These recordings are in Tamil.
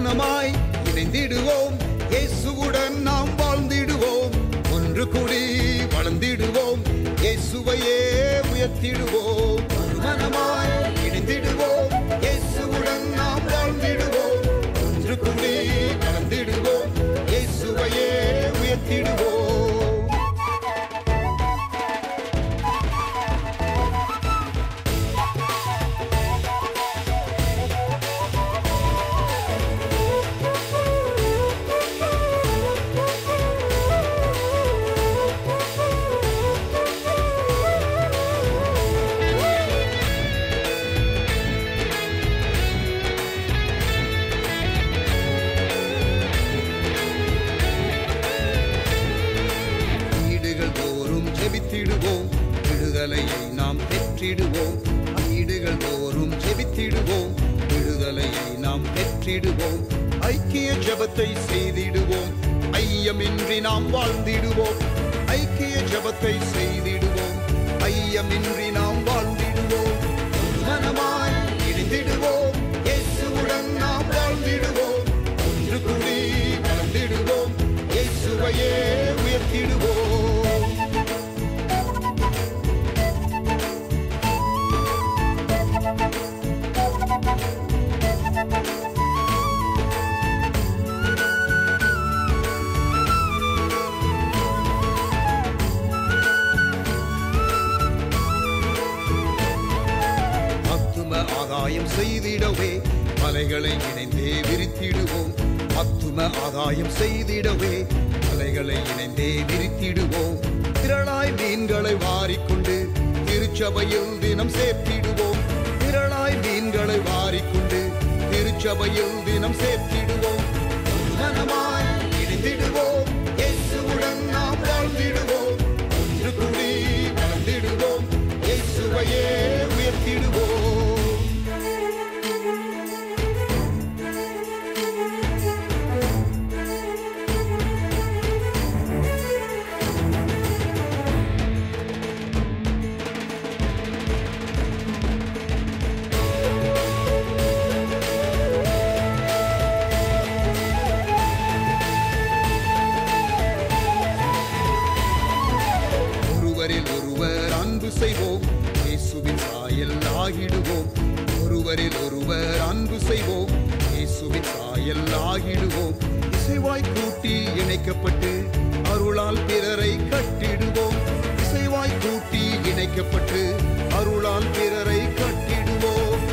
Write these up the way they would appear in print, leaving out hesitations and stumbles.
மனமாய் இணைந்திடுவோம், இயேசுவுடன் நாம் வாழ்ந்திடுவோம், ஒன்று கூடி வளர்ந்திடுவோம், இயேசுவையே உயர்த்திடுவோம். ஒரு மனமாய் இணைந்திடுவோம், இயேசுவுடன் நாம் வாழ்ந்திடுவோம், ஒன்று கூடி வளர்ந்திடுவோம், இயேசுவையே உயர்த்திடுவோம். விடுதலையை நாம் பெற்றிடுவோம், வீடுகள் தோறும் ஜெபித்திடுவோம், விடுதலையை நாம் பெற்றிடுவோம், ஐக்கிய ஜெபத்தை செய்திடுவோம், ஐயமின்றி நாம் வாழ்ந்திடுவோம், ஐக்கிய ஜெபத்தை செய்திடுவோம், ஐயமின்றி நாம் வாழ்ந்திடுவோம், மனமாய் இணைந்திடுவோம், இயேசுவுடன் நாம் வாழ்ந்திடுவோம், ஒன்று கூடி வளர்ந்திடுவோம், இயேசுவையே உயர்த்திடுவோம். ஆதாயம் செய்திடவே மலைகளை இணைந்தே விரித்திடுவோம், ஆத்தும ஆதாயம் செய்திடவே மலைகளை இணைந்தே விரித்திடுவோம், திரளாய் மீன்களை வாரிக்கொண்டு திருச்சபையில் தினம் சேர்த்திடுவோம், திரளாய் மீன்களை வாரிக்கொண்டு திருச்சபையில் தினம் சேர்த்திடுவோம், மனமாய் இணைந்திடுவோம், இயேசுவுடன் நாம் வாழ்ந்திடுவோம், ஒன்று கூடி வளர்ந்திடுவோம், இயேசுவையே உயர்த்திடுவோம். செய்வோம், இயேசுவின் சாயல் ஆகிடுவோம், ஒருவரில் ஒருவர் அன்பு செய்வோம், இயேசுவின் சாயல் ஆகிடுவோம், இசைவாய் கூட்டி இணைக்கப்பட்டு அருளால் பிறரை கட்டிடுவோம், இசைவாய் கூட்டி இணைக்கப்பட்டு அருளால் பிறரை கட்டிடுவோம்,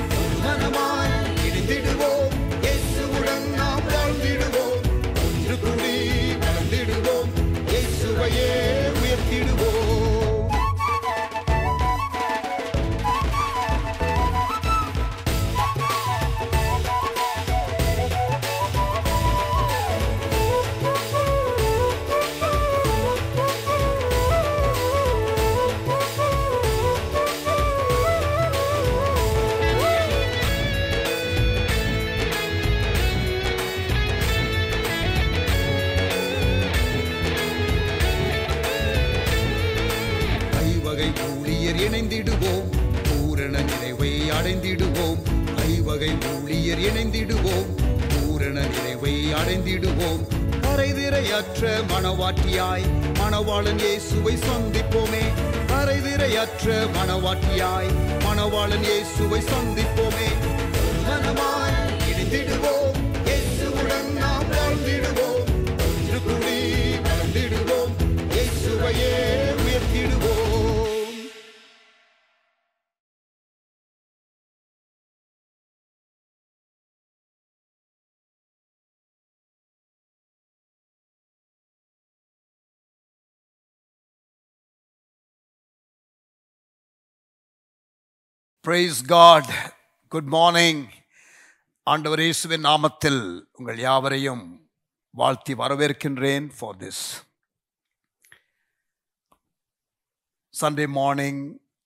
மனமாய் இணைந்திடுவோம், இயேசுவுடன் நாம் வாழ்ந்திடுவோம், ஒன்று கூடி வளர்ந்திடுவோம், இயேசுவையே உயர்த்திடுவோம். இணைந்திடுவோம், பூரண நிறைவை அடைந்திடுவோம், ஐவகை ஊழியர் இணைந்திடுவோம், பூரண நிறைவை அடைந்திடுவோம், கரைதிரையற்ற மணவாட்டியாய் மணவாளன் இயேசுவை சந்திப்போமே, கரைதிரையற்ற மணவாட்டியாய் மணவாளன் இயேசுவை சந்திப்போமே, மனமாய் இணைந்திடுவோம், இயேசுவுடன் நாம் வாழ்ந்திடுவோம், ஒன்று கூடி வளர்ந்திடுவோம், இயேசுவையே உயர்த்திடுவோம். Praise God. Good morning. ஆண்டவர் இயேசுவின் நாமத்தில் உங்கள் யாவரையும் வாழ்த்தி வரவேற்கின்றேன் for this Sunday morning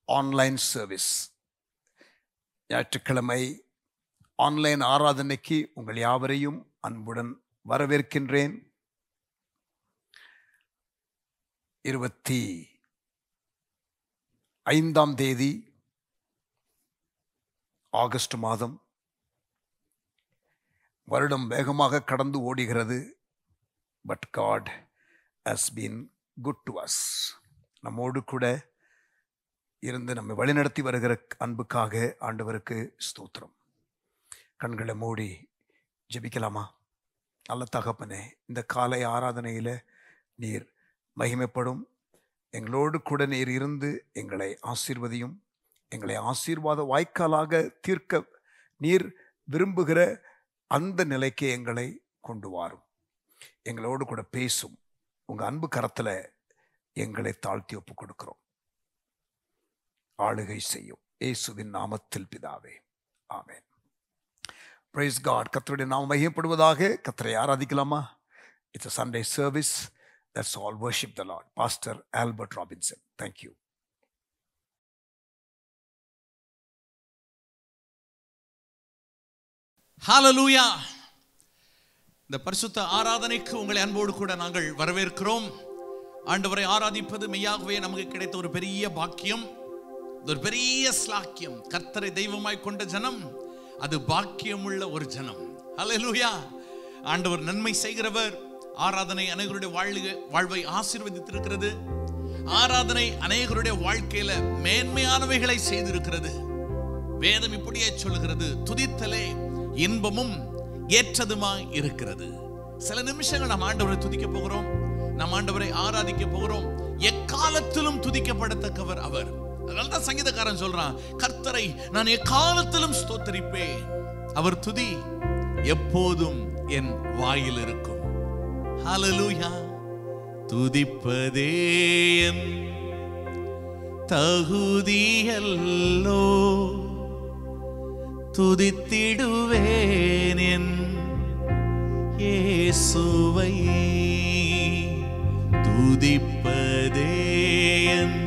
online service. ஞாயிற்றுக்கிழமை ஆன்லைன் ஆராதனைக்கு உங்கள் யாவரையும் அன்புடன் வரவேற்கின்றேன். 25ஆம் தேதி ஆகஸ்ட் மாதம் வருடம் வேகமாக கடந்து ஓடுகிறது. But God has been good to us. நம்மோடு கூட இருந்து நம்மை வழிநடத்தி வருகிற அன்புக்காக ஆண்டவருக்கு ஸ்தோத்திரம். கண்களை மூடி ஜெபிக்கலாமா? நல்ல தகப்பனே, இந்த காலை ஆராதனையில் நீர் மகிமைப்படும். எங்களோடு கூட நீர் இருந்து எங்களை ஆசீர்வதியும். எங்களை ஆசீர்வாத வாய்க்காலாக தீர்க்க நீர் விரும்புகிற அந்த நிலைக்கு எங்களை கொண்டு வாரும். எங்களோடு கூட பேசும். உங்கள் அன்பு கரத்தில் எங்களை தாழ்த்தி ஒப்பு கொடுக்கிறோம். ஆளுகை செய்யும் இயேசுவின் நாமத்தில் பிதாவே, ஆமென். Praise God. கர்த்தருடைய நாமம் மகிமைப்படுவதாக. கர்த்தரை ஆராதிக்கலாமா? It's a Sunday service. Let's all worship the Lord. Pastor Albert Robinson. Thank you. Hallelujah. இந்த பரிசுத்த ஆராதனைக்கு உங்களை அன்போடு கூட நாங்கள் வரவேற்கிறோம். ஆண்டவரை ஆராதிப்பது மெய்யாகவே நமக்கு கிடைத்த ஒரு பெரிய பாக்கியம், ஒரு பெரிய ஸ்லாக்கியம். கர்த்தரை தெய்வமாய் கொண்ட ஜனம் அது பாக்கியமுள்ள ஒரு ஜனம். ஹல்லேலூயா. ஆண்டவர் நன்மை செய்கிறவர். ஆராதனை அநேகருடைய வாழ்வை ஆசீர்வதித்திருக்கிறது. ஆராதனை அநேகருடைய வாழ்க்கையில மேன்மையானவைகளை செய்திருக்கிறது. வேதம் இப்படியே சொல்லுகிறது, துதித்தலே இன்பமும் ஏற்றதுமாய் இருக்கிறது. சில நிமிஷங்கள் நாம் ஆண்டவரை துதிக்க போகிறோம், நாம் ஆண்டவரை ஆராதிக்க போகிறோம். எக்காலத்திலும் துதிக்கப்படத்தக்கவர் அவர். அதனால்தான் சங்கீதக்காரன் சொல்றான், கர்த்தரை நான் எக்காலத்திலும் ஸ்தோத்தரிப்பேன், அவர் துதி எப்போதும் என் வாயில் இருக்கும். ஹல்லேலூயா. துதிப்பதே என் தகுதியல்லோ, துதித்திடுவேன் என் இயேசுவை. துதிப்பதே என்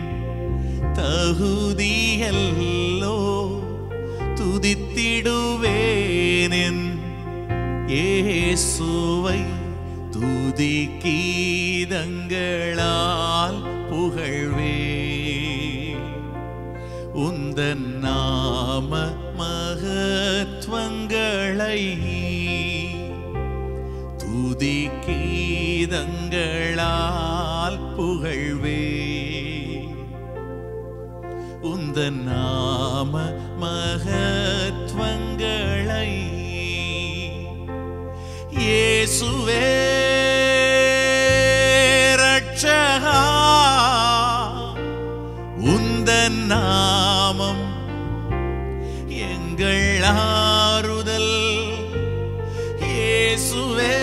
தகுதியல்லோ, துதித்திடுவேன் என் இயேசுவை. துதி கீதங்களால் புகழ்வே உந்தன் நாம மகத்வங்களை. துதி கீதங்களால் புகழ்வே உந்தன் நாம மகத்வங்களை. இயேசுவே ரட்சகா, உந்தன் நாமம் எங்கள் ஆறுதல். இயேசுவே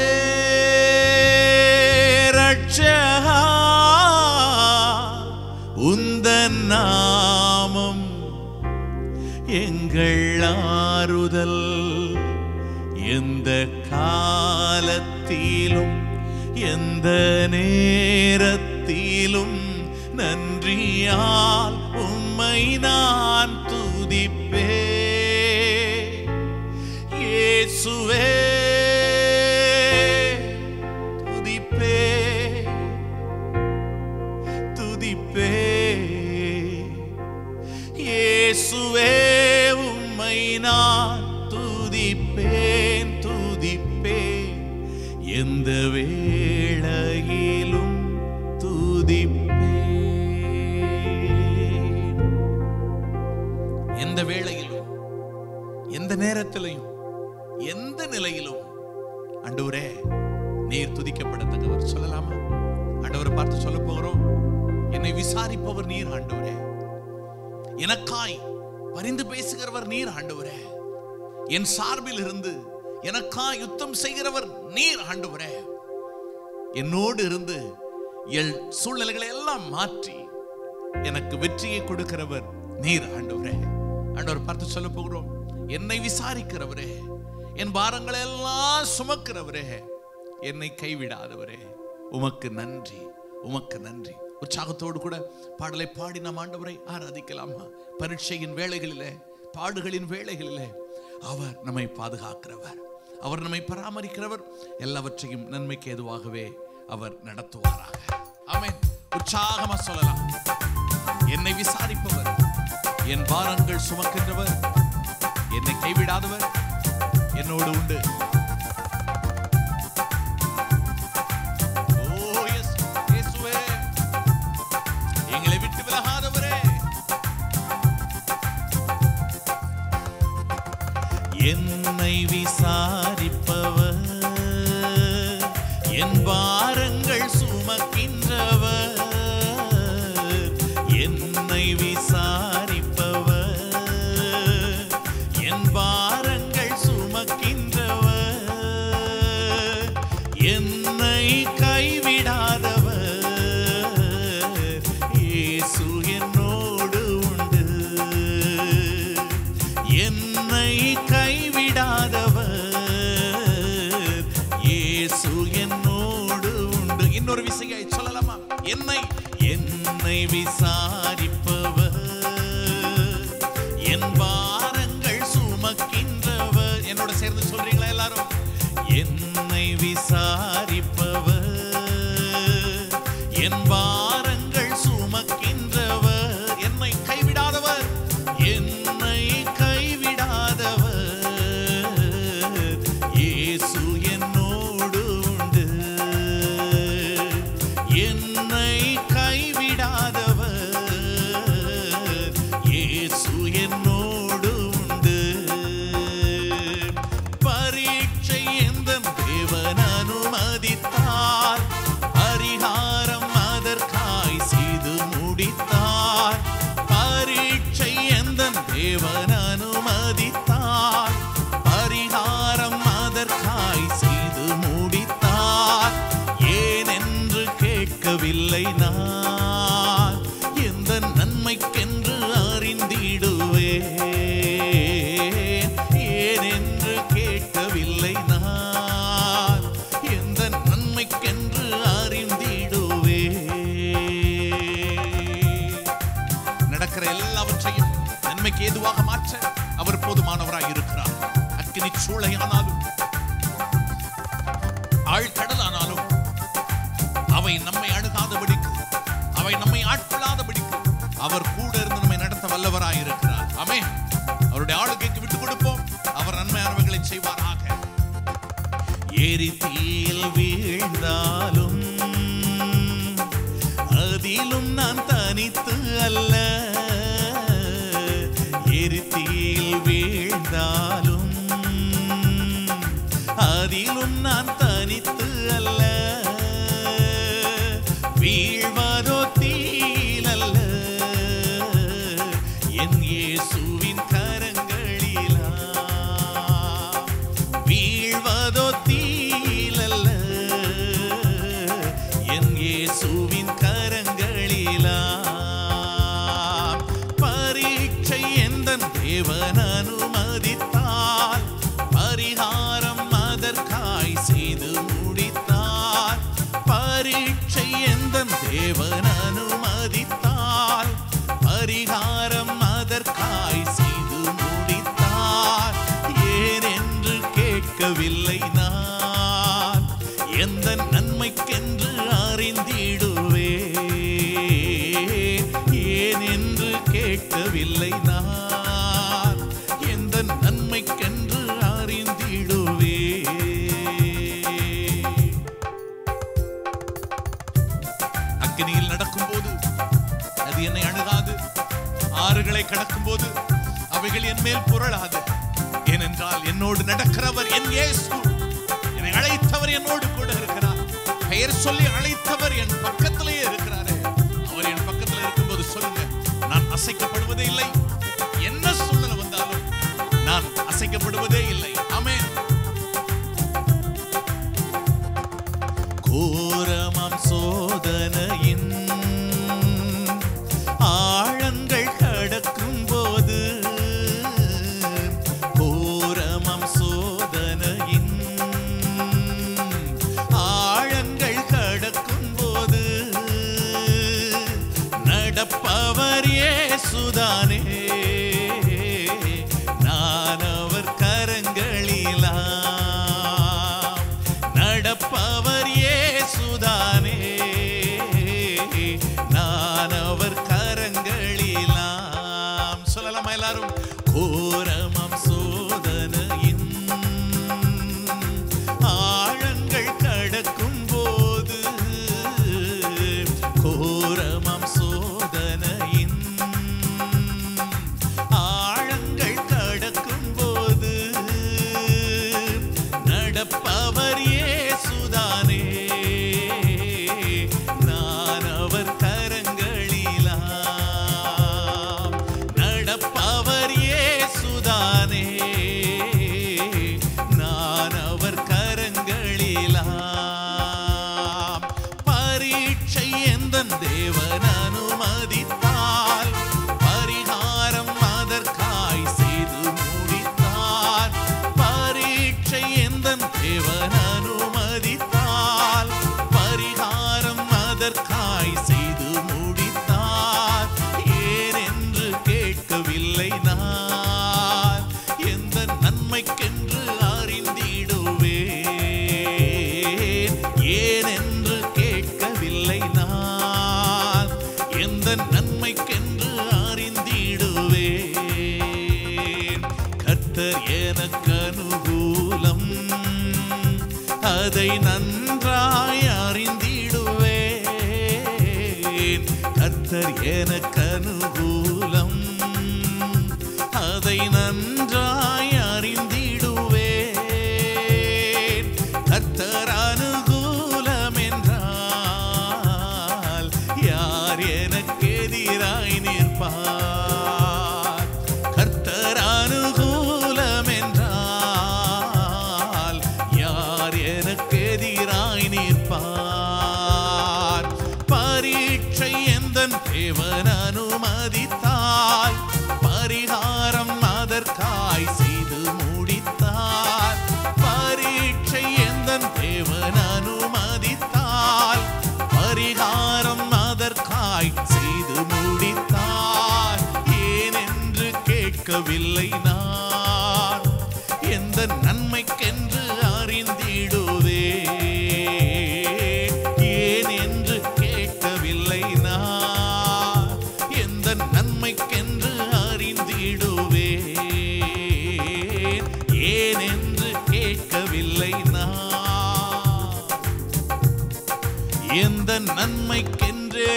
ரட்சகா, உந்தன் நாமம் எங்கள் ஆறுதல். எந்த காலத்திலும் எந்த நேரத்திலும் நன்றியால் உம்மை நான் துதிப்பே. இயேசுவே துதிப்பே, துதிப்பே. இயேசுவே உம்மை நான் துதிப்பேன், துதிப்பேன். எந்த வேளையிலும் துதிப்பேன். எந்த வேளையிலும், எந்த நேரத்திலையும், எந்த நிலையிலும் ஆண்டவரே நீர் துதிக்கப்படத்தக்கவர். சொல்லலாமா? ஆண்டவரை பார்த்து சொல்ல போகிறோம், என்னை விசாரிப்பவர் நீர் ஆண்டவரே, எனக்காய் பரிந்து பேசுகிறவர் நீர் ஆண்டவரே, என் சார்பில் இருந்து எனக்காய் யுத்தம் செய்கிறவர் நீர் ஆண்டவரே, என்னோடு இருந்து என் சூழ்நிலைகளை எல்லாம் மாற்றி எனக்கு வெற்றியை கொடுக்கிறவர் நீர் ஆண்டவரே. ஆண்டவர் பார்த்து சொல்ல போகிறோம், என்னை விசாரிக்கிறவரே, என் பாரங்களை எல்லாம் சுமக்கிறவரே, என்னை கைவிடாதவரே, உமக்கு நன்றி, உமக்கு நன்றி. உற்சாகத்தோடு கூட பாடலை பாடி நாம் ஆண்டவரை ஆராதிக்கலாமா? பரீட்சையின் வேளைகளிலே, பாடுகளின் வேளைகளிலே அவர் நம்மை பாதுகாக்கிறவர், அவர் நம்மை பராமரிக்கிறவர். எல்லாவற்றையும் நன்மைக்கு ஏதுவாகவே அவர் நடத்துவாராக. ஆமென். உற்சாகமா சொல்லலாம், என்னை விசாரிப்பவர், என் பாரங்கள் சுமக்கின்றவர், என்னை கைவிடாதவர் என்னோடு உண்டு. நன்மைக்கு ஏதுவாக மாற்ற அவர் போதுமானவராய் இருக்கிறார். அக்கினி சூளையானாலும் ஆழ்கடலானாலும் அவை நம்மை அணுகாதபடிக்கு, அவை நம்மை ஆட்கொள்ளாதபடிக்கு அவர் கூட இருந்து நம்மை நடத்த வல்லவராய் இருக்கிறார். ஆமென். அவருடைய ஆளுகைக்கு விட்டுக் கொடுப்போம். அவர் நன்மையானவைகளை செய்வாராக. எரிதீயில் வீழ்ந்தாலும் அதிலும் நான் தனித்து அல்ல, எரிதீயில் வீழ்ந்தாலும் அதிலும் நான் தனித்து அல்ல, வீழ்வதோ தீயில் அல்ல, என் இயேசுவின் கரங்களிலா, வீழ்வதோ தீயில் அல்ல, என் இயேசுவின் கரங்களிலா, பரீட்சை எந்தன் தேவன் அனுமதித்தால் பரிகாரம் அதற்காய் செய்து முடித்தார், பரீட்சை எந்தன் தேவன் அனுமதித்தால் பரிகாரம் அதற்காய் செய்து முடித்தார். ஏனென்று கேட்கவில்லை நான், எந்த நன்மைக்கென்று அறிந்திடுவே, ஏனென்று கேட்கவில்லை நான், எந்த நன்மைக்கென்று அறிந்திடுவே. அக்கினியில் நடக்கும் போது அது என்னை அணுகாது, ஆறுகளை கடக்கும் போது அவைகள் என் மேல் புரளாது. ஏனென்றால் என்னோடு நடக்கிறவர் என் இயேசு, என்னை அழைத்தவர் என்னோடு கூட இருக்கிறார். பெயர் சொல்லி அழைத்தவர் என் பக்கத்திலேயே இருக்கிறாரே. அவர் என் பக்கத்தில் இருக்கும்போது சொல்லுங்க, நான் அசைக்கப்படுவதே இல்லை. என்ன சூழ்நிலை வந்தாலும் நான் அசைக்கப்படுவதே இல்லை. ஆமென். கோரமாம் சோதனையின் ஆழங்கள் கடக்கும் போது, கோரமாம் சோதனையின் ஆழங்கள் கடக்கும் போது, நடப்பவர் இயேசுதானே, நான் அவர் கரங்களிலா, நடப்பவர் இயேசுதானே, நான் அவர் கரங்களிலாம். சொல்லலாமா எல்லாரும்? கோரமாம் சோதனையின் ஆழங்கள் கடக்கும் போது, கோரமாம் சோதனையின் ஆழங்கள் கடக்கும் போது, நடப்பவர் இயேசுதானே, நான் அவர் கரங்களிலாம், நடப்பவர் இயேசுதானே, நான் அவர் கரங்களிலாம். பரீட்சை எந்தன் தேவன் அனுமதித்தால் பரிகாரம் அதற்காய் செய்து முடித்தார், பரீட்சை எந்தன் தேவன் அனுமதித்தால் பரிகாரம் அதற்காய் செய்து முடித்தார். ஏனென்று கேட்கவில்லை நான், எந்த நன்மைக்கென்று அறிந்திடுவேன், ஏனென்று கேட்கவில்லை நான், எந்த நன்மைக்கென்று அறிந்திடுவேன். கர்த்தர் எனக்கு அனுகூலம், அதை நன்றாய் அறிந்திடுவேன். கர்த்தர் எனக்கு அனுகூலம், அதை நன்றாய் அறிந்திடுவேன். கர்த்தர் அனுகூலம் என்றால் யார் எனக்கு எதிராய் நிற்பார்? கர்த்தர் அனுகூலம் என்றால் யார் எனக்கு எதிராய் நிற்பார்? பரீட்சை எந்தன் தேவன் அனுமதி கேட்கவில்லை நான், எந்த நன்மைக்கென்று அறிந்திடுவே. ஏன் என்று கேட்கவில்லை நான், எந்த நன்மைக்கென்று அறிந்திடுவே. ஏன் என்று கேட்கவில்லை நான், எந்த நன்மைக்கென்றே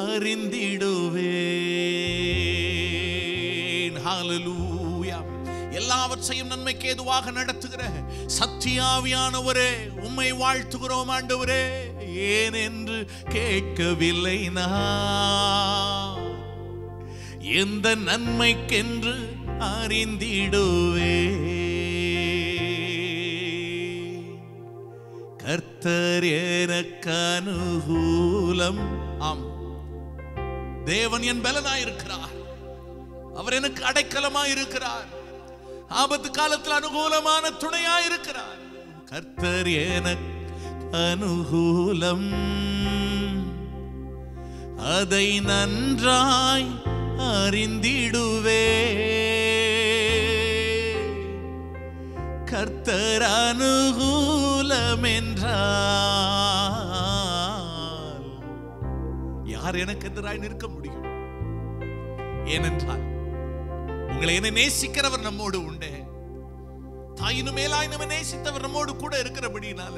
அறிந்திடுவேன். ஹல்லேலூயா. எல்லாவற்றையும் நன்மைக்கு ஏதுவாக நடத்துகிற சத்தியாவியானவரே, உம்மை வாழ்த்துகிறோம் ஆண்டவரே. ஏன் என்று கேட்கவில்லை நான், எந்த நன்மைக்கென்று அறிந்திடுவே. கர்த்தர் எனக்கு அனுகூலம். ஆம், தேவன் என் பலனாயிருக்கிறார், அவர் எனக்கு அடைக்கலமாயிருக்கிறார், ஆபத்து காலத்தில் அனுகூலமான துணையாயிருக்கிறார். கர்த்தர் எனக்கு அனுகூலம், அதை நன்றாய் அறிந்திடுவே. கர்த்தர் அனுகூலம் என்றால் யார் எனக்கு எதிராய் நிற்க முடியும்? ஏனென்றால் உங்களை என்ன நேசிக்கிறவர் நம்மோடு உண்டே. தாயினு மேலாய் நம்ம நேசித்தவர் நம்மோடு கூட இருக்கிறபடினால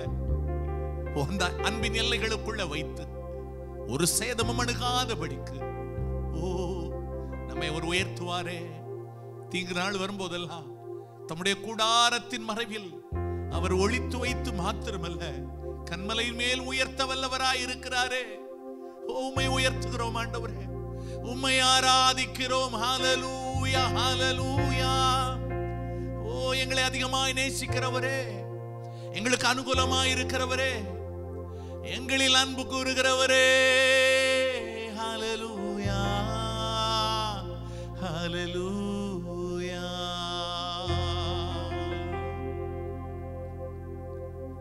அந்த அன்பின் எல்லைகளுக்குள்ள வைத்து ஒரு சேதமும் அணுகாதபடிக்கு நம்மை ஒரு உயர்த்துவாரே. தீங்கு நாள் வரும்போதெல்லாம் தம்முடைய கூடாரத்தின் மறைவில் அவர் ஒளித்து வைத்து மாத்திரமல்ல, கன்மலையின் மேல் உயர்த்த வல்லவராய் இருக்கிறாரே. உம்மை உயர்த்துகிறோம் ஆண்டவரே, உம்மை ஆராதிக்கிறோம். ஹல்லேலூயா, ஹல்லேலூயா. ஓ, எங்களை அதிகமாய் நேசிக்கிறவரே, எங்களுக்கு அனுகூலமாய் இருக்கிறவரே, எங்களில் அன்பு கூறுகிறவரே. ஹல்லேலூயா, ஹல்லேலூயா.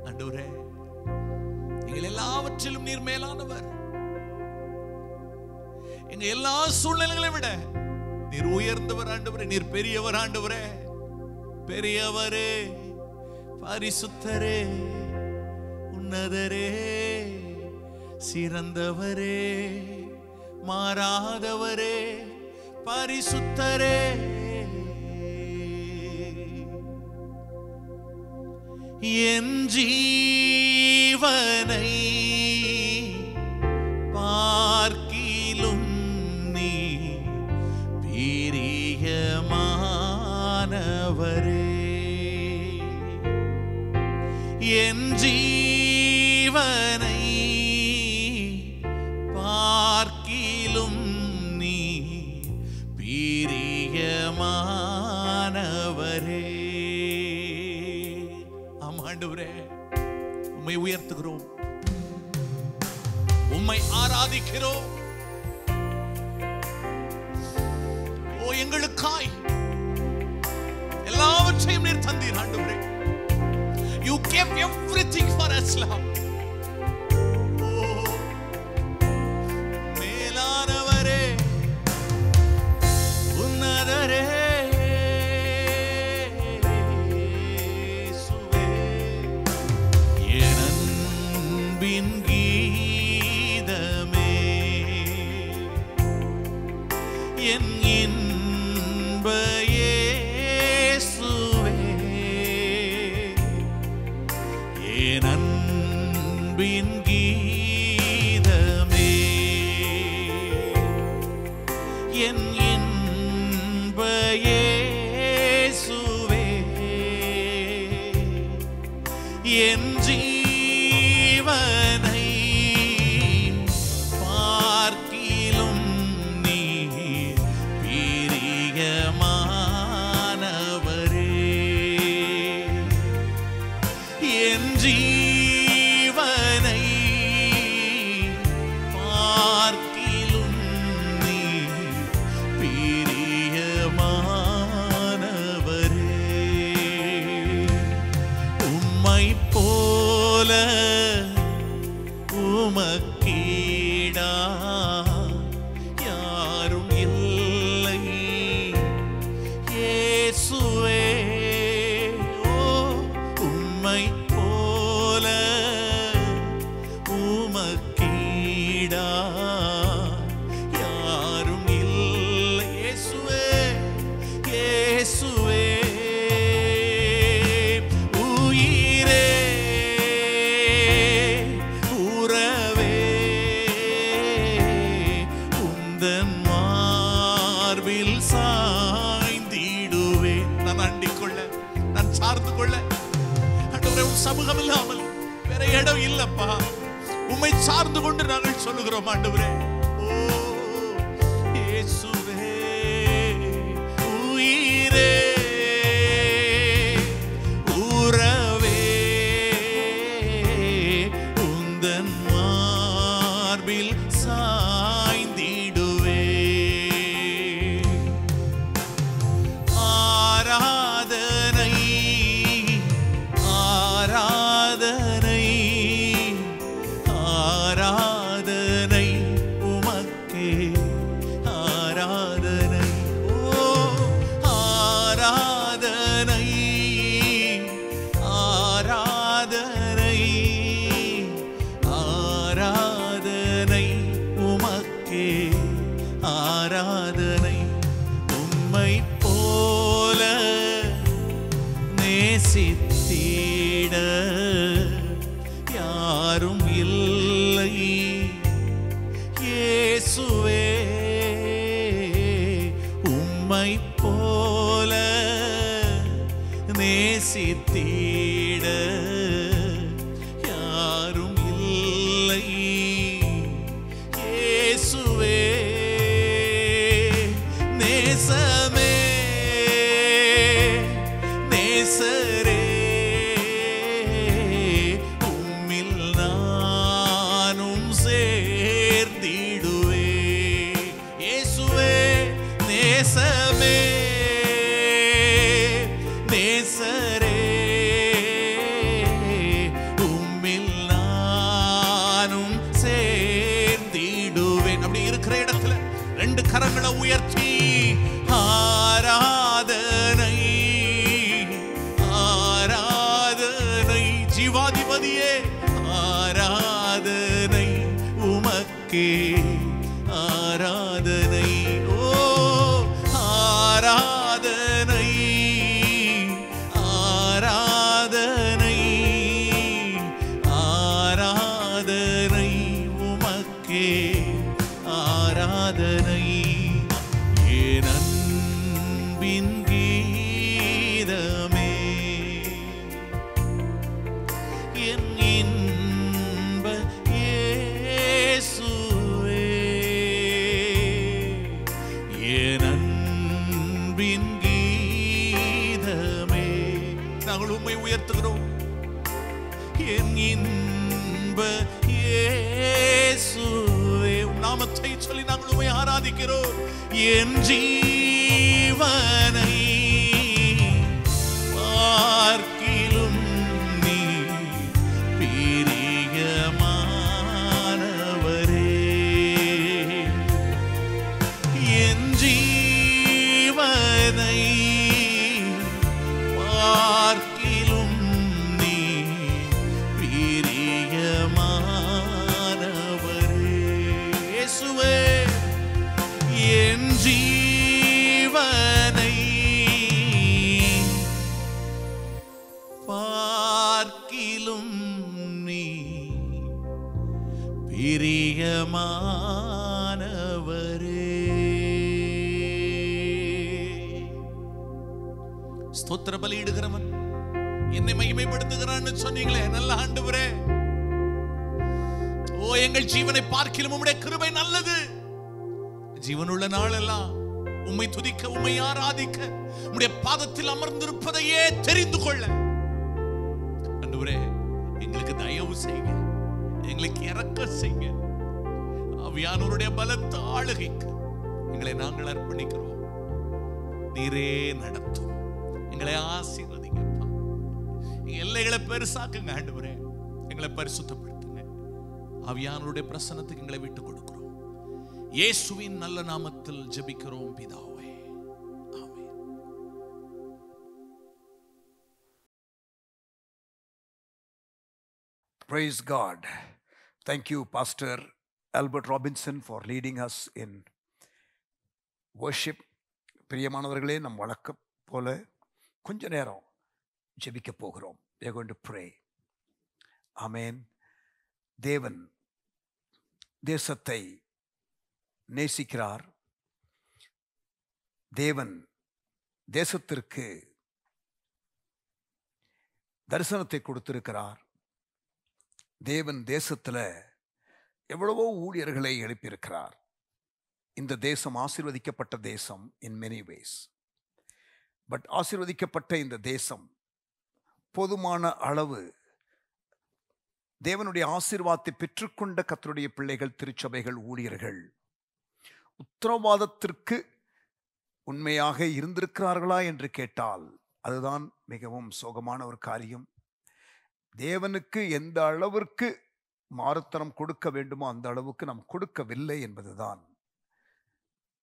ஆண்டவரே, எங்கள் எல்லாவற்றிலும் நீர் மேலானவர். எங்க எல்லா சூழ்நிலைகளை விட நீர் உயர்ந்தவர் ஆண்டவரே, நீர் பெரியவர் ஆண்டவரே. பெரியவரே, பரிசுத்தரே, உன்னதரே, சிறந்தவரே, மாறாதவரே, பரிசுத்தரே. என் ஜீவனை பார்க்கிலும் நீ பிரியமானவரே. என் ஜீவனை பார்க்கிலும் நீ பிரியமானவரே. ஆண்டவரே, உம்மை உயர்த்துகிறோம், உம்மை ஆராதிக்கிறோம். ஓ, எங்களுக்காய் எல்லாவற்றையும் நீர் தந்தீர் ஆண்டவரே. You gave everything for us, Lord. மேலானவரே, உன்னதரே, கீதமே, என் இன்ப இயேசுவே, என் அன்பின் கீதமே, என் இன்ப இயேசுவே, என் ஜீவனை பார்க்கிலும் நீ பிரியமானவரே. என் ஜீவனை பார்க்கிலும் நீ பிரியமானவரே. உம்மை போல சமூகம் இல்லாமல் வேற இடம் இல்லப்பா. உம்மை சார்ந்து கொண்டு நாங்கள் சொல்லுகிறோம் ஆண்டவரே. ஓ இயேசுவே உயிரே உறவே உந்தன் மார்பில் சாய்ந்திடுவே. ஆராதனை ஆராதனை ஆராதனை உமக்கே ஆராதனை. ஓ ஆராதனை ஆராதனை ஆராதனை உமக்கே ஆராதனை. உம்மை போல நேசித்திட யாரும் இல்லை இயேசுவே. உம்மை போல நேசித்திட யாரும் இல்லை இயேசுவே. நேசமே நேசரே உம்மில் நானும் சேர்ந்திடுவே. இயேசுவே நேசமே நேசரே உம்மில் நானும் சேர்ந்திடுவேன். அப்படி இருக்கிற இடத்துல ரெண்டு கரங்களை உயர்த்தி ஆராதனை ஆராதனை ஜீவாதிபதியே ஆராதனை உமக்கே ஆராதனை. ஓ ஆராதனை ஆராதனை ஆராதனை உமக்கே ஆராதனை. என் அன்பின் கீதமே என் இன்ப இயேசுவே. என் அன்பின் கீதமே நாங்கள் உம்மை உயர்த்துகிறோம். என் இன்ப இயேசுவே உம் நாமத்தை சொல்லி நாங்கள் உம்மை ஆராதிக்கிறோம். என் ஜீவனை பார்க்கிலும் நீ பிரியமானவரே. என் ஜீவனை பார்க்கிலும் நீ பிரியமானவரே. இயேசுவே என் ஜீவனை பார்க்கிலும் நீ பிரியமானவரே. ஸ்தோத்திர பலியிடுகிறவன் என்னை மகிமைப்படுத்துகிறான்னு சொன்னீங்களே, நல்ல ஆண்டவரே. ஓ எங்கள் ஜீவனை பார்க்கிலும் உம்முடைய கிருபை நல்லது. ஜீவனுள்ள நாளெல்லாம் உம்மை துதிக்க உம்மை ஆராதிக்க உம்முடைய பாதத்தில் அமர்ந்திருப்பதையே தெரிந்து கொள்ள ஆண்டவரே எங்களுக்கு தயவு செய்யுங்க, எங்களுக்கு இரக்கம் செய்யுங்க. ஆவியானவருடைய பலத்த ஆளுகைக்கு எங்களை நாங்கள் அர்ப்பணிக்கிறோம். நீரே நடத்தும், எங்களை ஆசீர்வதிங்கப்பா. எல்லைகளை பெருசாக்குங்க ஆண்டவரே, எங்களை பரிசுத்தப்படுத்துங்க. ஆவியானவருடைய பிரசன்னத்துக்கு எங்களை விட்டு கொடுக்கிறோம். இயேசுவின் நல்ல நாமத்தில் ஜெபிக்கிறோம் பிதாவே, ஆமென். Praise God. Thank you, Pastor Albert Robinson, for leading us in worship. பிரியமானவர்களே, நம் வழக்கம் போல கொஞ்ச நேரம் ஜெபிக்க போகிறோம். We are going to pray. Amen. தேவன் தேசத்தை நேசிக்கிறார். தேவன் தேசத்திற்கு தரிசனத்தை கொடுத்திருக்கிறார். தேவன் தேசத்தில் எவ்வளவோ ஊழியர்களை எழுப்பியிருக்கிறார். இந்த தேசம் ஆசீர்வதிக்கப்பட்ட தேசம் in many ways. பட் ஆசீர்வதிக்கப்பட்ட இந்த தேசம் போதுமான அளவு தேவனுடைய ஆசீர்வாதத்தை பெற்றுக்கொண்ட கர்த்தருடைய பிள்ளைகள், திருச்சபைகள், ஊழியர்கள் உத்தரவாதத்திற்கு உண்மையாக இருந்திருக்கிறார்களா என்று கேட்டால் அதுதான் மிகவும் சோகமான ஒரு காரியம். தேவனுக்கு எந்த அளவிற்கு மாறுத்தரம் கொடுக்க வேண்டுமோ அந்த அளவுக்கு நாம் கொடுக்கவில்லை என்பதுதான்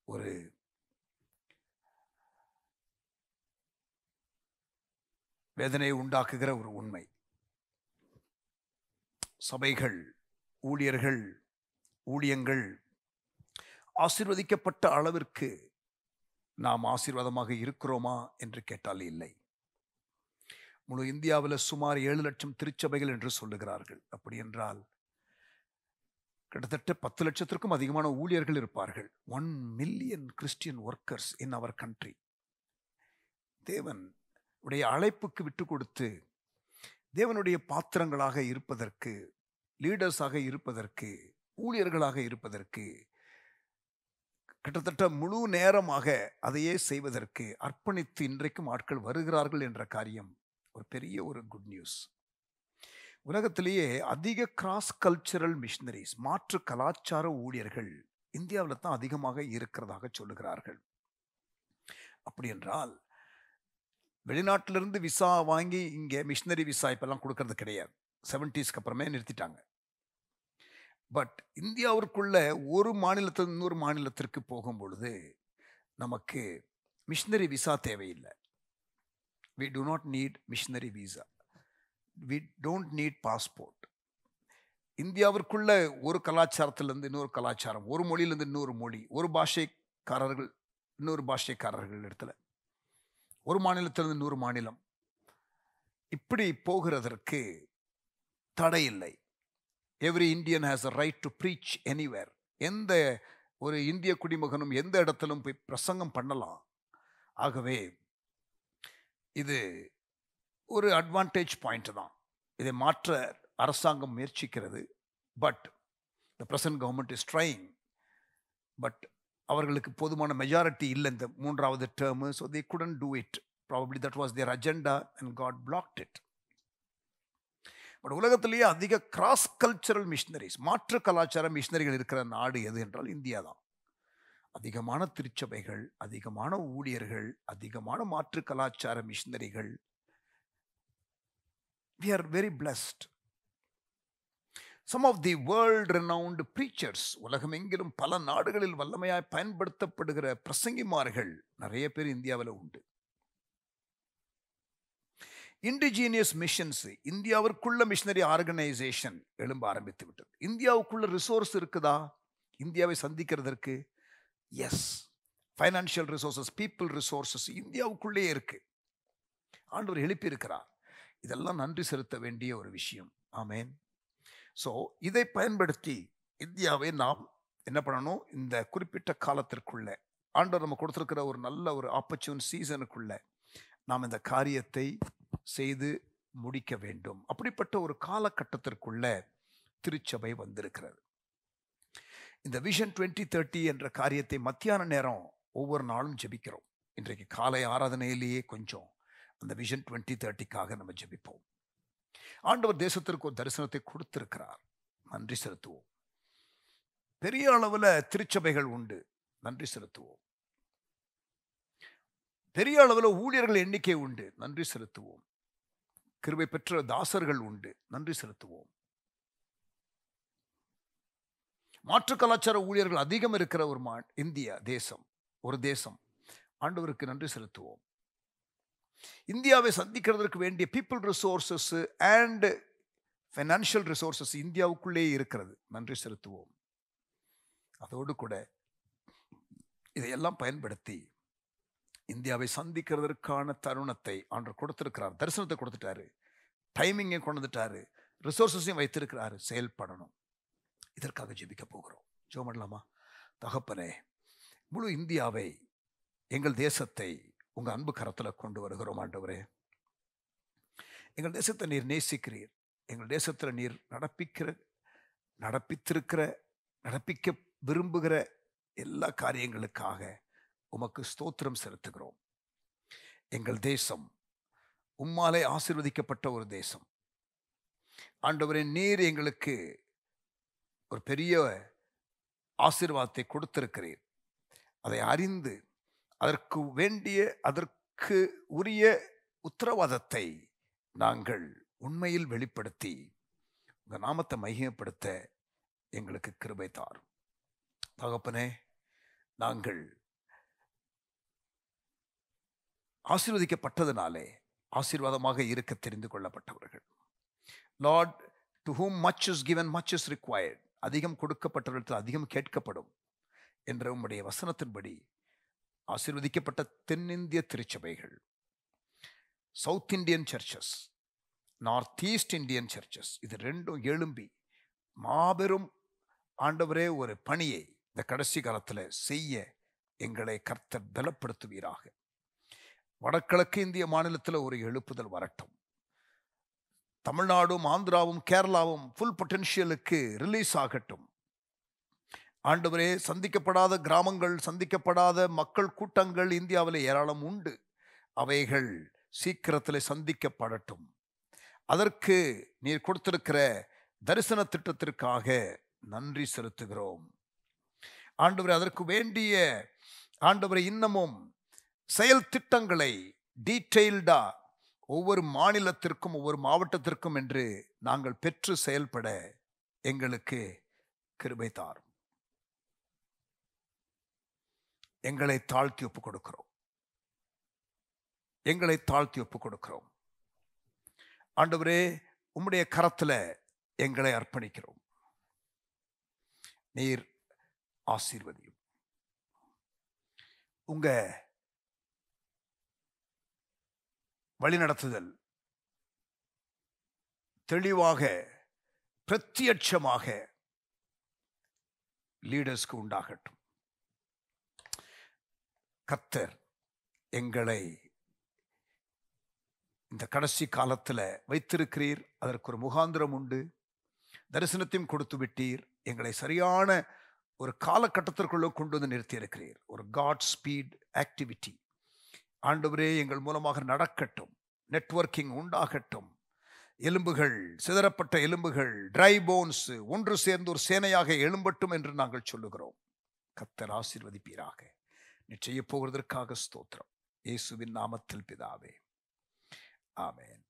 ஒரு வேதனையை உண்டாக்குகிற ஒரு உண்மை. சபைகள், ஊழியர்கள், ஊழியங்கள் ஆசீர்வதிக்கப்பட்ட அளவிற்கு நாம் ஆசீர்வாதமாக இருக்கிறோமா என்று கேட்டால் இல்லை. முழு இந்தியாவில் சுமார் 7 லட்சம் திருச்சபைகள் என்று சொல்லுகிறார்கள். அப்படி என்றால் கிட்டத்தட்ட 10 லட்சத்திற்கும் அதிகமான ஊழியர்கள் இருப்பார்கள். 1 million Christian workers in our country. தேவன் உடைய அழைப்புக்கு விட்டு கொடுத்து தேவனுடைய பாத்திரங்களாக இருப்பதற்கு, லீடர்ஸாக இருப்பதற்கு, ஊழியர்களாக இருப்பதற்கு, கிட்டத்தட்ட முழு நேரமாக அதையே செய்வதற்கு அர்ப்பணித்து இன்றைக்கும் ஆட்கள் வருகிறார்கள் என்ற காரியம் ஒரு பெரிய ஒரு குட் நியூஸ். உலகத்திலேயே அதிக கிராஸ் கல்ச்சரல் மிஷனரிஸ், மாற்று கலாச்சார ஊழியர்கள் இந்தியாவில் தான் அதிகமாக இருக்கிறதாக சொல்லுகிறார்கள். அப்படி என்றால் வெளிநாட்டிலிருந்து விசா வாங்கி இங்கே மிஷனரி விசா இப்பெல்லாம் கொடுக்கறது கிடையாது. 70s அப்புறமே நிறுத்திட்டாங்க. பட் இந்தியாவிற்குள்ள ஒரு மாநிலத்தில் இன்னொரு மாநிலத்திற்கு போகும் பொழுது நமக்கு மிஷனரி விசா தேவையில்லை. We do not need missionary visa. We don't need passport. இந்தியாவிற்குள்ள ஒரு கலாச்சாரத்திலிருந்து இன்னொரு கலாச்சாரம், ஒரு மொழியிலிருந்து இன்னொரு மொழி, ஒரு பாஷைக்காரர்கள் இன்னொரு பாஷைக்காரர்கள் இடத்துல, ஒரு மாநிலத்திலிருந்து இன்னொரு மாநிலம், இப்படி போகிறதற்கு தடை இல்லை. Every Indian has a right to preach anywhere. எந்த ஒரு இந்திய குடிமகனும் எந்த இடத்திலும் போய் பிரசங்கம் பண்ணலாம். ஆகவே இது ஒரு அட்வான்டேஜ் பாயிண்ட் தான். இதை மாற்ற அரசாங்கம் முயற்சிக்கிறது. But the present government is trying. But அவர்களுக்கு போதுமான மெஜாரிட்டி இல்லை இந்த 3வது term. So they couldn't do it. Probably that was their agenda and God blocked it. But உலகத்திலேயே அதிக கிராஸ் கல்ச்சரல் மிஷனரிஸ், மாற்று கலாச்சார மிஷனரிகள் இருக்கிற நாடு எது என்றால் இந்தியா தான். அதிகமான திருச்சபைகள், அதிகமான ஊழியர்கள், அதிகமான மாற்று கலாச்சார மிஷனரிகள். We are very blessed. Some of the world renowned preachers, உலகமெங்கிலும் பல நாடுகளில் வல்லமையாய் பயன்படுத்தப்படுகிற பிரசங்கிமார்கள் நிறைய பேர் இந்தியாவில் உண்டு. இண்டிஜினியஸ் மிஷன்ஸ், இந்தியாவிற்குள்ள மிஷனரி ஆர்கனைசேஷன் எழும்ப ஆரம்பித்து விட்டது. இந்தியாவுக்குள்ள ரிசோர்ஸ் இருக்குதா இந்தியாவை சந்திக்கிறதற்கு? Yes. Financial resources, people resources இந்தியாவுக்குள்ளே இருக்கு. ஆண்டவர் எழுப்பி இருக்கிறார். இதெல்லாம் நன்றி செலுத்த வேண்டிய ஒரு விஷயம். ஆமேன். ஸோ இதை பயன்படுத்தி இந்தியாவை நாம் என்ன பண்ணணும்? இந்த குறிப்பிட்ட காலத்திற்குள்ள ஆண்டவர் நம்ம கொடுத்துருக்கிற ஒரு நல்ல ஒரு ஆப்பர்ச்சுன் சீசனுக்குள்ள நாம் இந்த காரியத்தை செய்து முடிக்க வேண்டும். அப்படிப்பட்ட ஒரு காலகட்டத்திற்குள்ள திருச்சபை வந்திருக்கிறது. இந்த விஷன் 2030 என்ற காரியத்தை மத்தியான நேரம் ஒவ்வொரு நாளும் ஜெபிக்கிறோம். இன்றைக்கு காலை ஆராதனையிலேயே கொஞ்சம் அந்த விஷன் 2030க்காக நம்ம ஜெபிப்போம். ஆண்டவர் தேசத்திற்கு ஒரு தரிசனத்தை கொடுத்திருக்கிறார். நன்றி செலுத்துவோம். பெரிய அளவில் திருச்சபைகள் உண்டு, நன்றி செலுத்துவோம். பெரிய அளவில் ஊழியர்கள் எண்ணிக்கை உண்டு, நன்றி செலுத்துவோம். கிருபை பெற்ற தாசர்கள் உண்டு, நன்றி செலுத்துவோம். மாற்று கலாச்சார ஊழியர்கள் அதிகம் இருக்கிற ஒரு இந்தியா தேசம், ஒரு தேசம். ஆண்டவருக்கு நன்றி செலுத்துவோம். இந்தியாவை சந்திக்கிறதுக்கு வேண்டிய people resources and financial resources இந்தியாவுக்குள்ளே இருக்கிறது, நன்றி செலுத்துவோம். அதோடு கூட இதையெல்லாம் பயன்படுத்தி இந்தியாவை சந்திக்கிறதற்கான தருணத்தை ஆண்டவர் கொடுத்திருக்கிறார். தரிசனத்தை கொடுத்துட்டாரு, டைமிங்கை கொண்டு வந்துட்டாரு, ரிசோர்ஸஸையும் வைத்திருக்கிறாரு. செயல்படணும். இதற்காக ஜெபிக்க போகிறோம். ஜெபம் பண்ணலாமா? தகப்பனே, முழு இந்தியாவை, எங்கள் தேசத்தை உங்கள் அன்பு கரத்தில் கொண்டு வருகிறோம். ஆண்டவரே, எங்கள் தேசத்தை நீர் நேசிக்கிறீர். எங்கள் தேசத்தில் நீர் நடப்பிக்க விரும்புகிற எல்லா காரியங்களுக்காக உமக்கு ஸ்தோத்திரம் செலுத்துகிறோம். எங்கள் தேசம் உம்மாலே ஆசீர்வதிக்கப்பட்ட ஒரு தேசம். ஆண்டவரே, நீர் எங்களுக்கு ஒரு பெரிய ஆசீர்வாதத்தை கொடுத்திருக்கிறீர். அதை அறிந்து அதற்கு உரிய உத்தரவாதத்தை நாங்கள் உண்மையில் வெளிப்படுத்தி உங்கள் நாமத்தை மகிமைப்படுத்த எங்களுக்கு கிருபை தாரும். தகப்பனே, நாங்கள் ஆசீர்வதிக்கப்பட்டதினாலே ஆசீர்வாதமாக இருக்க தெரிந்து கொள்ளப்பட்டவர்கள். Lord, to whom much is given, much is required. அதிகம் கொடுக்கப்பட்டவர்களுக்கு அதிகம் கேட்கப்படும் என்ற உம்முடைய வசனத்தின்படி ஆசீர்வதிக்கப்பட்ட தென்னிந்திய திருச்சபைகள், south Indian churches, north east Indian churches, இது ரெண்டும் எழும்பி மாபெரும் ஆண்டவரே ஒரு பணியை இந்த கடைசி காலத்தில் செய்ய எங்களை கர்த்தர் பலப்படுத்துவீராக. வடகிழக்கு இந்திய மாநிலத்தில் ஒரு எழுப்புதல் வரட்டும். தமிழ்நாடும் ஆந்திராவும் கேரளாவும் ஃபுல் பொட்டென்ஷியலுக்கு ரிலீஸ் ஆகட்டும். ஆண்டவரே, சந்திக்கப்படாத கிராமங்கள், சந்திக்கப்படாத மக்கள் கூட்டங்கள் இந்தியாவில் ஏராளம் உண்டு. அவைகள் சீக்கிரத்தில் சந்திக்கப்படட்டும். அதற்கு நீர் கொடுத்திருக்கிற தரிசன திட்டத்திற்காக நன்றி செலுத்துகிறோம். ஆண்டவரே, அதற்கு வேண்டிய ஆண்டவரே இன்னமும் செயல் திட்டங்களை டீட்டெயில்டா ஒவ்வொரு மாநிலத்திற்கும் ஒவ்வொரு மாவட்டத்திற்கும் என்று நாங்கள் பெற்று செயல்பட எங்களுக்கு கிருபை தாரும். எங்களை தாழ்த்தி ஒப்புக் கொடுக்கிறோம். ஆண்டவரே, உம்முடைய கரத்தில் எங்களை அர்ப்பணிக்கிறோம். நீர் ஆசீர்வதியும். உங்க வழிநடத்துதல் தெளிவாக பிரத்யட்சமாக லீடர்ஸ்க்கு உண்டாகட்டும். கர்த்தர் எங்களை இந்த கடைசி காலத்தில் வைத்திருக்கிறீர். அதற்கு ஒரு முகாந்திரம் உண்டு. தரிசனத்தையும் கொடுத்து விட்டீர். எங்களை சரியான ஒரு காலகட்டத்திற்குள்ள கொண்டு வந்து நிறுத்தி இருக்கிறீர். ஒரு காட் ஸ்பீட் ஆக்டிவிட்டி ஆண்டவரே எங்கள் மூலமாக நடக்கட்டும். நெட்வொர்க்கிங் உண்டாகட்டும். எலும்புகள், சிதறப்பட்ட எலும்புகள், ட்ரை போன்ஸ் ஒன்று சேர்ந்து ஒரு சேனையாக எழும்பட்டும் என்று நாங்கள் சொல்லுகிறோம். கர்த்தர் ஆசீர்வதிப்பீராக. நீ செய்ய போகிறதற்காக ஸ்தோத்திரம். இயேசுவின் நாமத்தில் பிதாவே, ஆமென்,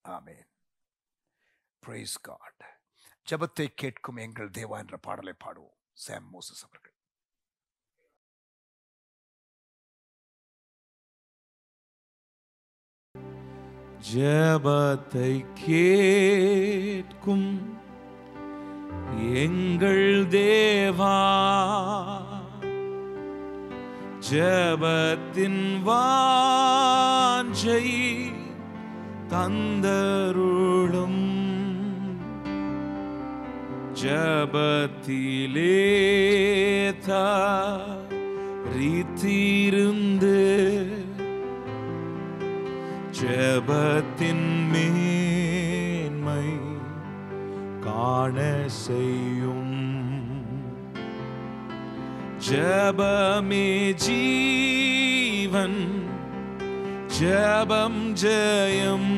ஆமென். Praise God. ஜெபத்தை கேட்கும் எங்கள் தேவா என்ற பாடலை பாடுவோம். சாம் மோசஸ் அவர்கள். ஜெபத்தை கேட்கும் எங்கள் தேவா, ஜெபத்தின் வாஞ்சை தந்தருளும். ஜெபத்திலே தரித்திருந்து ஜெபத்தின் மேன்மை காண செய்யும். ஜெபமே ஜீவன், ஜெபம் ஜெயம்,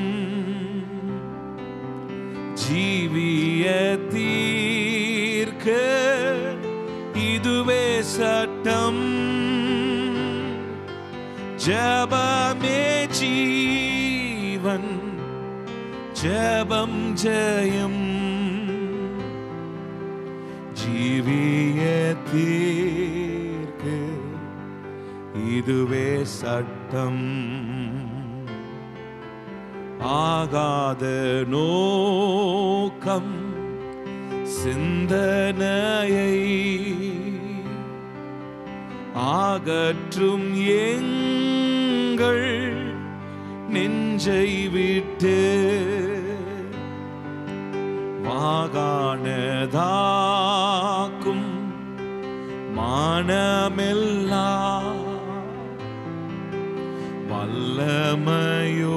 ஜீவியத்தீர்க்க இதுவே சட்டம். ஜெபமே ஜீவன், ஜெபம் ஜெயம், ஜீவியத்தீர்க்க இதுவே சட்டம். ஆகாத நோக்கம் சிந்தனையை ஆகற்றும் எங்கள் நெஞ்சை விட்டு வாகானதாக்கும் மானமெல்லாம் வல்லமையோடே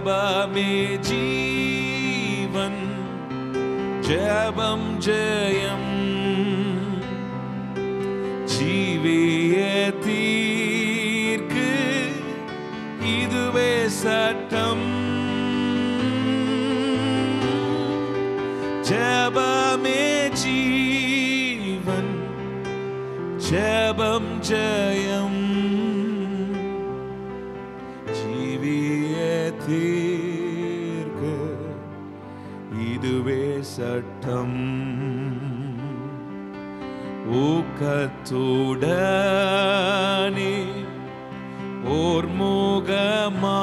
ஜெபமே ஜீவன், ஜெபம் ஜெயம், ஜீவியத்திற்கு இதுவே சட்டம். ஜெபமே ஜீவன், ஜெபம் ஜெயம், ஜீவியத்திற்கு இதுவே சட்டம். ஊக்கத்துடனே ஓர் முகமா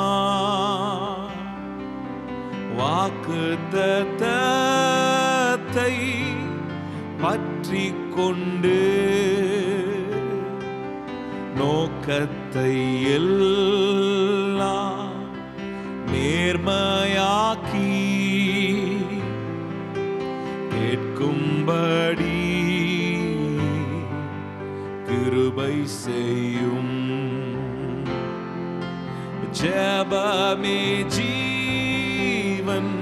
வாக்குத்தத்தத்தை பற்றிக் கொண்டு நோக்கத்தை எல்லாம் நேர்மையாக்கி கேட்கும்படி கிருபை செய்யும். ஜெபமே ஜீவன்,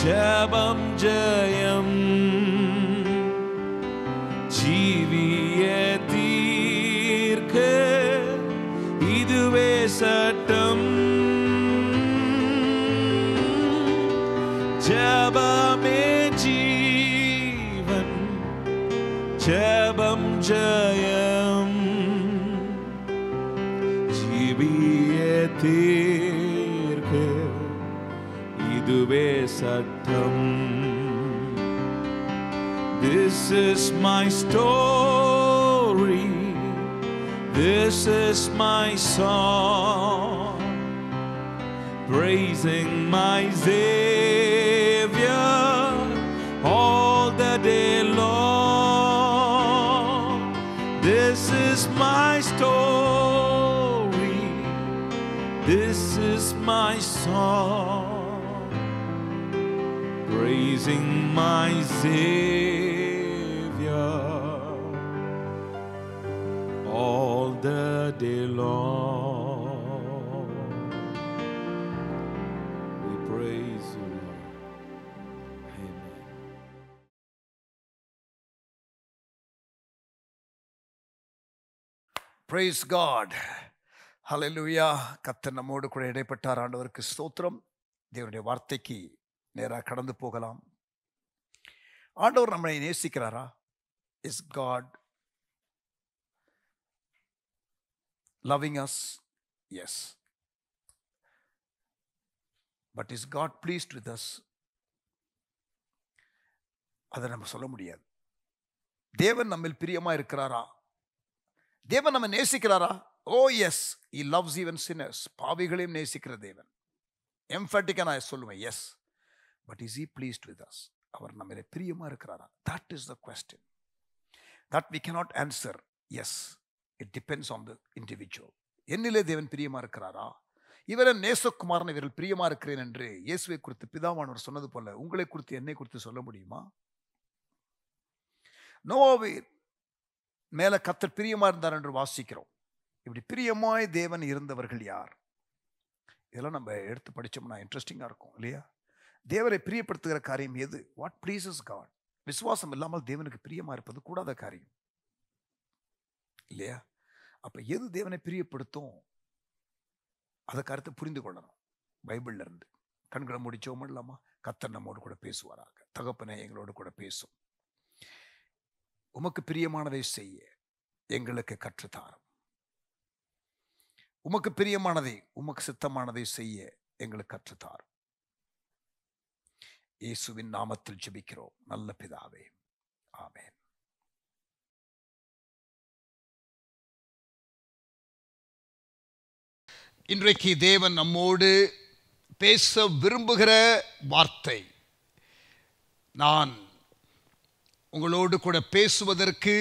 ஜெபம் ஜெயம், ஜீவியத்திற்கு இதுவே சட்டம். ஜெபமே ஜீவன், ஜெபம் ஜெயம், ஜீவியத்திற்கு இதுவே சட்டம். This is my story, this is my song, praising my Savior all the day long. This is my story, this is my song, praising my Savior all the day long. We praise you, Lord. Amen. Praise God. Hallelujah. கர்த்தர் நம்மோடு கூட இடைப்பட்டார். ஆண்டவருக்கு ஸ்தோத்திரம். தேவனுடைய வார்த்தைக்கு நேராக கடந்து போகலாம். ஆண்டவர் நம்மை நேசிக்கிறாரா? Is God loving us? Yes. But is God pleased with us? அதை நம்ம சொல்ல முடியாது. தேவன் நம்மில் பிரியமா இருக்கிறாரா? தேவன் நம்ம நேசிக்கிறாரா? Oh yes, he loves even sinners. பாவிகளையும் நேசிக்கிற தேவன். எம்ஃபட்டிக்கா நான் சொல்லுவேன், yes. But is he pleased with us? அவர் நம்மிலே பிரியமா இருக்கிறாரா? That is the question. That we cannot answer. Yes, it depends on the individual. என்னிலே தேவன் பிரியமா இருக்கிறாரா? இவரை நேசகுமாரன் இவர்கள் பிரியமா இருக்கிறேன் என்று இயேசுவை குறித்து பிதாவானவர் சொன்னது போல உங்களை குறித்து என்னை குறித்து சொல்ல முடியுமா? நோவாவை மேல கர்த்தர் பிரியமா இருந்தார் என்று வாசிக்கிறோம். இப்படி பிரியமாய் தேவன் இருந்தவர்கள் யார்? இதெல்லாம் நம்ம எடுத்து படிச்சோம்னா இன்ட்ரெஸ்டிங்கா இருக்கும் இல்லையா? தேவரை பிரியப்படுத்துகிற காரியம் எது? What pleases God? விசுவாசம் இல்லாமல் தேவனுக்கு பிரியமா இருப்பது கூடாத காரியம் இல்லையா? அப்ப எது தேவனை பிரியப்படுத்தும்? அதை கருத்தை புரிந்து கொள்ளணும். பைபிள்ல இருந்து கண்களை முடிச்சோம் இல்லாமா? கர்த்தர் நம்மோடு கூட பேசுவாராக. தகப்பனே, எங்களோடு கூட பேசும். உமக்கு பிரியமானதை செய்ய எங்களுக்கு கற்றுத்தாரும். உமக்கு பிரியமானதை, உமக்கு சித்தமானதை செய்ய எங்களுக்கு கற்றுத்தாரும். இயேசுவின் நாமத்தில் ஜெபிக்கிறோம் நல்ல பிதாவே, ஆமென். இன்றைக்கு தேவன் நம்மோடு பேச விரும்புகிற வார்த்தை, நான் உங்களோடு கூட பேசுவதற்கு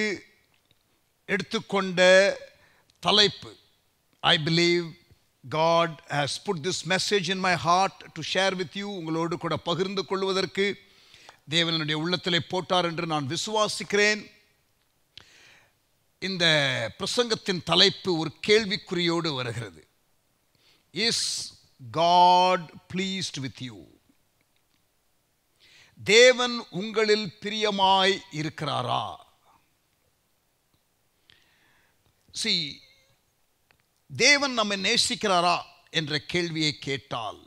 எடுத்துக்கொண்ட தலைப்பு, I believe God has put this message in my heart to share with you. உங்களோடு கூட பகிர்ந்து கொள்வதற்கு தேவனுடைய உள்ளத்திலே போட்டார் என்று நான் விசுவாசிக்கிறேன். இந்த பிரசங்கத்தின் தலைப்பு ஒரு கேள்விக்குறியோடு வருகிறது. Is God pleased with you? தேவன் உங்களில் பிரியமாய் இருக்கிறாரா? See, தேவன் நம்மை நேசிக்கிறாரா என்ற கேள்வியை கேட்டால்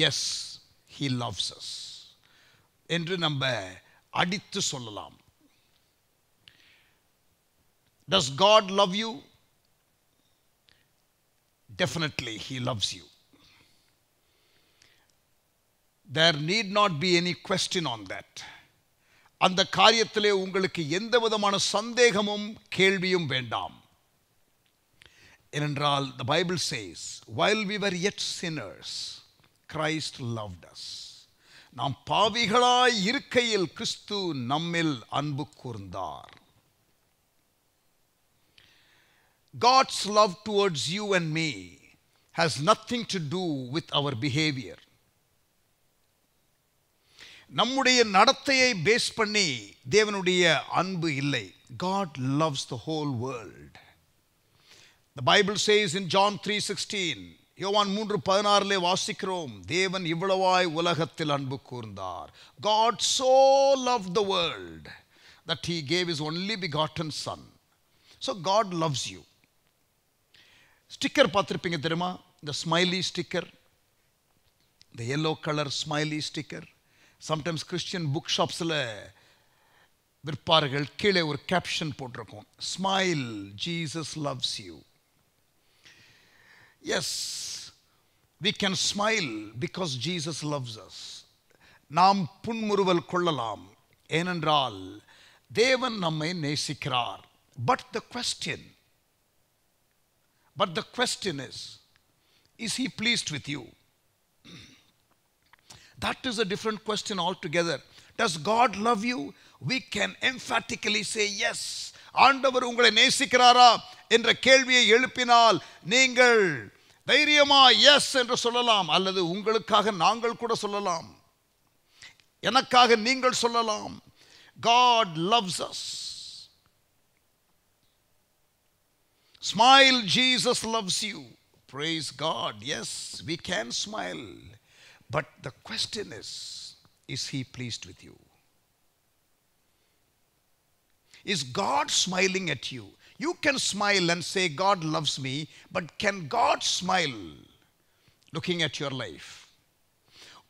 yes, he loves us என்று நம்ம அடித்து சொல்லலாம். Does God love you? Definitely he loves you. There need not be any question on that. அந்த காரியத்திலே உங்களுக்கு எந்த விதமான சந்தேகமும் கேள்வியும் வேண்டாம். ஏனென்றால் the Bible says, while we were yet sinners, Christ loved us. நாம் பாவிகளாய் இருக்கையில் கிறிஸ்து நம்மில் அன்பு கூர்ந்தார். God's love towards you and me has nothing to do with our behavior. நம்முடைய நடத்தையை பேஸ் பண்ணி தேவனுடைய அன்பு இல்லை. God loves the whole world. The Bible says in John 3:16, யோவான் 3:16 வாசிக்கிறோம், தேவன் இவ்வளவாய் உலகத்தில் அன்பு கூர்ந்தார். God so loved the world that he gave his only begotten son. So God loves you. Sticker பார்த்திருப்பீங்க தெரியுமா? இந்த ஸ்மைலி ஸ்டிக்கர், இந்த yellow color smiley sticker. Sometimes Christian book ஷாப்ஸில் விற்பார்கள். கீழே ஒரு கேப்ஷன் போட்டிருக்கோம், smile, Jesus loves you. Yes, we can smile because Jesus loves us. நாம் புன்முறுவல் கொள்ளலாம் ஏனென்றால் தேவன் நம்மை நேசிக்கிறார். But the question is he pleased with you? That is a different question altogether. Does God love you? We can emphatically say yes. ஆண்டவர் உங்களை நேசிக்கிறாரா என்ற கேள்வியை எழுப்பினால் நீங்கள் தைரியமா எஸ் என்று சொல்லலாம். அல்லது உங்களுக்காக நாங்கள் கூட சொல்லலாம், எனக்காக நீங்கள் சொல்லலாம். God loves us. Smile, Jesus loves you. Praise God. Yes, we can smile. But the question is he pleased with you? Is God smiling at you? You can smile and say, God loves me, but can God smile looking at your life?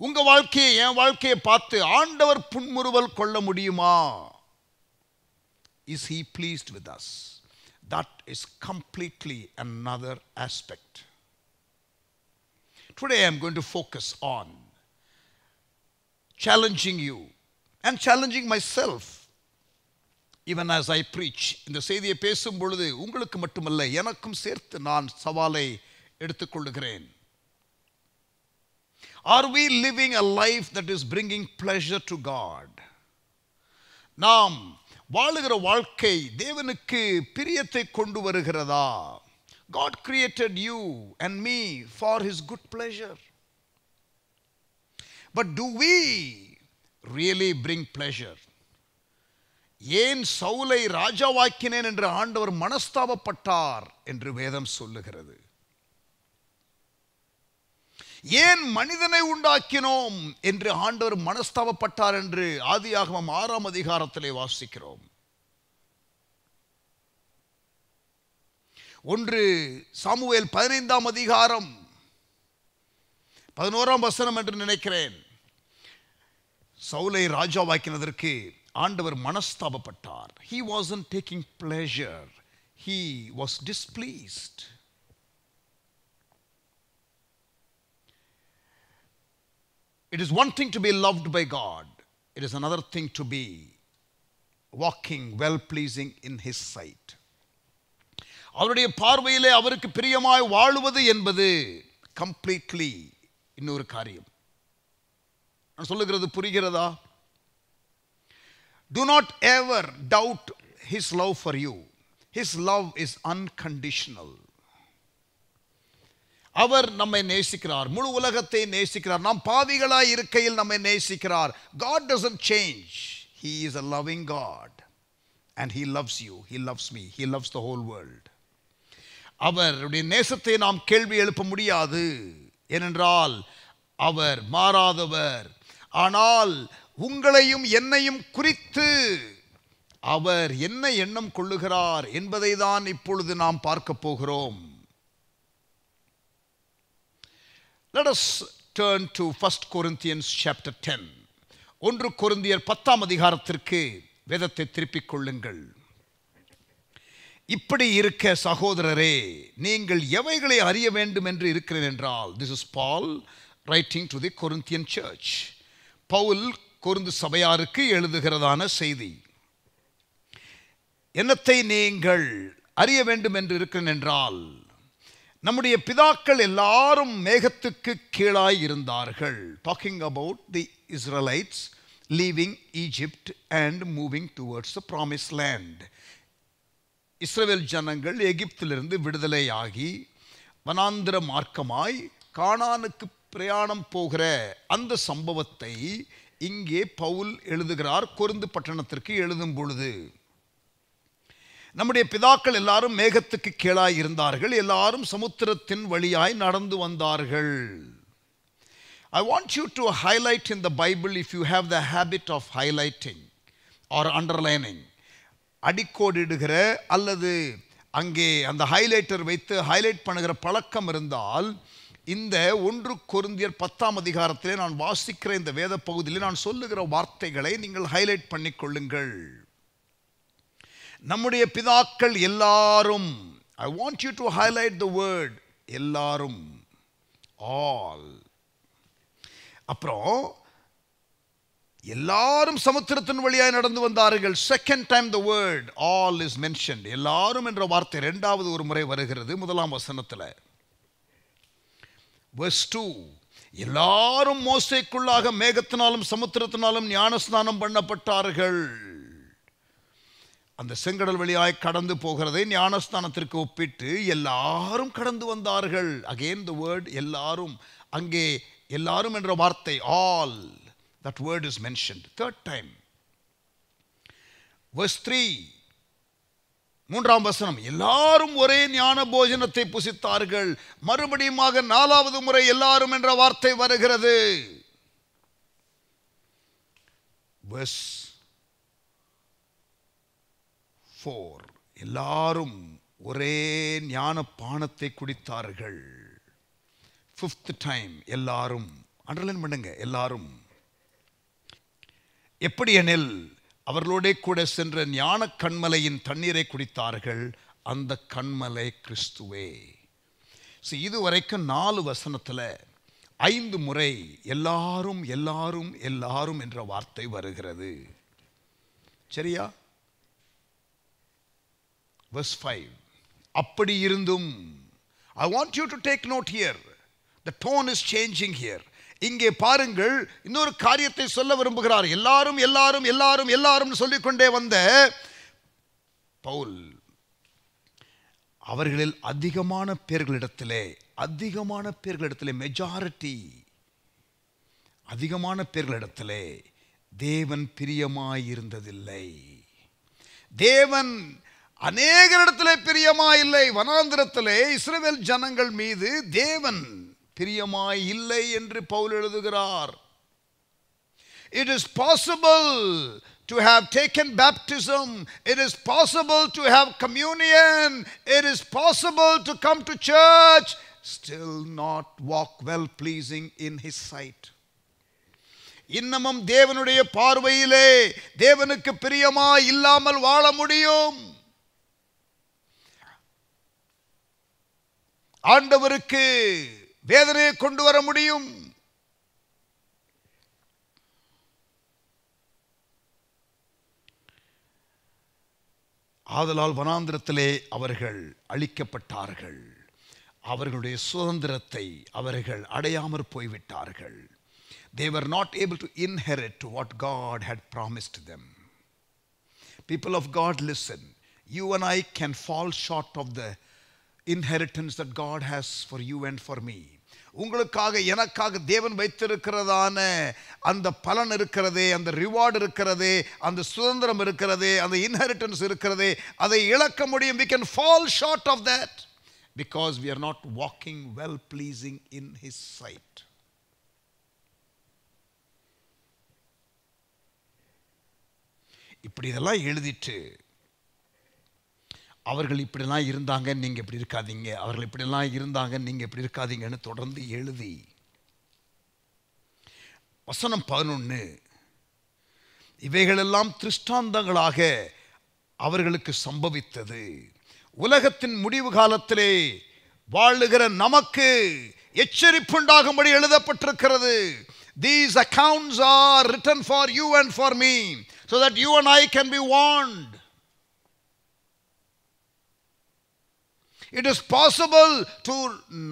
உங்க வாழ்க்கையை, என் வாழ்க்கையை பார்த்து ஆண்டவர் புன்முறுவல் கொள்ள முடியுமா? Is he pleased with us? That is completely another aspect. Today I am going to focus on challenging you and challenging myself even as I preach. இந்த செய்தியை பேசும் பொழுது உங்களுக்கு மட்டுமல்ல எனக்கும் சேர்த்து நான் சவாலை எடுத்துக்கொள்கிறேன். Are we living a life that is bringing pleasure to God? நாம் வாழுகிற வாழ்க்கை தேவனுக்கு பிரியத்தை கொண்டு வருகிறதா? God created you and me for his good pleasure. But do we really bring pleasure? ஏன் சவுலை ராஜாவாக்கினேன் என்று ஆண்டவர் மனஸ்தாபப்பட்டார் என்று வேதம் சொல்லுகிறது. ஏன் மனிதனை உண்டாக்கினோம் என்று ஆண்டவர் மனஸ்தாபப்பட்டார் என்று ஆதியாகமம் 6ஆம் அதிகாரத்திலே வாசிக்கிறோம். 1 சாமுவேல் 15ஆம் அதிகாரம் 11ஆம் வசனம் என்று நினைக்கிறேன். சவுலை ராஜாவாக்கினதற்கு ஆண்டவர் மனஸ்தாபப்பட்டார். He wasn't taking pleasure. He was displeased. It is one thing to be loved by God. It is another thing to be walking well pleasing in his sight. அவருடைய பார்வையிலே அவருக்கு பிரியமாய் வாழுவது என்பது கம்ப்ளீட்லி இன்னொரு காரியம். நான் சொல்லுகிறது புரிகிறதா? Do not ever doubt his love for you. His love is unconditional. அவர் நம்மை நேசிக்கிறார், முழு உலகத்தை நேசிக்கிறார். நாம் பாவிகளாய் இருக்கையில் நம்மை நேசிக்கிறார். God doesn't change. He is a loving God and he loves you. He loves me. He loves the whole world. அவருடைய நேசத்தை நாம் கேள்வி எழுப்ப முடியாது. ஏனென்றால் அவர் மாறாதவர். ஆனால் உங்களையும் என்னையும் குறித்து அவர் என்ன எண்ணம் கொள்ளுகிறார் என்பதை தான் இப்பொழுது நாம் பார்க்க போகிறோம். Let us turn to 1 Corinthians chapter 10. 1 கொரிந்தியர் 10ஆம் அதிகாரத்திற்கு வேதத்தை திருப்பிக் கொள்ளுங்கள். இப்படி இருக்க சகோதரரே, நீங்கள் எவைகளை அறிய வேண்டும் என்று இருக்கிறேன் என்றால், this is Paul writing to the Corinthian church. Paul Corinth சபையாருக்கு எழுதுகிறதான செய்தி. என்னத்தை நீங்கள் அறிய வேண்டும் என்று இருக்கிறேன் என்றால், நம்முடைய பிதாக்கள் எல்லாரும் மேகத்துக்கு கீழாய் இருந்தார்கள். Talking about the Israelites leaving Egypt and moving towards the promise land. Israel ஜனங்கள் எகிப்திலிருந்து விடுதலையாகி வனாந்திர மார்க்கமாய் கானானுக்கு பிரயாணம் போகிற அந்த சம்பவத்தை இங்கே பவுல் எழுதுகிறார். கொரிந்து பட்டணத்திற்கு எழுதும் பொழுது, நம்முடைய பிதாக்கள் எல்லாரும் மேகத்துக்கு கீழாய் இருந்தார்கள், எல்லாரும் சமுத்திரத்தின் வழியாய் நடந்து வந்தார்கள். I want you to highlight in the Bible, if you have the habit of highlighting or underlining, அடிக்கோடிடுகிற அல்லது அங்கே அந்த ஹைலைட்டர் வைத்து ஹைலைட் பண்ணுகிற பழக்கம் இருந்தால், இந்த 1 கொரிந்தியர் 10ஆம் அதிகாரத்திலே நான் வாசிக்கிற இந்த வேத பகுதியில் நான் சொல்லுகிற வார்த்தைகளை நீங்கள் ஹைலைட் பண்ணிக்கொள்ளுங்கள். நம்முடைய பிதாக்கள் எல்லாரும், I want you to highlight the word எல்லாரும், all. அப்புறம் எல்லாரும் சமுத்திரத்தின் வழியாய் நடந்து வந்தார்கள். Second time the word all is mentioned. எல்லாரும் என்ற வார்த்தை இரண்டாவது ஒரு முறை வருகிறது 1ஆம் வசனத்தில். verse 2, எல்லாரும் மோசேக்குள்ளாக மேகத்தினாலும் சமுத்திரத்தினாலும் ஞானஸ்நானம் பண்ணப்பட்டார்கள். அந்த செங்கடல் வழியாய் கடந்து போகிறதை ஞானஸ்தானத்திற்கு ஒப்பிட்டு எல்லாரும் கடந்து வந்தார்கள். அகெயின் the word எல்லாரும், அங்கே எல்லாரும் என்ற வார்த்தை all, that word is mentioned third time. verse 3, 3ஆம் வசனம், எல்லாரும் ஒரே ஞான போஜனத்தை புசித்தார்கள். மறுபடியும் 4வது முறை எல்லாரும் என்ற வார்த்தை வருகிறது. verse 4, எல்லாரும் ஒரே ஞான பானத்தை குடித்தார்கள். 5th time எல்லாரும், அண்டர்லைன் பண்ணுங்க, எல்லாரும். எப்படி எனில் அவர்களோட கூட சென்ற ஞான கண்மலையின் தண்ணீரை குடித்தார்கள். அந்த கண்மலை கிறிஸ்துவே. இதுவரைக்கும் 4 வசனத்தில் 5 முறை எல்லாரும் எல்லாரும் எல்லாரும் என்ற வார்த்தை வருகிறது. சரியா? verse 5, அப்படி இருந்தும், I want you to take note here, the tone is changing here. இங்கே பாருங்கள், இன்னொரு காரியத்தை சொல்ல விரும்புகிறார். எல்லாரும் எல்லாரும் எல்லாரும் எல்லாரும் சொல்லிக்கொண்டே வந்த பவுல், அவர்களில் அதிகமான பேர்களிடத்திலே மெஜாரிட்டி, அதிகமான பேர்களிடத்திலே தேவன் பிரியமாயிருந்ததில்லை. தேவன் அநேகரிடத்திலே பிரியமாயில்லை. வனாந்திரத்திலே இஸ்ரவேல் ஜனங்கள் மீது தேவன் பிரியமாய் இல்லை என்று பவுல் எழுதுகிறார். It is possible to have taken baptism. It is possible to have communion. It is possible to come to church, still not walk well pleasing in his sight. இன்னமும் தேவனுடைய பார்வையிலே தேவனுக்கு பிரியமாய் இல்லாமல் வாழ முடியும். ஆண்டவருக்கு வேதனையை கொண்டு வர முடியும். ஆதலால் வனாந்திரத்திலே அவர்கள் அழிக்கப்பட்டார்கள். அவர்களுடைய சுதந்திரத்தை அவர்கள் அடையாமற் போய்விட்டார்கள். They were not able to inherit what God had promised them. People of God, listen. You and I can fall short of the inheritance that God has for you and for me. உங்களுக்காக எனக்காக தேவன் வைத்திருக்கிறதான அந்த பலன் இருக்கிறதே, அந்த ரிவார்டு இருக்கிறதே, அந்த சுதந்திரம் இருக்கிறதே, அந்த இன்ஹெரிட்டன்ஸ் இருக்கிறதே, அதை இழக்க முடியும். We can fall short of that. because we are not walking well pleasing in his sight. இப்படி இதெல்லாம் எழுதிட்டு அவர்கள் இப்படிலாம் இருந்தாங்க, நீங்கள் இப்படி இருக்காதீங்க, அவர்கள் இப்படிலாம் இருந்தாங்க, நீங்கள் இப்படி இருக்காதீங்கன்னு தொடர்ந்து எழுதி வசனம் 11, இவைகளெல்லாம் திருஷ்டாந்தங்களாக அவர்களுக்கு சம்பவித்தது, உலகத்தின் முடிவு காலத்திலே வாழுகிற நமக்கு எச்சரிப்புண்டாகும்படி எழுதப்பட்டிருக்கிறது. These accounts are written for you and for me, so that you and I can be warned. It is possible to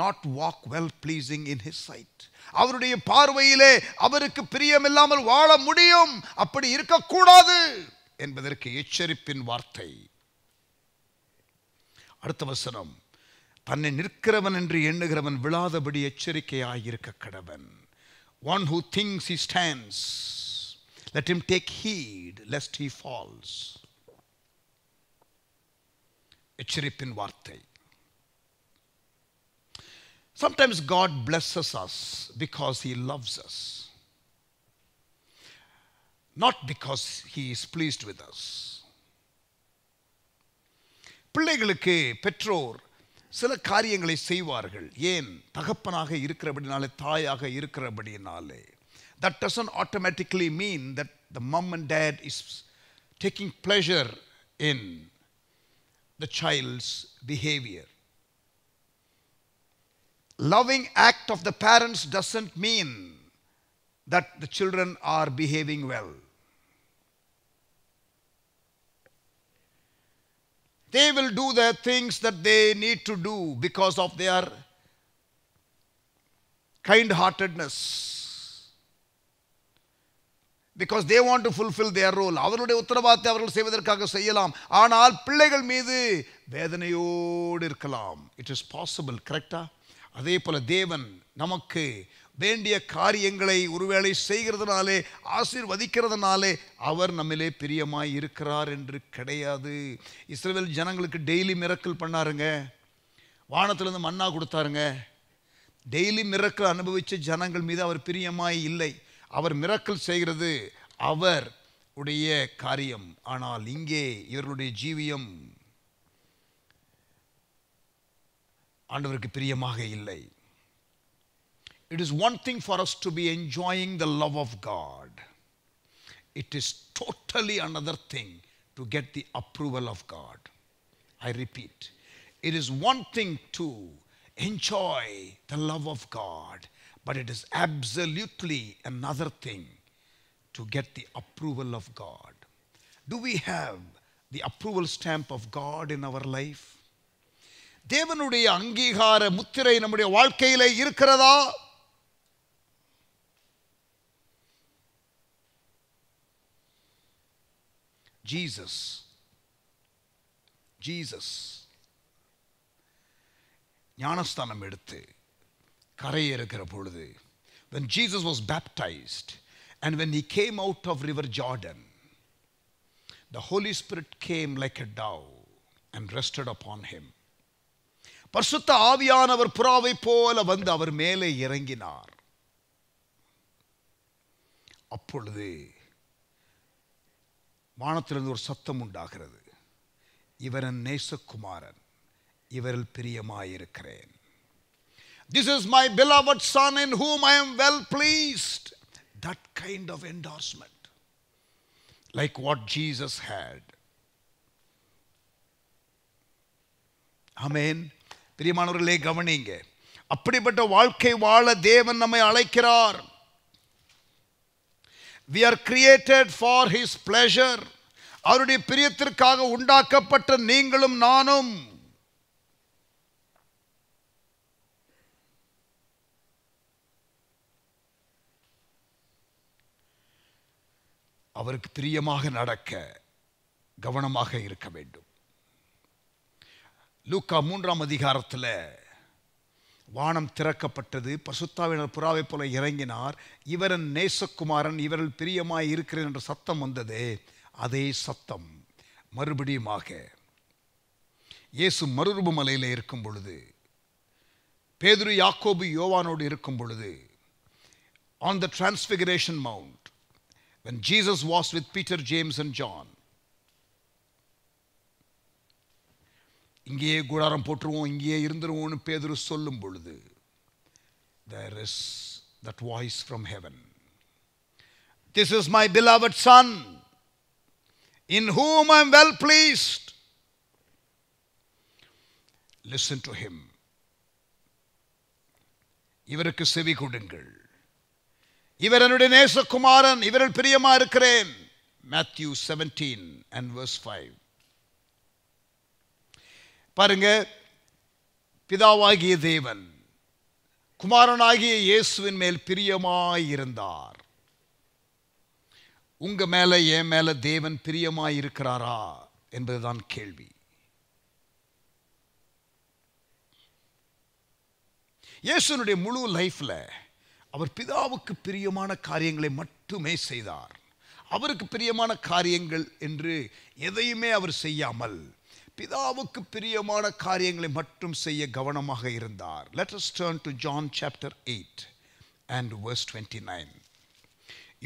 not walk well pleasing in his sight. அவருடைய பார்வையிலே அவருக்கு பிரியமில்லாமல் வாழ முடியும், அப்படி இருக்கக்கூடாது என்பதற்கு எச்சரிப்பின் வார்த்தை. அடுத்த வசனம், தன்னை நிற்கிறவன் என்று எண்ணுகிறவன் விழாதபடி எச்சரிக்கையாயிருக்க கடவன். One who thinks he stands, let him take heed lest he falls. எச்சரிப்பின் வார்த்தை. Sometimes God blesses us because he loves us, not because he is pleased with us. பிள்ளைகளுக்கு பெற்றோர் சில காரியங்களை செய்வார்கள். ஏன்? தகப்பனாக இருக்கிறபடினாலே, தாயாக இருக்கிறபடினாலே. That doesn't automatically mean that the mom and dad is taking pleasure in the child's behavior. Loving act of the parents doesn't mean that the children are behaving well. They will do the things that they need to do because of their kind-heartedness, because they want to fulfill their role. அவர்களுடைய உத்தரவாதத்தை அவர்கள் செய்வதற்காக செய்யலாம், ஆனால் பிள்ளைகள் மீது வேதனையோடு இருக்கலாம். It is possible, கரெக்டா? அதே போல தேவன் நமக்கு வேண்டிய காரியங்களை ஒருவேளை செய்கிறதுனாலே, ஆசீர்வதிக்கிறதுனாலே அவர் நம்மிலே பிரியமாய் இருக்கிறார் என்று கிடையாது. இஸ்ரவேல் ஜனங்களுக்கு டெய்லி மிரக்கல் பண்ணாருங்க, வானத்திலிருந்து மன்னா கொடுத்தாருங்க. டெய்லி மிரக்கல் அனுபவித்த ஜனங்கள் மீது அவர் பிரியமாய் இல்லை. அவர் மிரக்கல் செய்கிறது அவர் உடைய காரியம், ஆனால் இங்கே இவர்களுடைய ஜீவியம் ஆண்டவருக்கு பிரியமாக இல்லை. It is one thing for us to be enjoying the love of God. It is totally another thing to get the approval of God. I repeat, it is one thing to enjoy the love of God, but it is absolutely another thing to get the approval of God. Do we have the approval stamp of God in our life? தேவனுடைய அங்கீகார முத்திரை நம்முடைய வாழ்க்கையிலே இருக்கிறதா? ஜீசஸ் ஞானஸ்தானம் எடுத்து கரையேறுகிற பொழுது, when Jesus was baptized and when he came out of river Jordan, the Holy Spirit came like a dove and rested upon him. பரிசுத்த ஆவியானவர் புறாவை போல வந்து அவர் மேலே இறங்கினார். அப்பொழுது வானத்திலிருந்து ஒரு சத்தம் உண்டாகிறது, இவர் என் நேசகுமாரன், இவரில் பிரியமாயிருக்கிறேன். This is my beloved son in whom I am well pleased. That kind of endorsement, like what Jesus had. Amen. பிரியமானவர்களே கவனிங்க, அப்படிப்பட்ட வாழ்க்கை வாழ தேவன் நம்மை அழைக்கிறார். We are created for his pleasure. அவருடைய பிரியத்திற்காக உண்டாக்கப்பட்ட நீங்களும் நானும் அவருக்கு பிரியமாக நடக்க கவனமாக இருக்க வேண்டும். லூக்கா 3ஆம் அதிகாரத்தில் வானம் திறக்கப்பட்டது, பரிசுத்தாவினர் புறாவை போல இறங்கினார், இவரன் நேசகுமாரன், இவரில் பிரியமாய் இருக்கிறேன் என்ற சத்தம் வந்தது. அதே சத்தம் மறுபடியுமாக இயேசு மறுரூப மலையில் இருக்கும் பொழுது பேதுரு யாக்கோபு யோவானோடு இருக்கும் பொழுது, on the Transfiguration Mount, when Jesus was with Peter, James and John, இங்கேயே கூடாரம் போட்டுருவோம், இங்கேயே இருந்துருவோம்னு பேதுரு சொல்லும் பொழுது, there is that voice from heaven. This is my beloved son, in whom I am well pleased. Listen to him. இவருக்கு செவி கொடுங்கள். இவர் என்னுடைய நேசகுமாரன், இவரில் பிரியமா இருக்கிறேன். Matthew 17 and verse 5. பாருங்க, பிதாவாகிய தேவன் குமாரனாகிய இயேசுவின் மேல் பிரியமாயிருந்தார். உங்க மேல என் மேல தேவன் பிரியமாயிருக்கிறாரா என்பதுதான் கேள்வி. இயேசுனுடைய முழு லைஃப்ல அவர் பிதாவுக்கு பிரியமான காரியங்களை மட்டுமே செய்தார். அவருக்கு பிரியமான காரியங்கள் என்று எதையுமே அவர் செய்யாமல் பிதாவுக்கு பிரியமான காரியங்களை மட்டும் செய்ய கவனமாக இருந்தார். Let us turn to John chapter 8 and verse 29.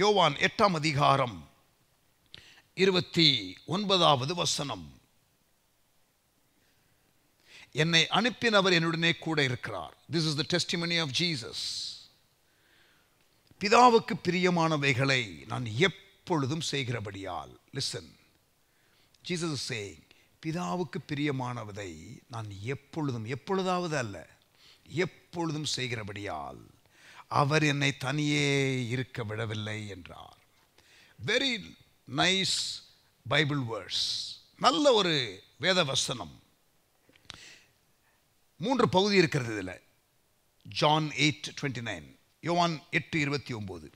யோவான் 8ஆம் அதிகாரம் 29வது வசனம். என்னை அனுப்பினவர் என்னுடனே கூட இருக்கிறார். This is the testimony of Jesus. பிதாவுக்கு பிரியமானவைகளை நான் எப்பொழுதும் செய்கிறபடியால். Listen. Jesus is saying, பிதாவுக்கு பிரியமானதை நான் எப்பொழுதும், எப்பொழுதாவது அல்ல, எப்பொழுதும் செய்கிறபடியால் அவர் என்னை தனியே இருக்க விடவில்லை என்றார். Very nice Bible verse. நல்ல ஒரு வேத வசனம். 3 பகுதி இருக்கிறது இதில். John 8:29, யோவான் 8:29.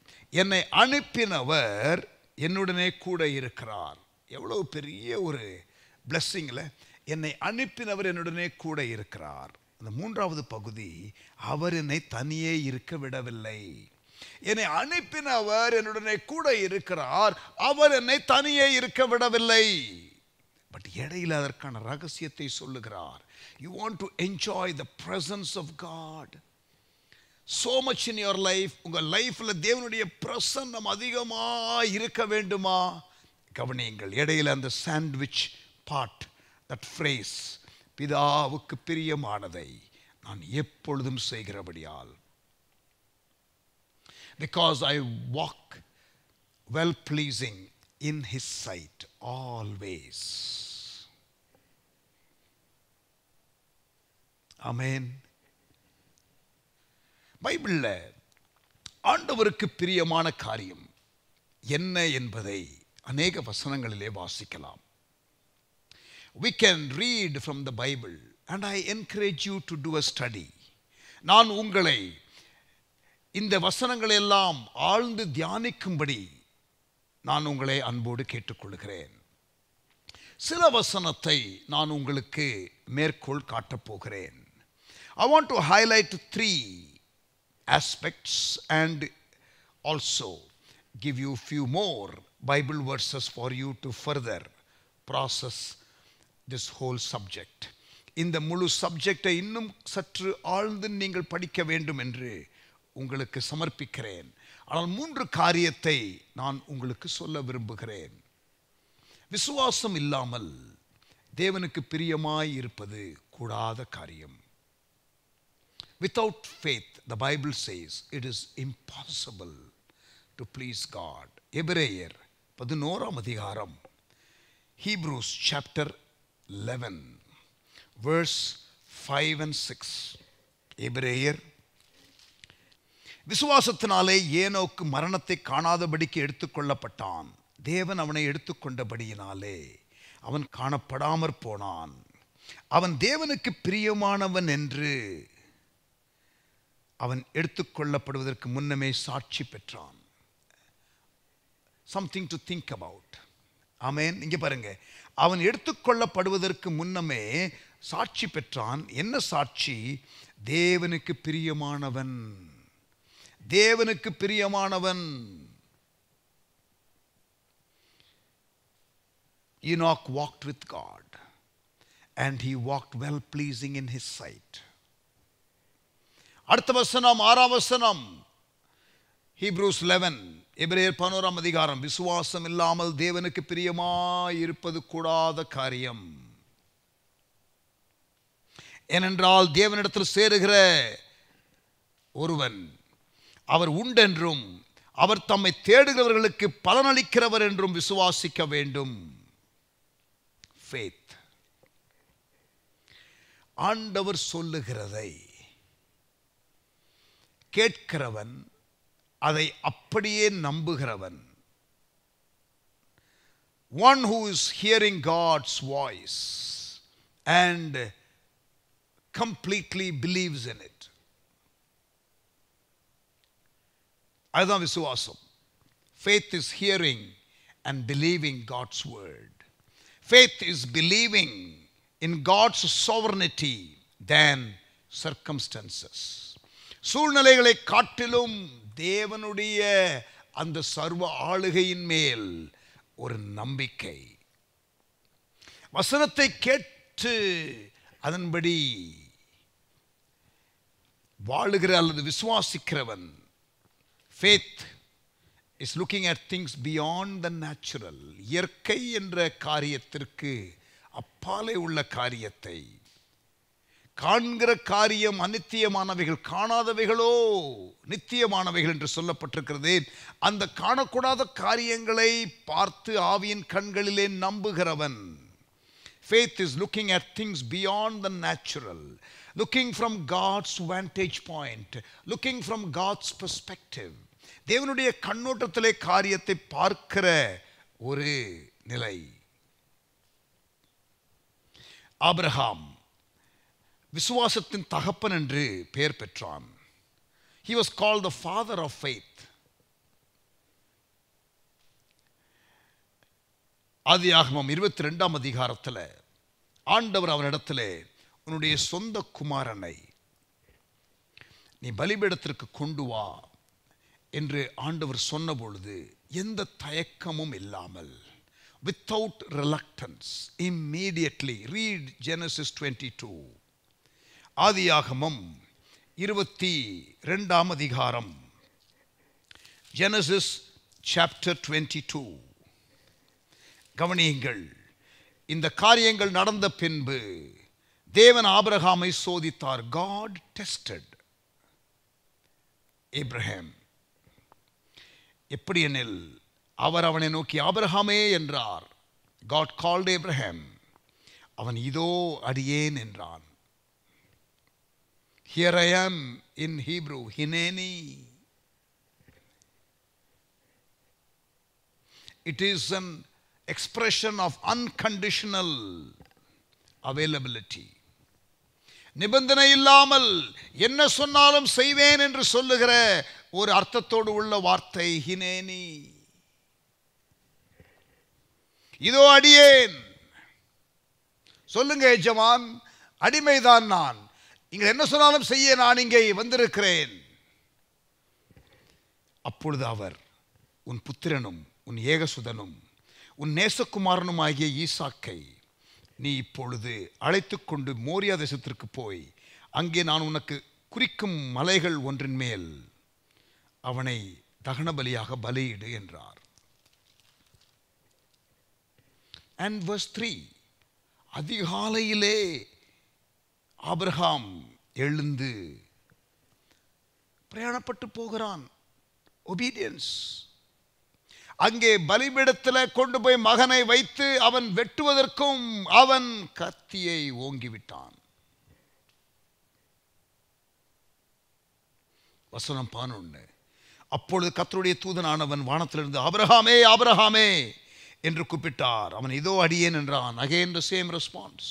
என்னை அனுப்பினவர் என்னுடனே கூட இருக்கிறார். எவ்வளவு பெரிய ஒரு பிளஸ்ஸிங்ல, என்னை அனுப்பினவர் என்னுடனே கூட இருக்கிறார். அந்த 3வது பகுதி, அவர் என்னை தனியே இருக்க விடவில்லை. என்னை அனுப்பினவர் என்னுடனே கூட இருக்கிறார், அவர் என்னை தனியே இருக்க விடவில்லை. பட் இடையில் அதற்கான ரகசியத்தை சொல்லுகிறார். You want to enjoy the presence of God so much in your life. உங்க லைஃப்ல தேவனுடைய பிரசன்னம் அதிகமாக இருக்க வேண்டுமா? கவனியுங்கள், இடையில் அந்த சாண்ட்விச் பார்ட், தட் ஃப்ரேஸ், பிதாவுக்கு பிரியமானதை நான் எப்பொழுதும் செய்கிறபடியால். Because I walk well pleasing in his sight always. ஆமென். பைபிள்ல ஆண்டவருக்கு பிரியமான காரியம் என்ன என்பதை அநேக வசனங்களிலே வாசிக்கலாம். We can read from the Bible and I encourage you to do a study. நான் உங்களை இந்த வசனங்களை எல்லாம் ஆழ்ந்து தியானிக்கும்படி நான் உங்களை அன்போடு கேட்டுக்கொள்கிறேன். சில வசனத்தை நான் உங்களுக்கு மேற்கோள் காட்டப் போகிறேன். I want to highlight 3 aspects and also give you few more Bible verses for you to further process this whole subject. இந்த முழு சப்ஜெக்டை இன்னும் சற்று ஆழ்ந்து நீங்கள் படிக்க வேண்டும் என்று உங்களுக்கு சமர்ப்பிக்கிறேன். ஆனால் 3 காரியத்தை நான் உங்களுக்கு சொல்ல விரும்புகிறேன். விசுவாசம் இல்லாமல் தேவனுக்கு பிரியமாய் இருப்பது கூடாத காரியம். Without faith, the Bible says, it is impossible to please God. எபிரேயர் 11ஆம் அதிகாரம், Hebrews chapter 11 verse 5 and 6. எபிரேயர், விசுவாசத்தினாலே ஏனோக்கு மரணத்தை காணாதபடிக்கு எடுத்துக்கொள்ளப்பட்டான். தேவன் அவனை எடுத்துக்கொண்டபடியினாலே அவன் காணப்படாமற் போனான். அவன் தேவனுக்கு பிரியமானவன் என்று அவன் எடுத்துக்கொள்ளப்படுவதற்கு முன்னமே சாட்சி பெற்றான். Something to think about. ஆமென். இங்கே பாருங்க, அவன் எடுத்துக்கொள்ளப்படுவதற்கு முன்னமே சாட்சி பெற்றான். என்ன சாட்சி? தேவனுக்கு பிரியமானவன். தேவனுக்கு பிரியமானவன். Enoch walked with God and he walked well pleasing in his sight. அடுத்த வசனம் 6ஆம் வசனம், ஹீப்ரூஸ் 11, எபிரேயர் 11ஆம் அதிகாரம். விசுவாசம் இல்லாமல் தேவனுக்கு பிரியமாய் இருப்பது கூடாத காரியம். ஏனென்றால் தேவனிடத்தில் சேருகிற ஒருவன் அவர் உண்டென்றும் அவர் தம்மை தேடுகிறவர்களுக்கு பலனளிக்கிறவர் என்றும் விசுவாசிக்க வேண்டும். ஃபேத். ஆண்டவர் சொல்லுகிறதை கேட்கிறவன், அதை அப்படியே நம்புகிறவன். One who is hearing God's voice and completely believes in it. அதுதான் விசுவாசம். Faith is hearing and believing God's word. Faith is believing in God's sovereignty than circumstances. சூழ்நிலைகளை காட்டிலும் தேவனுடைய அந்த சர்வ ஆளுகையின் மேல் ஒரு நம்பிக்கை. வசனத்தை கேட்டு அதன்படி வாழுகிற அல்லது விசுவாசிக்கிறவன், faith is looking at things beyond the natural. இயற்கை என்ற காரியத்திற்கு அப்பாலே உள்ள காரியத்தை, காண்கிற காரியம் அநித்தியமானவைகள், காணாதவைகளோ நித்தியமானவைகள் என்று சொல்லப்பட்டிருக்கிறது. அந்த காணக்கூடாத காரியங்களை பார்த்து ஆவியின் கண்களிலே நம்புகிறவன். Faith is looking at things beyond the natural, looking from God's vantage point, looking from God's perspective. தேவனுடைய கண்ணோட்டத்திலே காரியத்தை பார்க்கிற ஒரு நிலை. ஆபிரகாம் விசுவாசத்தின் தகப்பன் என்று பெயர் பெற்றான். He was called the father of faith. ஆதியாகமம் 22ஆம் அதிகாரத்தில் ஆண்டவர் அவனிடத்திலே, உன்னுடைய சொந்த குமாரனை நீ பலிபீடத்திற்கு கொண்டு வா என்று ஆண்டவர் சொன்ன பொழுது எந்த தயக்கமும் இல்லாமல், without reluctance, immediately read Genesis 22. ஆதியாகமம் 22ஆம் அதிகாரம், Genesis chapter 22. கவனியுங்கள். இந்த காரியங்கள் நடந்த பின்பு தேவன் ஆபிரகாமை சோதித்தார். God tested Abraham. எப்படி எனில், அவர் அவனை நோக்கி ஆபிரகாமே என்றார். God called Abraham. அவன் இதோ அடியேன் என்றான். Here I am in Hebrew, Hineni. It is an expression of unconditional availability. நிபந்தனை இல்லாமல் என்ன சொன்னாலும் செய்வேன் என்று சொல்லுகிற ஒரு அர்த்தத்தோடு உள்ள வார்த்தை ஹினேனி. இதோ அடியேன். சொல்லுங்க எஜமான், அடிமைதான் நான், நீங்கள் என்ன சொன்னாலும் செய்ய நான் இங்கே வந்திருக்கிறேன். அப்பொழுது அவர், உன் புத்திரனும் உன் ஏகசுதனும் உன் நேசகுமாரனும் ஆகிய ஈசாக்கை நீ இப்பொழுது அழைத்து கொண்டு மோரியா தேசத்திற்கு போய் அங்கே நான் உனக்கு குறிக்கும் மலைகள் ஒன்றின் மேல் அவனை தகன பலியாக பலியிடு என்றார். And verse 3, அதிகாலையிலே ஆபிரகாம் எழுந்து பிரயாணப்பட்டு போகிறான். obedience. அங்கே பலிபீடத்தில் கொண்டு போய் மகனை வைத்து அவன் வெட்டுவதற்கும் அவன் கத்தியை ஓங்கிவிட்டான். வசனம் 11, அப்பொழுது கர்த்தருடைய தூதனானவன் வானத்திலிருந்து ஆபிரகாமே ஆபிரகாமே என்று கூப்பிட்டார். அவன் இதோ அடியேன் என்றான். again the same response.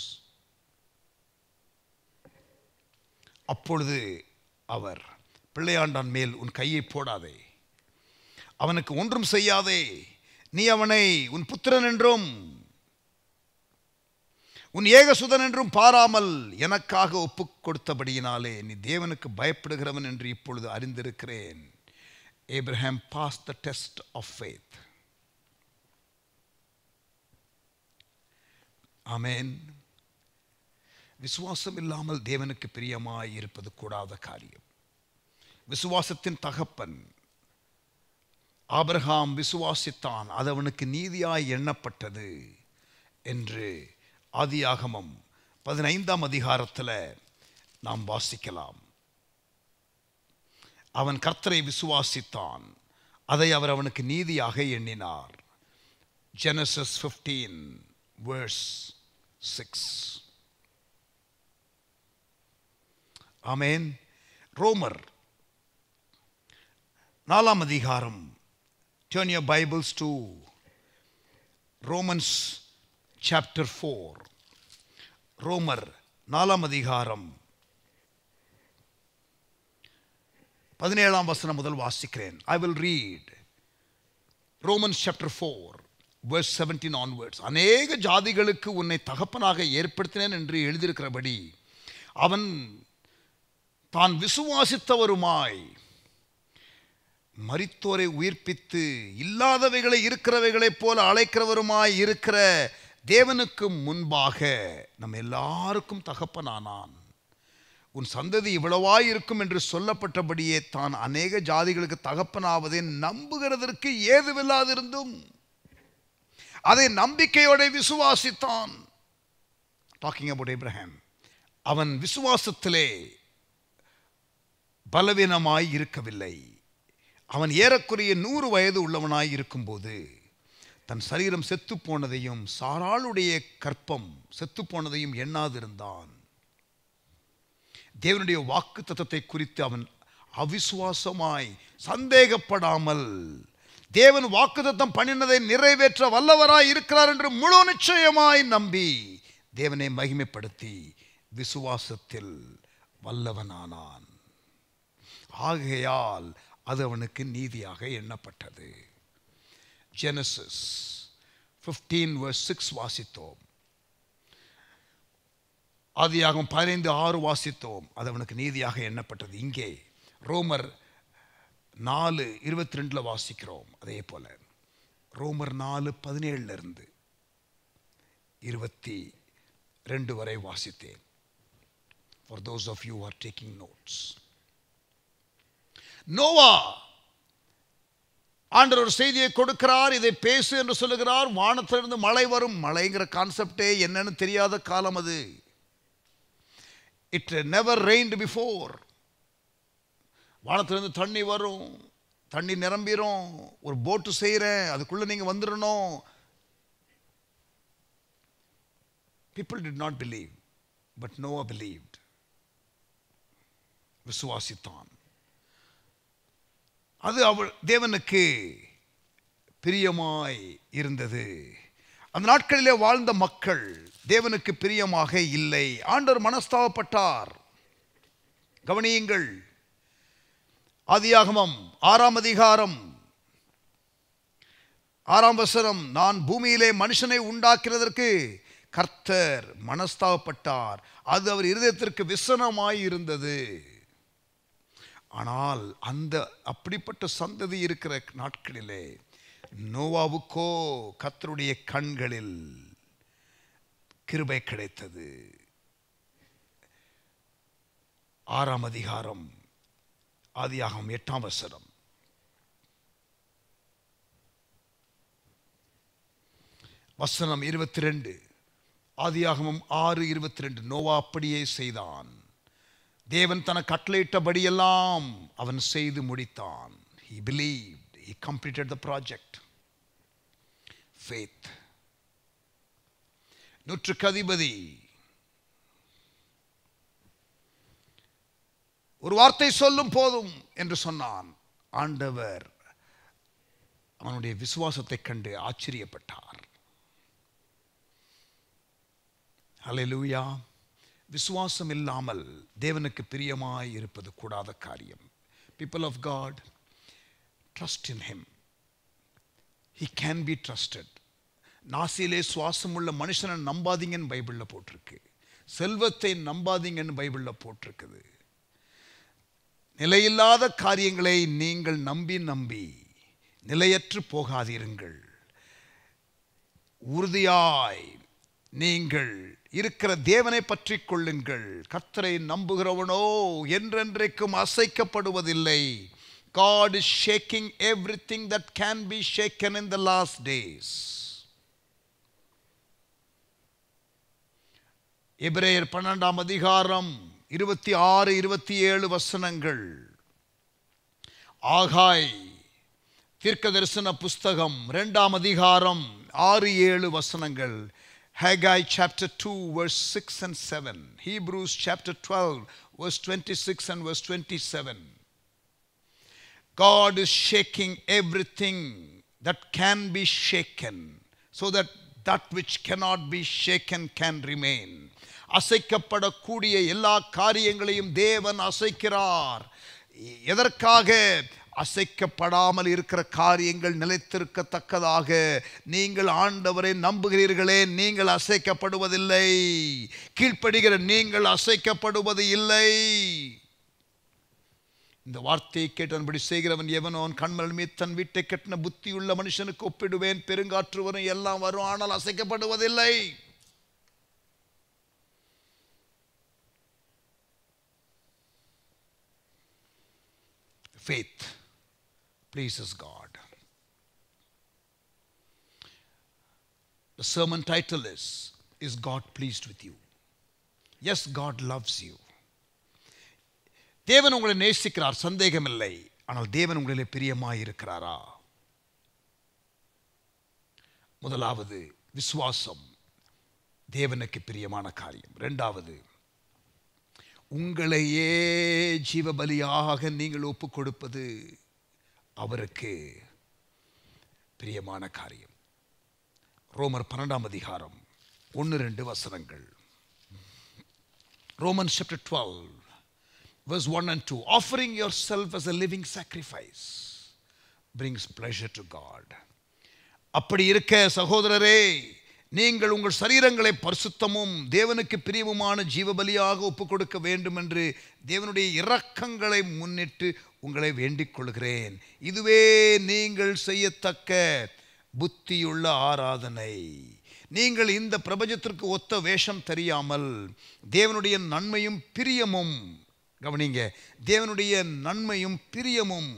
அப்பொழுது அவர், பிள்ளையாண்டான் மேல் உன் கையை போடாதே, அவனுக்கு ஒன்றும் செய்யாதே, நீ அவனை உன் புத்திரன் என்றும் உன் ஏகசுதன் என்றும் பாராமல் எனக்காக ஒப்புக் கொடுத்தபடியினாலே நீ தேவனுக்கு பயப்படுகிறவன் என்று இப்பொழுது அறிந்திருக்கிறேன். Abraham passed the test of faith. ஆமென். விசுவாசம் இல்லாமல் தேவனுக்கு பிரியமாய் இருப்பது கூடாத காரியம். விசுவாசத்தின் தகப்பன். ஆபிரகாம் விசுவாசித்தான், அது அவனுக்கு நீதியாய் எண்ணப்பட்டது என்று ஆதியாகமம் 15ஆம் அதிகாரத்தில் நாம் வாசிக்கலாம். அவன் கர்த்தரை விசுவாசித்தான், அதை அவர் அவனுக்கு நீதியாக எண்ணினார். Genesis 15 verse 6. ஆமென். ரோமர் 4ஆம் அதிகாரம். Turn your Bibles to Romans chapter 4. ரோமர் 4ஆம் அதிகாரம் 17ஆம் வசனம் முதல் வாசிக்கிறேன். I will read Romans chapter 4 verse 17 onwards. அநேக ஜாதிகளுக்கு உன்னை தகப்பனாக ஏற்படுத்தினேன் என்று எழுதியிருக்கிறபடி அவன் தான் விசுவாசித்தவருமாய் மரித்தோரை உயிர்ப்பித்து இல்லாதவைகளை இருக்கிறவைகளைப் போல அழைக்கிறவருமாய் இருக்கிற தேவனுக்கு முன்பாக நம்ம எல்லாருக்கும் தகப்பனானான். உன் சந்ததி இவ்வளவாய் இருக்கும் என்று சொல்லப்பட்டபடியே தான் அநேக ஜாதிகளுக்கு தகப்பனாவதை நம்புகிறதற்கு ஏதுவில்லாதிருந்தும் அதை நம்பிக்கையோட விசுவாசித்தான். Talking about Abraham. அவன் விசுவாசத்திலே பலவீனமாய் இருக்கவில்லை. அவன் ஏறக்குறைய 100 வயது உள்ளவனாய் இருக்கும்போது தன் சரீரம் செத்து போனதையும் சாராளுடைய கற்பம் செத்து போனதையும் எண்ணாதிருந்தான். தேவனுடைய வாக்கு தத்தத்தை குறித்து அவன் அவிசுவாசமாய் சந்தேகப்படாமல் தேவன் வாக்குத்தத்தம் பண்ணினதை நிறைவேற்ற வல்லவராய் இருக்கிறார் என்று முழு நிச்சயமாய் நம்பி தேவனை மகிமைப்படுத்தி விசுவாசத்தில் வல்லவனானான். ஆகையால் அது அவனுக்கு நீதியாக எண்ணப்பட்டது. Genesis 15 verse 6 வாசித்தோம். ஆதியாகமம் 15:6 வாசித்தோம். அது அவனுக்கு நீதியாக எண்ணப்பட்டது. இங்கே ரோமர் 4:22 வாசிக்கிறோம். அதே போல ரோமர் 4:17 22 வரை வாசித்தேன். For those of you who are taking notes. Noah ஆண்டவர் ஒரு செய்தியை கொடுக்கிறார், இதை பேசு என்று சொல்லுகிறார். வானத்திலிருந்து மழை வரும். மழைங்கிற கான்செப்டே என்னன்னு தெரியாத காலம் அது. It never rained before. வானத்திலிருந்து தண்ணி வரும், தண்ணி நிரம்பிரும், ஒரு போட்டு செய்கிறேன், அதுக்குள்ள நீங்க வந்துடணும். People did not believe, but Noah believed. விசுவாசித்தான். அது அவள் தேவனுக்கு பிரியமாய் இருந்தது. அந்த நாட்களிலே வாழ்ந்த மக்கள் தேவனுக்கு பிரியமாக இல்லை. ஆண்டவர் மனஸ்தாபப்பட்டார். கவனியுங்கள், ஆதியாகமம் 6ஆம் அதிகாரம் 6ஆம் வசனம். நான் பூமியிலே மனுஷனை உண்டாக்கிறதற்கு கர்த்தர் மனஸ்தாபப்பட்டார், அது அவர் இருதயத்திற்கு விசனமாய் இருந்தது. ஆனால் அந்த அப்படிப்பட்ட சந்ததி இருக்கிற நாட்களிலே நோவாவுக்கோ கர்த்தருடைய கண்களில் கிருபை கிடைத்தது. 6ஆம் அதிகாரம் ஆதியாகமம் 8ஆம் வசனம். வசனம் 22. ஆதியாகமம் 6:22. நோவா அப்படியே செய்தான். தேவன் தனக்கு கட்டளையிட்டபடியெல்லாம் அவன் செய்து முடித்தான். He believed. He completed the project. Faith. 100க்கு அதிபதி ஒரு வார்த்தை சொல்லும் போதும் என்று சொன்னான். ஆண்டவர் அவனுடைய விசுவாசத்தை கண்டு ஆச்சரியப்பட்டார். ஹல்லேலூயா. விசுவாசம் இல்லாமல் தேவனுக்கு பிரியமாய் இருப்பது கூடாத காரியம். People of God, trust in him. He can be trusted. நாசிலே சுவாசம் உள்ள மனுஷனை நம்பாதீங்கன்னு பைபிளில் போட்டிருக்கு. செல்வத்தை நம்பாதீங்கன்னு பைபிளில் போட்டிருக்குது. நிலையில்லாத காரியங்களை நீங்கள் நம்பி நிலையற்று போகாதீர்கள். உறுதியாய் நீங்கள் இருக்கிற தேவனை பற்றி கொள்ளுங்கள். கர்த்தரை நம்புகிறவனோ என்றென்றைக்கும் அசைக்கப்படுவதில்லை. God is shaking everything that can be shaken in the last days. எபிரேயர் 12ஆம் அதிகாரம் 26, 27 வசனங்கள். ஆகாய் தீர்க்க தரிசன புஸ்தகம் 2ஆம் அதிகாரம் 6, 7 வசனங்கள். Haggai chapter 2 verse 6 and 7. Hebrews chapter 12 verse 26 and verse 27. God is shaking everything that can be shaken, so that that which cannot be shaken can remain. அசைக்கப்படக்கூடிய எல்லா காரியங்களையும் தேவன் அசைக்கிறார். எதற்காக? அசைக்கப்படாமல் இருக்கிற காரியங்கள் நிலைத்திருக்கத்தக்கதாக. நீங்கள் ஆண்டவரை நம்புகிறீர்களே, நீங்கள் அசைக்கப்படுவதில்லை. கீழ்ப்படுகிற நீங்கள் அசைக்கப்படுவது இல்லை. இந்த வார்த்தையை கேட்டபடி செய்கிறவன் எவனோ அவன் கண்மல் மீது தன் வீட்டை கட்டின புத்தியுள்ள மனுஷனுக்கு ஒப்பிடுவேன். பெருங்காற்று வரும், எல்லாம் வரும், ஆனால் அசைக்கப்படுவதில்லை. Faith pleases God. The sermon title is God pleased with you? Yes, God loves you. தேவன் உங்களை நேசிக்கிறார், சந்தேகமில்லை. ஆனால் தேவன் உங்களிலே பிரியமாய் இருக்கிறாரா? முதலாவது, விசுவாசம் தேவனுக்கு பிரியமான காரியம். இரண்டாவது, உங்களையே ஜீவ பலியாக நீங்கள் ஒப்புக் கொடுப்பது அவருக்கு பிரியமான காரியம். ரோமர் 12ஆம் அதிகாரம் 1-2 வசனங்கள். Romans chapter 12 verse 1 and 2. Offering yourself as a living sacrifice brings pleasure to God. அப்படி இருக்க சகோதரரே, நீங்கள் உங்கள் சரீரங்களை பரிசுத்தமும் தேவனுக்கு பிரியமுமான ஜீவபலியாக ஒப்புக் கொடுக்க வேண்டும் என்று தேவனுடைய இரக்கங்களை முன்னிட்டு உங்களை வேண்டிக் கொள்கிறேன். இதுவே நீங்கள் செய்யத்தக்க புத்தியுள்ள ஆராதனை. நீங்கள் இந்த பிரபஞ்சத்திற்கு ஒத்த வேஷம் தெரியாமல் தேவனுடைய நன்மையும் பிரியமும், கவனிங்க, தேவனுடைய நன்மையும் பிரியமும்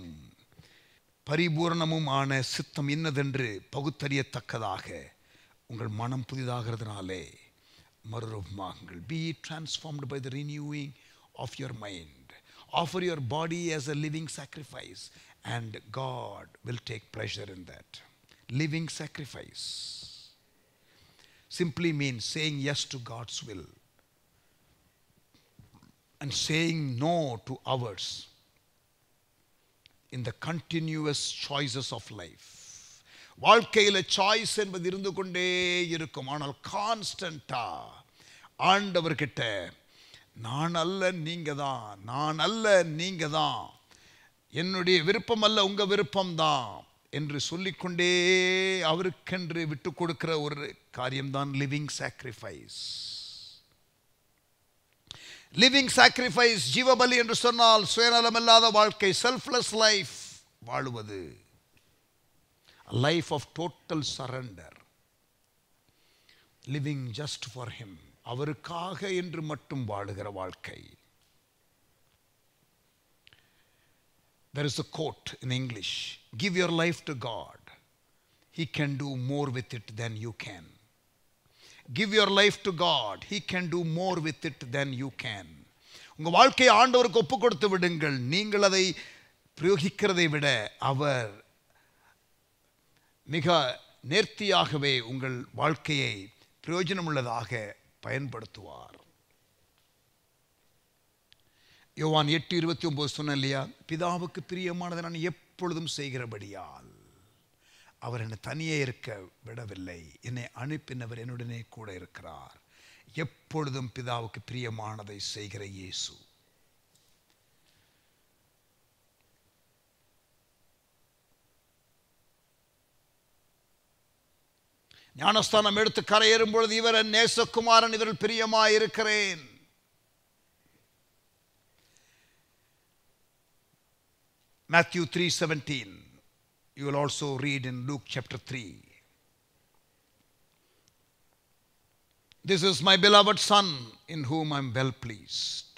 பரிபூரணமும் ஆன சித்தம் இன்னதென்று பகுத்தறியத்தக்கதாக உங்கள் மனம் புதிதாகிறதுனாலே மறுரூபமாகுங்கள். Be transformed by the renewing of your mind. Offer your body as a living sacrifice and God will take pleasure in that. Living sacrifice simply means saying yes to God's will and saying no to ours in the continuous choices of life. வாழ்க்கையில் சாய்ஸ் என்பது இருந்து கொண்டே இருக்கும். ஆனால் கான்ஸ்டண்டா ஆண்டவர்கிட்ட நான் அல்ல நீங்க தான், நான் அல்ல நீங்க தான், என்னுடைய விருப்பம் அல்ல உங்க விருப்பம்தான் என்று சொல்லிக்கொண்டே அவருக்கென்று விட்டு கொடுக்கிற ஒரு காரியம்தான் லிவிங் சாக்ரிஃபைஸ். லிவிங் சாக்ரிஃபைஸ், ஜீவபலி என்று சொன்னால் சுயநலமில்லாத வாழ்க்கை, செல்ஃப்லெஸ் லைஃப் வாழுவது. A life of total surrender, living just for him, அவருக்காக என்று மட்டும் வாழுகிற வாழ்க்கை. There is a quote in English, give your life to God, he can do more with it than you can. Give your life to God, he can do more with it than you can. உங்க வாழ்க்கையை ஆண்டவருக்கு ஒப்பு கொடுத்து விடுங்கள். நீங்கள் அதை பிரயோகிக்கிறதை விட அவர் மிக நேர்த்தியாகவே உங்கள் வாழ்க்கையை பிரயோஜனமுள்ளதாக பயன்படுத்துவார். யோவான் 8:29 சொன்ன இல்லையா, பிதாவுக்கு பிரியமானதை நான் எப்பொழுதும் செய்கிறபடியால் அவர் என்னை தனியே இருக்க விடவில்லை, என்னை அனுப்பினவர் என்னுடனே கூட இருக்கிறார். எப்பொழுதும் பிதாவுக்கு பிரியமானதை செய்கிற இயேசு. ஞானஸ்தானம் எடுத்து கரையேறும் பொழுது இவர் என் நேசகுமாரன், இவரில் பிரியமாயிருக்கிறேன். Matthew 3:17. You will also read in Luke chapter 3. This is my beloved son in whom I am well pleased.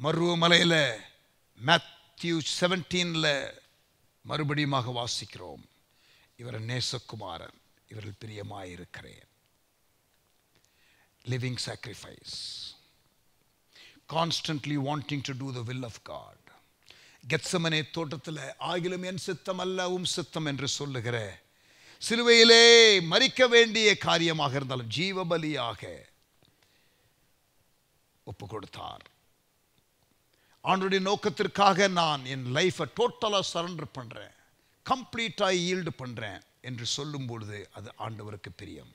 மருவமலையில் மேத்யூ 17 மறுபடியுமாக வாசிக்கிறோம். இவர் நேசகுமாரன், இவரில் பிரியமாயிருக்கிறேன். Living sacrifice. Constantly wanting to do the will of God. Gethsemane தோட்டத்தில் ஆகிலும் என் சித்தம் அல்ல உம் சித்தம் என்று சொல்லுகிற சிலுவையிலே மரிக்க வேண்டிய காரியமாக இருந்தாலும் ஜீவபலியாக ஒப்பு கொடுத்தார். ஆண்டவருடைய நோக்கத்திற்காக நான் என் லைஃபை டோட்டலாக சரண்டர் பண்ணுறேன், கம்ப்ளீட்டாக ஈல்டு பண்ணுறேன் என்று சொல்லும் பொழுது அது ஆண்டவருக்கு பிரியம்.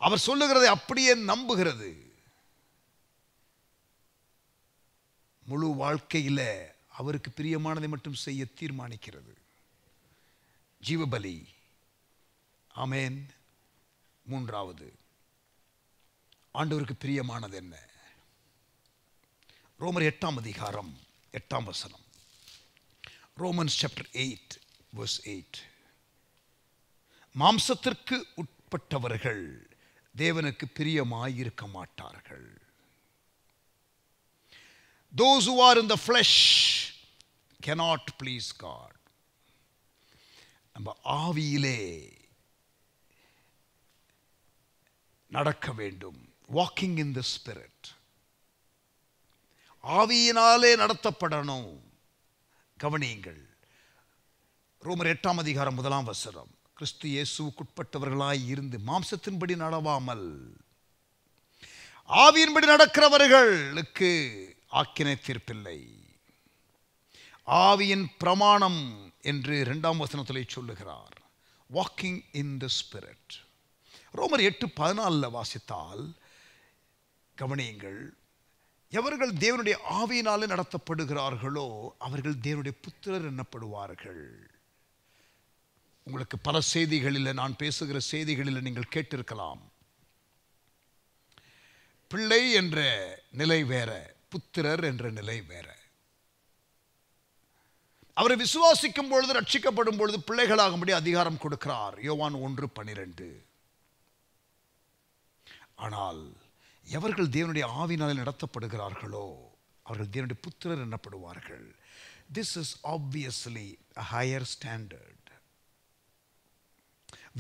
அவர் சொல்லுகிறதை அப்படியே நம்புகிறது. முழு வாழ்க்கையில் அவருக்கு பிரியமானதை மட்டும் செய்ய தீர்மானிக்கிறது. ஜீவபலி. ஆமென். மூன்றாவது, ஆண்டவருக்கு பிரியமானது என்ன? ரோமர் 8 அதிகாரம் 8 வசனம். Romans chapter 8 verse 8. மாம்சத்திற்கு உட்பட்டவர்கள் தேவனுக்கு பிரியமாயிருக்க மாட்டார்கள். Those who are in the flesh cannot please God. நம்ம ஆவியிலே நடக்க வேண்டும். Walking in the spirit. ஆவியினாலே நடத்தப்படணும். கவனியுங்கள். ரோமர் 8 அதிகாரம் 1 வசனம். கிறிஸ்து இயேசுவுக்குட்பட்டவர்களாய் இருந்து மாம்சத்தின்படி நடவாமல் ஆவியின்படி நடக்கிறவர்களுக்கு ஆக்கினை தீர்ப்பில்லை. ஆவியின் பிரமாணம் என்று 2 வசனத்தில் சொல்லுகிறார். Walking in the spirit. ரோமர் 8:14 வாசித்தால் கவனியுங்கள். எவர்கள் தேவனுடைய ஆவியினாலே நடத்தப்படுகிறார்களோ அவர்கள் தேவனுடைய புத்திரர் என்னப்படுவார்கள். உங்களுக்கு பல செய்திகளில், நான் பேசுகிற செய்திகளில் நீங்கள் கேட்டிருக்கலாம். பிள்ளை என்ற நிலை வேற, புத்திரர் என்ற நிலை வேற. அவரை விசுவாசிக்கும் பொழுது, ரட்சிக்கப்படும் பொழுது பிள்ளைகளாகும்படி அதிகாரம் கொடுக்கிறார். யோவான் 1:12. ஆனால் எவர்கள் தேவனுடைய ஆவியினால் நடத்தப்படுகிறார்களோ அவர்கள் தேவனுடைய புத்திரர் என்னப்படுவார்கள். This is obviously a higher standard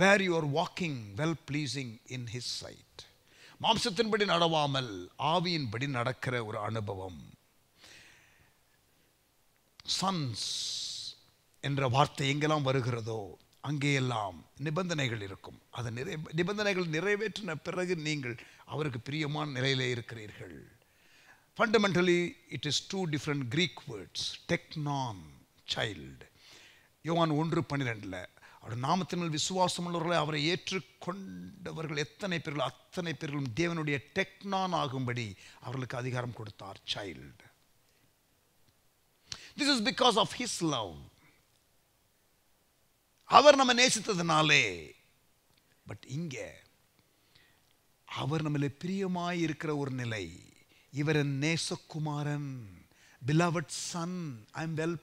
where you are walking well pleasing in his sight. மாம்சத்தின்படி நடவாமல் ஆவியின்படி நடக்கிற ஒரு அனுபவம். சன்ஸ் என்ற வார்த்தை எங்கெல்லாம் வருகிறதோ அங்கேயெல்லாம் நிபந்தனைகள் இருக்கும். அந்த நிபந்தனைகள் நிறைவேற்றின பிறகு நீங்கள் அவருக்கு பிரியமான நிலையிலே இருக்கிறீர்கள். Fundamentally it is 2 different Greek words. Teknon, child. யோவான் 1:12 அவர் நாமத்தினால் விசுவாசம் உள்ளவர்களை அவரை ஏற்றுக்கொண்டவர்கள் எத்தனை பேர்கள் அத்தனை பேர்களும் தேவனுடைய டெக்னான் ஆகும்படி அவர்களுக்கு அதிகாரம் கொடுத்தார். Child. This is because of his love. அவர் நம்ம நேசித்ததுனாலே. பட் இங்கே அவர் நம்மளே பிரியமாய் இருக்கிற ஒரு நிலை. இவர் நேசகுமாரன், beloved son, I am well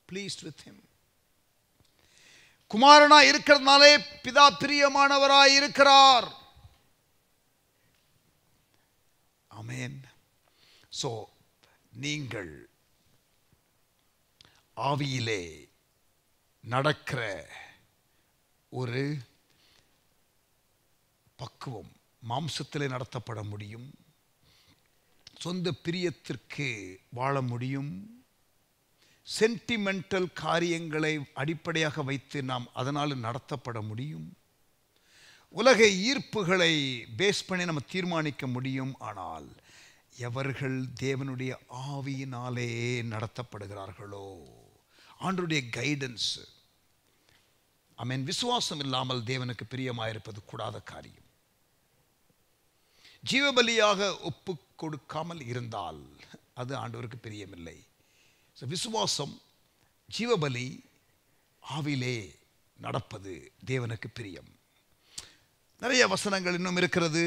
pleased with him. குமாரனா இருக்கிறதுனாலே பிதா பிரியமானவராய் இருக்கிறார். ஆமென். சோ நீங்கள் ஆவியிலே நடக்கிற ஒரு பக்குவம் மாம்சத்திலே நடத்தப்பட முடியும். சொந்த பிரியத்திற்கு வாழ முடியும். சென்டிமெண்டல் காரியங்களை அடிப்படையாக வைத்து நாம் அதனால் நடத்தப்பட முடியும். உலக ஈர்ப்புகளை பேஸ் பண்ணி நம்ம தீர்மானிக்க முடியும். ஆனால் எவர்கள் தேவனுடைய ஆவியினாலே நடத்தப்படுகிறார்களோ, ஆண்டவருடைய கைடன்ஸ், ஆமென், விசுவாசம் இல்லாமல் தேவனுக்கு பிரியமாயிருப்பது கூடாத காரியம். ஜீவபலியாக ஒப்பு கொடுக்காமல் இருந்தால் அது ஆண்டவருக்கு பிரியமில்லை. விசுவாசம், ஜீவபலி, ஆவிலே நடப்பது தேவனுக்கு பிரியம். நிறைய வசனங்கள் இன்னும் இருக்கிறது.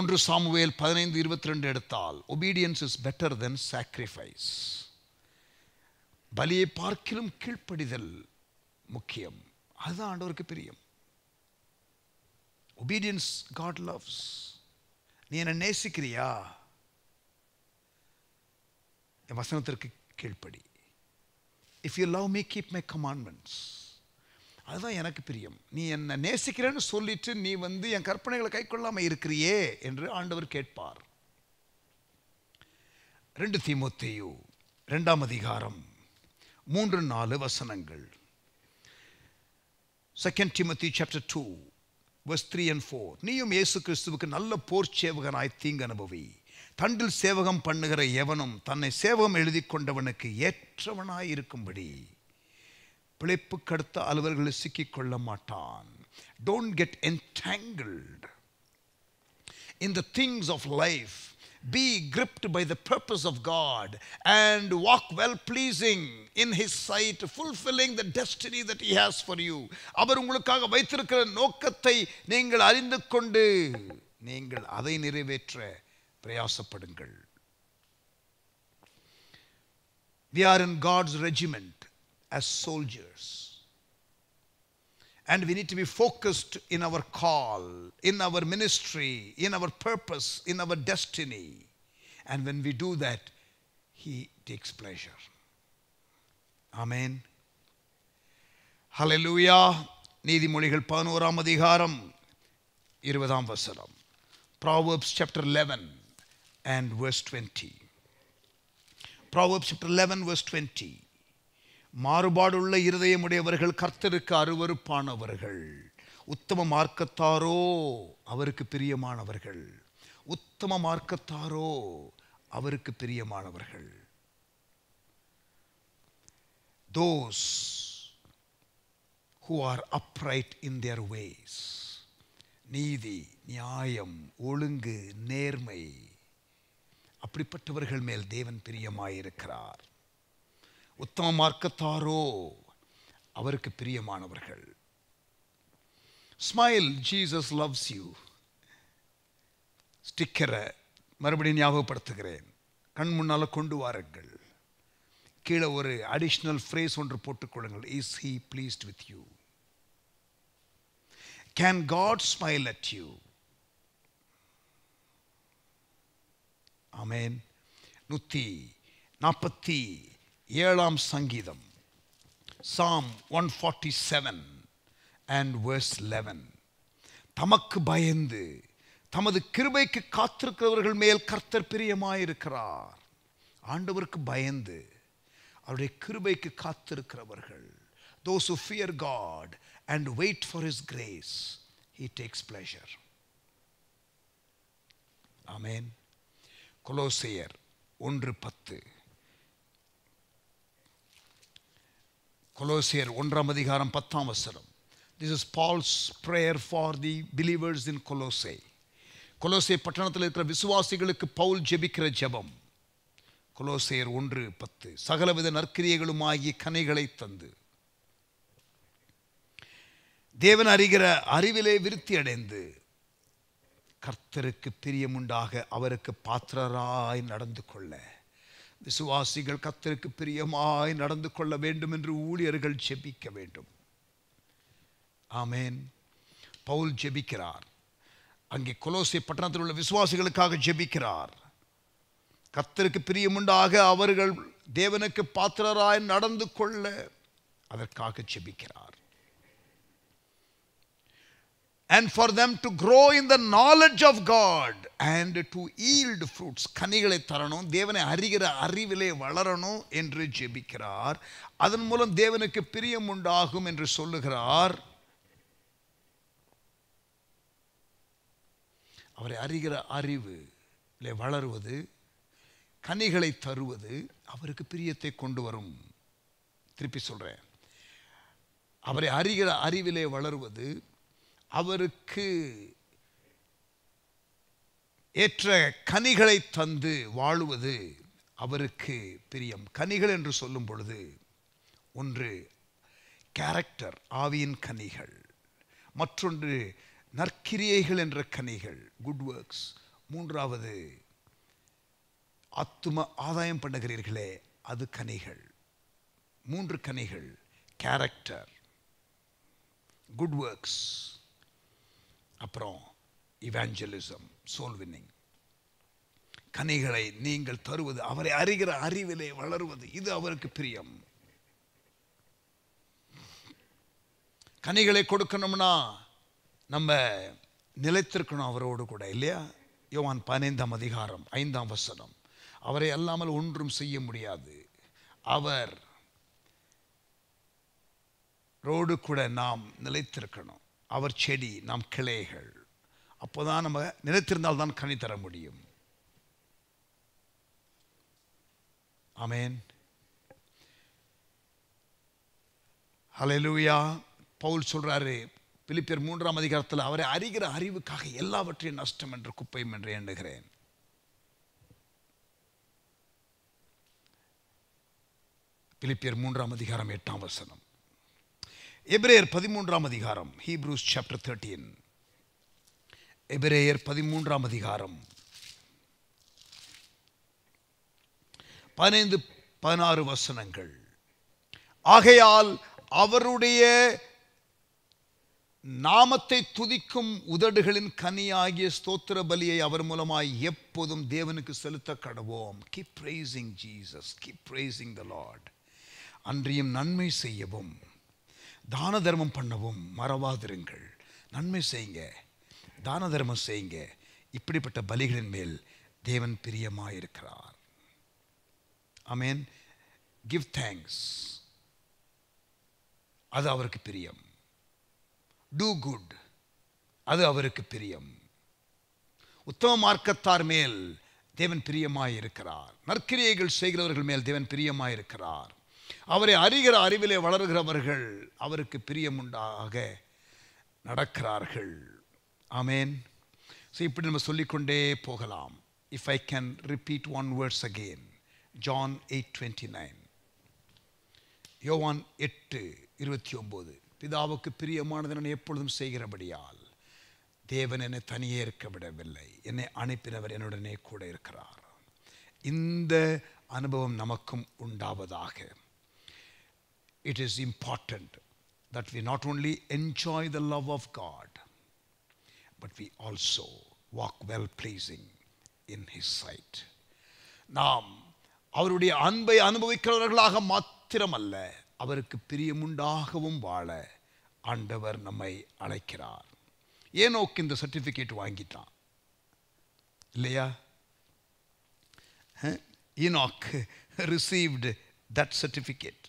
1 சாமுவேல் 15:22 எடுத்தால், obedience is better than sacrifice. பலியை பார்க்கிலும் கீழ்ப்படிதல் முக்கியம். அதுதான் ஆண்டவருக்கு பிரியம். obedience God loves. நீ என்ன நேசிக்கிறியா? என் வசனத்திற்கு கீழ்ப்படி. if you love me keep my commandments. அதுதான் எனக்கு பிரியம். நீ என்ன நேசிக்கிறேன்னு சொல்லிட்டு நீ என் கற்பனைகளை கைக்கொள்ளாம இருக்கிறியே என்று ஆண்டவர் கேட்பார். 2 தீமோத்தேயு 2ஆம் அதிகாரம் 3-4 வசனங்கள். 2 Timothy chapter 2 verse 3 and 4. நீயும் இயேசு கிறிஸ்துவுக்கு நல்ல போர் சேவகனாய் தீங்கு அனுபவி. தண்டில் சேவகம் பண்ணுகிற எவனும் தன்னை சேவகம் எழுதி கொண்டவனுக்கு ஏற்றவனாய் இருக்கும்படி பிழைப்புக்கு அடுத்த அலுவல்களில் சிக்கிக்கொள்ள மாட்டான். Don't get entangled in the things of life. Be gripped by the purpose of God and walk well pleasing in His sight, fulfilling the destiny that He has for you. அவர் உங்களுக்காக வைத்திருக்கிற நோக்கத்தை நீங்கள் அறிந்து கொண்டு நீங்கள் அதை நிறைவேற்ற பிரயாசப்படுங்கள். We are in God's regiment as soldiers. And we need to be focused in our call, in our ministry, in our purpose, in our destiny. And when we do that, He takes pleasure. Amen. Hallelujah. நீதிமொழிகள் 11ஆம் அதிகாரம் 20ஆம் வசனம். Proverbs chapter 11 and verse 20. Proverbs chapter 11 verse 20. மாறுபாடுள்ள இருதயமுடையவர்கள் கர்த்தருக்கு அருவருப்பானவர்கள். உத்தம மார்க்கத்தாரோ அவருக்கு பிரியமானவர்கள். உத்தம மார்க்கத்தாரோ அவருக்கு பிரியமானவர்கள். Those who are upright in their ways. நீதி, நியாயம், ஒழுங்கு, நேர்மை, அப்படிப்பட்டவர்கள் மேல் தேவன் பிரியமாயிருக்கிறார். உத்தம மார்க்கத்தாரோ அவருக்கு பிரியமானவர்கள். Smile, Jesus loves you. ஸ்டிக்கரை மறுபடியும் ஞாபகப்படுத்துகிறேன். கண் முன்னால் கொண்டு வாருங்கள். கீழே ஒரு அடிஷ்னல் ஃப்ரேஸ் ஒன்று போட்டுக்கொள்ளுங்கள். Is he pleased with you? Can God smile at you? Amen. 147ஆம் சங்கீதம், Psalm 147 and verse 11. தமக்கு பயந்து தமது கிருபைக்கு காத்திருக்கிறவர்கள் மேல் கர்த்தர் பிரியமாயிருக்கிறார். ஆண்டவருக்கு பயந்து அவருடைய கிருபைக்கு காத்திருக்கிறவர்கள், those who fear God and wait for His grace, He takes pleasure. Amen. கொலோசையர் 1:10. கொலோசியர் 1ஆம் அதிகாரம் 10ஆம் வசனம். This is Paul's prayer for the believers in Colossae. கொலோசை பட்டணத்தில் இருக்கிற விசுவாசிகளுக்கு பவுல் ஜெபிக்கிற ஜெபம். கொலோசியர் 1:10. சகலவித நற்கிரியைகளுமாகிய கனிகளை தந்து தேவன் அறிகிற அறிவிலே விருத்தி அடைந்து கர்த்தருக்கு பிரியமுண்டாக அவருக்கு பாத்திரராய் நடந்து கொள்ள. விசுவாசிகள் கர்த்தருக்கு பிரியமாய் நடந்து கொள்ள வேண்டும் என்று ஊழியர்கள் ஜெபிக்க வேண்டும். ஆமென். பவுல் ஜெபிக்கிறார். அங்கே கொலோசை பட்டணத்தில் உள்ள விசுவாசிகளுக்காக ஜெபிக்கிறார். கர்த்தருக்கு பிரியமுண்டாக அவர்கள் தேவனுக்கு பாத்திரராய் நடந்து கொள்ள அதற்காக ஜெபிக்கிறார். And for them to grow in the knowledge of God and to yield fruits. கனிகளை தரணும், தேவனை அறிகிற அறிவிலே வளரணும் என்று ஜெபிக்கிறார். அதன் மூலம் தேவனுக்கு பிரியம் உண்டாகும் என்று சொல்லுகிறார். அவரை அறிகிற அறிவிலே வளருவது, கனிகளை தருவது அவருக்கு பிரியத்தை கொண்டு வரும். திருப்பி சொல்றேன். அவரை அறிகிற அறிவிலே வளருவது, அவருக்கு ஏற்ற கனிகளை தந்து வாழுவது அவருக்கு பிரியம். கனிகள் என்று சொல்லும் பொழுது, ஒன்று கேரக்டர், ஆவியின் கனிகள். மற்றொன்று நற்கிரியைகள் என்ற கனிகள், குட் ஒர்க்ஸ். மூன்றாவது ஆத்தும ஆதாயம் பண்ணுகிறீர்களே, அது கனிகள். 3 கனிகள்: கேரக்டர், குட் ஒர்க்ஸ், அப்புறம் இவாஞ்சலிசம், சோல் வின்னிங். கனிகளை நீங்கள் தருவது, அவரை அறிகிற அறிவிலே வளருவது, இது அவருக்கு பிரியம். கனிகளை கொடுக்கணும்னா நம்ம நிலைத்திருக்கணும் அவரோடு கூட, இல்லையா? யோவான் 15ஆம் அதிகாரம் 5ஆம் வசனம், அவரை அல்லாமல் ஒன்றும் செய்ய முடியாது. அவர் ரோடு கூட நாம் நிலைத்திருக்கணும். அவர் செடி, நாம் கிளைகள். அப்போதான் நம்ம நிலைத்திருந்தால் தான் கனி தர முடியும். ஆமென். ஹல்லேலூயா. பவுல் சொல்றாரு பிலிப்பியர் 3ஆம் அதிகாரத்தில், அவரை அறிகிற அறிவுக்காக எல்லாவற்றையும் நஷ்டம் என்று குப்பையும் என்று எண்ணுகிறேன். பிலிப்பியர் 3ஆம் அதிகாரம் 8ஆம் வசனம். எபிரேயர் 13ஆம் அதிகாரம், ஹீப்ரூஸ் சாப்டர் 13. எபிரேயர் 13ஆம் அதிகாரம் 15-16 வசனங்கள். ஆகையால் அவருடைய நாமத்தை துதிக்கும் உதடுகளின் கனியாகிய ஸ்தோத்திர பலியை அவர் மூலமாய் எப்போதும் தேவனுக்கு செலுத்த கடவோம். Keep praising Jesus, keep praising the Lord. அன்றியும் நன்மை செய்யவும் தான தர்மம் பண்ணவும் மறவாதிருங்கள். நன்மை செய்யுங்க, தான தர்மம் செய்யுங்க. இப்படிப்பட்ட பலிகளின் மேல் தேவன் பிரியமாயிருக்கிறார். ஆமென். கிவ் தேங்க்ஸ், அது அவருக்கு பிரியம். டூ குட், அது அவருக்கு பிரியம். உத்தம மார்க்கத்தார் மேல் தேவன் பிரியமாயிருக்கிறார். நற்கிரியைகள் செய்கிறவர்கள் மேல் தேவன் பிரியமாயிருக்கிறார். அவரை அறிகிற அறிவிலே வளர்கிறவர்கள் அவருக்கு பிரியமுண்டாக நடக்கிறார்கள். ஆமென். ஸோ இப்படி நம்ம சொல்லிக்கொண்டே போகலாம். If I can repeat one words again, John 8:29, யோவான் 8:29, பிதாவுக்கு பிரியமானதை நான் எப்பொழுதும் செய்கிறபடியால் தேவன் என்னை தனியே இருக்க விடவில்லை, என்னை அனுப்பினவர் என்னுடனே கூட இருக்கிறார். இந்த அனுபவம் நமக்கும் உண்டாவதாக. It is important that we not only enjoy the love of God, but we also walk well pleasing in His sight. நாம் அவருடைய அன்பை அனுபவிக்கிறவர்களாக மாத்திரமல்ல, அவருக்கு பிரியமுண்டாகவும் வாழ ஆண்டவர் நம்மை அழைக்கிறார். ஏனோக்கு இந்த சர்டிஃபிகேட் வாங்கிட்டான், இல்லையா? Enoch received that certificate.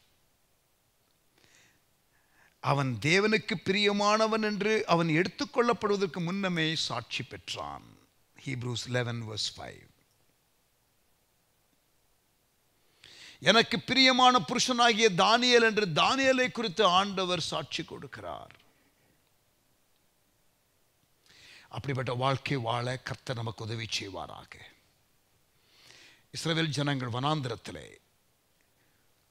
அவன் தேவனுக்கு பிரியமானவன் என்று அவன் எடுத்துக்கொள்ளப்படுவதற்கு முன்னமே சாட்சி பெற்றான். ஹீப்ரூஸ் 11:5. எனக்கு பிரியமான புருஷனாகிய தானியேல் என்று தானியேலை குறித்து ஆண்டவர் சாட்சி கொடுக்கிறார். அப்படிப்பட்ட வாழ்க்கை வாழ கர்த்தர் நமக்கு உதவி செய்வாராக. இஸ்ரவேல் ஜனங்கள் வனாந்திரத்திலே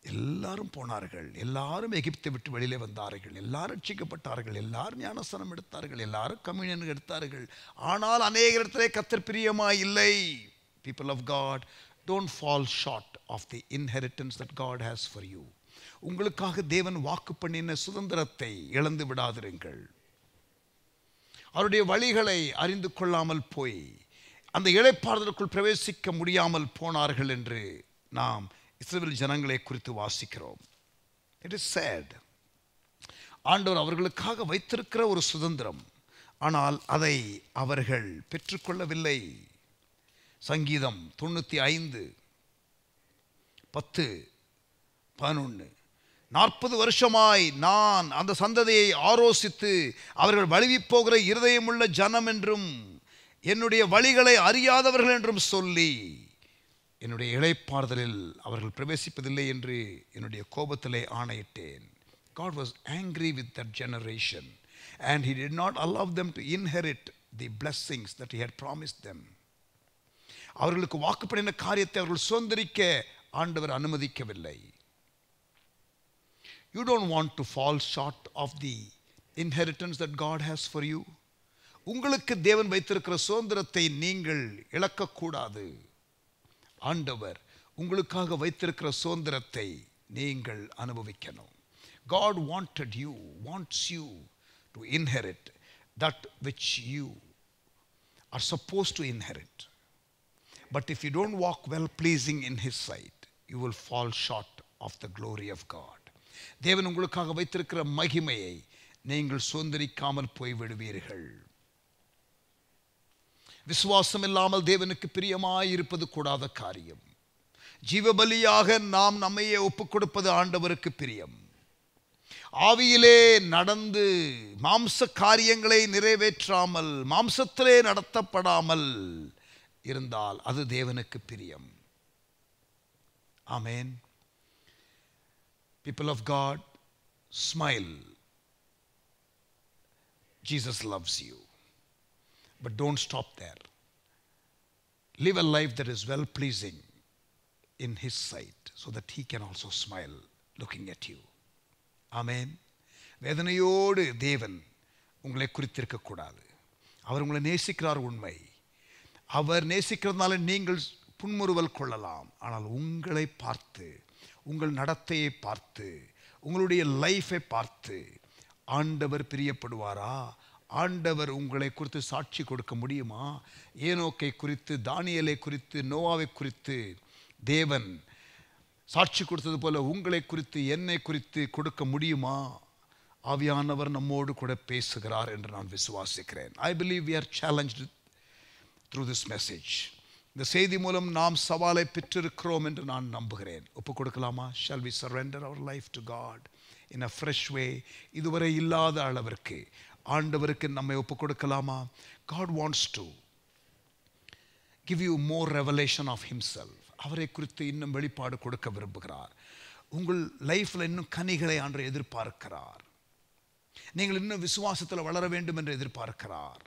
எல்லாரும் போனார்கள், எல்லாரும் எகிப்தை விட்டு வெளியிலே வந்தார்கள், எல்லாரும் ரட்சிக்கப்பட்டார்கள், எல்லாரும் ஞானஸ்நானம் எடுத்தார்கள், எல்லாரும் கம்யூனியன் எடுத்தார்கள். ஆனால் அநேக இடத்திலே கர்த்தர் பிரியமாய் இல்லை. People of God, don't fall short of the inheritance that God has for you. உங்களுக்காக தேவன் வாக்கு பண்ணின சுதந்திரத்தை இழந்து விடாதிருங்கள். அவருடைய வழிகளை அறிந்து கொள்ளாமல் போய் அந்த இளைப்பாறுதலுக்குள் பிரவேசிக்க முடியாமல் போனார்கள் என்று நாம் இஸ்ரவேல் ஜனங்களை குறித்து வாசிக்கிறோம். It is sad. ஆண்டவர் அவர்களுக்காக வைத்திருக்கிற ஒரு சுதந்திரம், ஆனால் அதை அவர்கள் பெற்றுக்கொள்ளவில்லை. சங்கீதம் 95:10-11, 40 வருஷமாய் நான் அந்த சந்ததியை ஆரோசித்து அவர்கள் வழுவி போகிற இருதயமுள்ள ஜனம் என்றும் என்னுடைய வழிகளை அறியாதவர்கள் என்றும் சொல்லி என்னுடைய இளைப்பாறுதலில் அவர்கள் பிரவேசிப்பதில்லை என்று என்னுடைய கோபத்திலே ஆணையிட்டேன். God was angry with that generation and He did not allow them to inherit the blessings that He had promised them. அவர்களுக்கு வாக்குப்படின காரியத்தை அவர்கள் சுதந்திரிக்க ஆண்டவர் அனுமதிக்கவில்லை. You don't want to fall short of the inheritance that God has for you. உங்களுக்கு தேவன் வைத்திருக்கிற சுதந்திரத்தை நீங்கள் இழக்கக்கூடாது. ஆண்டவர் உங்களுக்காக வைத்திருக்கிற சுதந்திரத்தை நீங்கள் அனுபவிக்கணும். God wants you to inherit that which you are supposed to inherit. But if you don't walk well pleasing in his sight, you will fall short of the glory of God. தேவன் உங்களுக்காக வைத்திருக்கிற மகிமையை நீங்கள் சுதந்திரிக்காமல் போய்விடுவீர்கள். விசுவாசம் இல்லாமல் தேவனுக்கு பிரியமாய் இருப்பது கூடாத காரியம். ஜீவபலியாக நாம் நம்மையே ஒப்புக் கொடுப்பது ஆண்டவருக்கு பிரியம். ஆவியிலே நடந்து மாம்ச காரியங்களை நிறைவேற்றாமல் மாம்சத்திலே நடத்தப்படாமல் இருந்தால் அது தேவனுக்கு பிரியம். ஆமென். People of God, smile. Jesus loves you. But don't stop there. Live a life that is well pleasing in his sight so that he can also smile looking at you. Amen. வேதனையோடு தேவன் உங்களை குறித்திருக்க கூடாது. அவர் உங்களை நேசிக்கிறார் உண்மை. அவர் நேசிக்கிறதுனால நீங்கள் புன்முறுவல் கொள்ளலாம். ஆனால் உங்களை பார்த்து, உங்கள் நடத்தையை பார்த்து, உங்களுடைய லைஃபை பார்த்து ஆண்டவர் பிரியப்படுவாரா? ஆண்டவர் உங்களை குறித்து சாட்சி கொடுக்க முடியுமா? ஏனோக்கை குறித்து, தானியேலை குறித்து, நோவாவை குறித்து தேவன் சாட்சி கொடுத்தது போல உங்களை குறித்து, என்னை குறித்து கொடுக்க முடியுமா? ஆவியானவர் நம்மோடு கூட பேசுகிறார் என்று நான் விசுவாசிக்கிறேன். I believe we are challenged through this message. இந்த செய்தி மூலம் நாம் சவாலை பெற்றிருக்கிறோம் என்று நான் நம்புகிறேன். ஒப்பு கொடுக்கலாமா? Shall we surrender our life to God in a fresh way? இதுவரை இல்லாத அளவிற்கு ஆண்டவருக்கு நம்மை ஒப்பு கொடுக்கலாமா? God wants to give you more revelation of himself. அவரை குறித்து இன்னும் வெளிப்பாடு கொடுக்க விரும்புகிறார். உங்கள் லைஃப்பில் இன்னும் கனிகளை ஆண்டவர் எதிர்பார்க்கிறார். நீங்கள் இன்னும் விசுவாசத்தில் வளர வேண்டும் என்று எதிர்பார்க்கிறார்.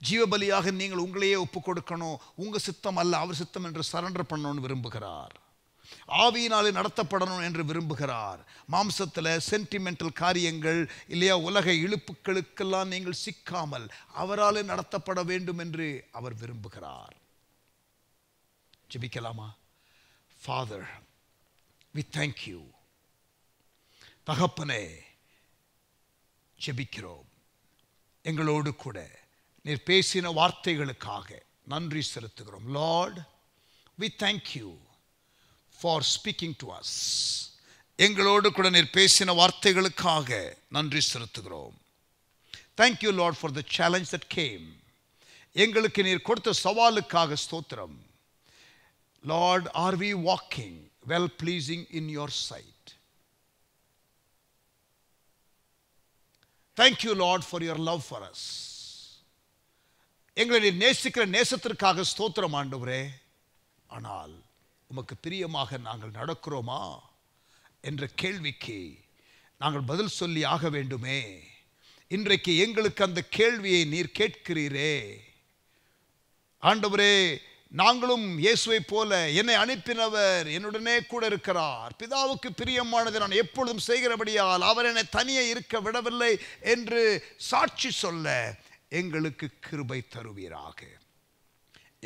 ஜீவபலியாக நீங்கள் உங்களையே ஒப்பு கொடுக்கணும், உங்கள் சித்தம் அல்ல அவர் சித்தம் என்று சரண்டர் பண்ணணும்னு விரும்புகிறார். ஆவியினாலே நடத்தப்படணும் என்று விரும்புகிறார். மாம்சத்தில் சென்டிமெண்டல் காரியங்கள் இல்லையா, உலக இழுப்புகளுக்கெல்லாம் நீங்கள் சிக்காமல் அவராலே நடத்தப்பட வேண்டும் என்று அவர் விரும்புகிறார். ஜெபிக்கலாமா? Father, we thank you. தகப்பனே, ஜெபிக்கிறோம். எங்களோடு கூட நீர் பேசின வார்த்தைகளுக்காக நன்றி செலுத்துகிறோம். Lord, we thank you for speaking to us. எங்களோடு கூட நீர் பேசின வார்த்தைகளுக்காக நன்றி செலுத்துகிறோம். Thank you, Lord, for the challenge that came. எங்களுக்கு நீர் கொடுத்த சவாலுக்காக ஸ்தோத்திரம். Lord, are we walking well pleasing in your sight? Thank you, Lord, for your love for us. எங்களை நீர் நேசிக்கிற நேசத்திற்காக ஸ்தோத்திரம் ஆண்டவரே. ஆனால் உமக்கு பிரியமாக நாங்கள் நடக்கிறோமா என்ற கேள்விக்கு நாங்கள் பதில் சொல்லி ஆக வேண்டுமே. இன்றைக்கு எங்களுக்கு அந்த கேள்வியை நீர் கேட்கிறீரே. ஆண்டவரே, நாங்களும் இயேசுவை போல என்னை அனுப்பினவர் என்னுடனே கூட இருக்கிறார், பிதாவுக்கு பிரியமானதை நான் எப்பொழுதும் செய்கிறபடியால் அவர் என்னை தனியே இருக்க விடவில்லை என்று சாட்சி சொல்ல எங்களுக்கு கிருபை தருவீராக.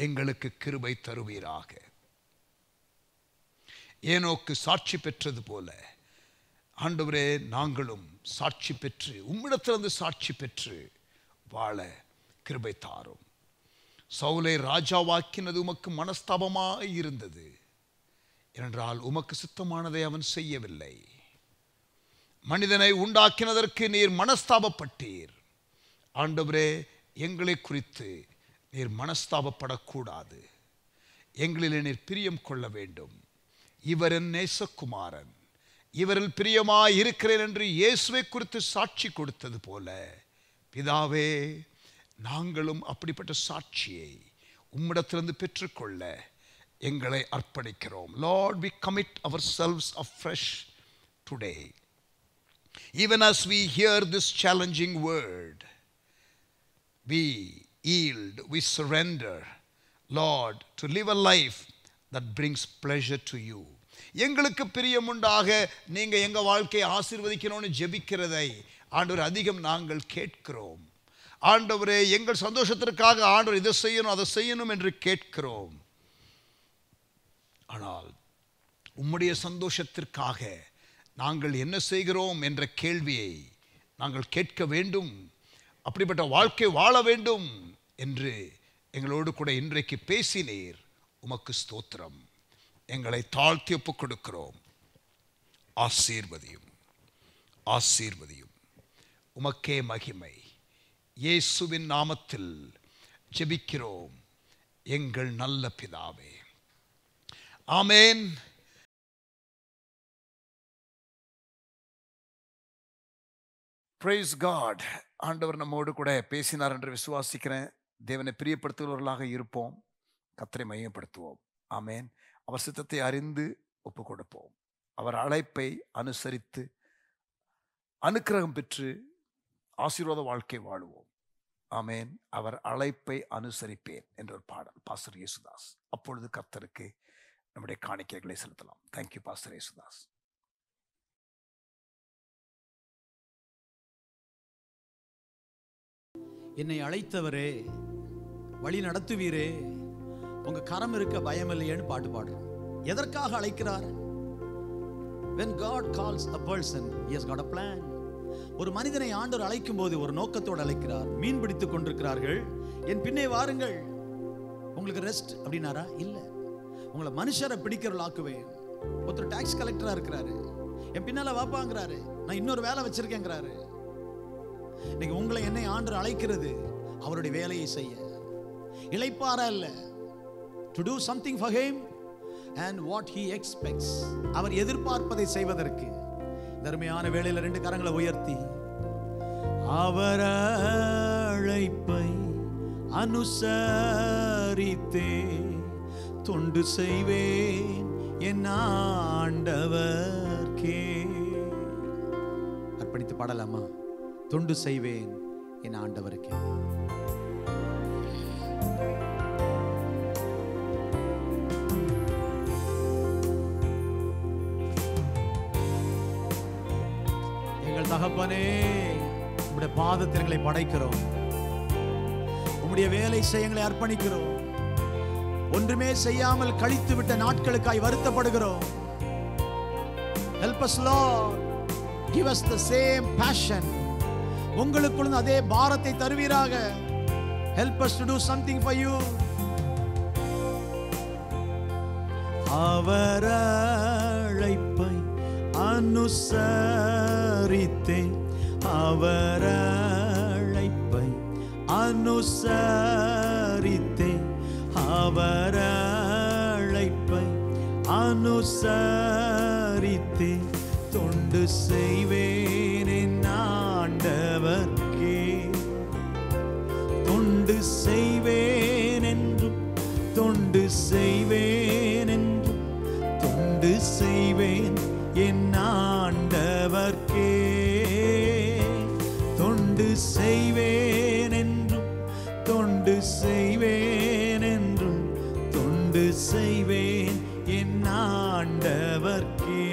எங்களுக்கு கிருபை தருவீராக. ஏனோக்கு சாட்சி பெற்றது போல ஆண்டவரே, நாங்களும் சாட்சி பெற்று உம்மிடத்திலிருந்து சாட்சி பெற்று வாழ கிருபை தாரும். சவுலை ராஜாவாக்கினது உமக்கு மனஸ்தாபமாய் இருந்தது. ஏனென்றால் உமக்கு சித்தமானதை அவன் செய்யவில்லை. மனிதனை உண்டாக்கினதற்கு நீர் மனஸ்தாபப்பட்டீர். ஆண்டவரே, எங்களை குறித்து நீர் மனஸ்தாபப்படக்கூடாது. எங்களிலே நீர் பிரியம் கொள்ள வேண்டும். இவர் என் நேசகுமாரன், இவரில் பிரியமாய் இருக்கிறேன் என்று இயேசுவை குறித்து சாட்சி கொடுத்தது போல பிதாவே, நாங்களும் அப்படிப்பட்ட சாட்சியை உம்மிடத்திலிருந்து பெற்றுக்கொள்ள எங்களை அர்ப்பணிக்கிறோம். Lord, we commit ourselves afresh today. Even as we hear this challenging word, we yield, we surrender, Lord, to live a life that brings pleasure to you. எங்களுக்கு பிரியமுண்டாக நீங்க எங்க வாழ்க்கையை ஆசீர்வதிக்கணும்னு ஜெபிக்கிறதை ஆண்டவர் அதிகம் நாங்கள் கேட்கிறோம். ஆண்டவரே, எங்கள் சந்தோஷத்திற்காக ஆண்டவர் இதை செய்யணும் அதை செய்யணும் என்று கேட்கிறோம். ஆனால் உம்முடைய சந்தோஷத்திற்காக நாங்கள் என்ன செய்கிறோம் என்ற கேள்வியை நாங்கள் கேட்க வேண்டும். அப்படிப்பட்ட வாழ்க்கை வாழ வேண்டும் என்று எங்களோடு கூட இன்றைக்கு பேசினீர். உமக்கு ஸ்தோத்திரம். எங்களை தாழ்த்தி ஒப்புக் கொடுக்கிறோம். ஆசீர்வதியும், ஆசீர்வதியும். உமக்கே மகிமை. இயேசுவின் நாமத்தில் ஜெபிக்கிறோம் எங்கள் நல்ல பிதாவே. ஆமென். Praise God. ஆண்டவர் நம்மோடு கூட பேசினார் என்று விசுவாசிக்கிறேன். தேவனை பிரியப்படுத்துகிறவர்களாக இருப்போம். கர்த்தரை மையப்படுத்துவோம். ஆமென். அவர் சித்தத்தை அறிந்து ஒப்பு கொடுப்போம். அவர் அழைப்பை அனுசரித்து அனுக்கிரகம் பெற்று ஆசீர்வாத வாழ்க்கை வாழுவோம். ஆமென். அவர் அழைப்பை அனுசரிப்பேன் என்ற ஒரு பாடல் பாஸ்டர் இயேசுதாஸ். அப்பொழுது கர்த்தருக்கு நம்முடைய காணிக்கைகளை செலுத்தலாம். Thank you pastor Yesudas. என்னை அழைத்தவரே, வழி நடத்துவீரே, உங்க கரம் இருக்க பயமில்லையேன்னு பாட்டு பாடுறோம். எதற்காக அழைக்கிறார்? When God calls a person, he has got a plan. ஒரு மனிதனை ஆண்டவர் அழைக்கும் போது ஒரு நோக்கத்தோடு அழைக்கிறார். மீன் பிடித்துக் கொண்டிருக்கிறார்கள், என் பின்னே வாருங்கள், உங்களுக்கு ரெஸ்ட் அப்படின்னாரா? இல்ல, உங்களை மனுஷரை பிடிக்கிறவளாக்குவேன். ஒருத்தர் டாக்ஸ் கலெக்டரா இருக்கிறாரு, என் பின்னால வாப்பாங்கிறாரு, நான் இன்னொரு வேலை வச்சிருக்கேங்கிறாரு. இன்னைக்கு உங்களை என்னை ஆண்டவர் அழைக்கிறது அவருடைய வேலையை செய்ய, இளைப்பாற இல்ல, to do something for him and what he expects. அவர் எதிர்பார்ப்பதை செய்வதற்கு. தர்மையான வேளையில ரெண்டு கரங்களை உயர்த்தி அவர் அழைப்பை அனுசரித்தே தொண்டு செய்வேன் என் ஆண்டவர்க்கே. அர்ப்பணித்து பாடலாமா? தொண்டு செய்வேன் என் ஆண்டவருக்கே. எங்கள் தகப்பனே, உம்முடைய பாதத்தில் எங்களை படைக்கிறோம். உம்முடைய வேலை செய்ய எங்களை அர்ப்பணிக்கிறோம். ஒன்றுமே செய்யாமல் கழித்து விட்ட நாட்களுக்காய் வருத்தப்படுகிறோம். Help us Lord, give us the same passion. உங்களுக்குள்ள அதே பாரத்தை தருவீராக. Help us to do something for you. அவர் அழைப்பை அனுசரித்தே, அவர் அழைப்பை அனுசரித்தே, அவர் அழைப்பை அனுசரித்தே தொண்டு செய்வேன் என் ஆண்டவர்க்கே. தொண்டு செய்வேன் என்றும், தொண்டு செய்வேன் என்றும், தொண்டு செய்வேன் என் ஆண்டவர்க்கே. தொண்டு செய்வேன் என்றும், தொண்டு செய்வேன் என்றும், தொண்டு செய்வேன் என் ஆண்டவர்க்கே.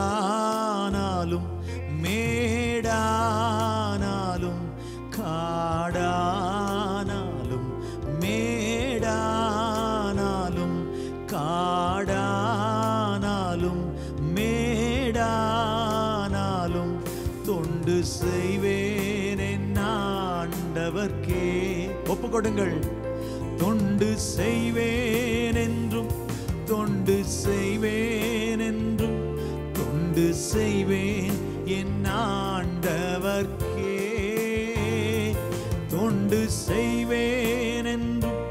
காடானாலும் மேடானாலும், காடானாலும் மேடானாலும், காடானாலும் மேடானாலும் தொண்டு செய்வேன் என் ஆண்டவர்க்கே. ஒப்பு கொடுங்கள். தொண்டு செய்வேன் என்றும், தொண்டு செய்வேன் என்றும், தொண்டு செய்வேன் என் ஆண்டவர்க்கே. தொண்டு செய்வேன் என்றும்,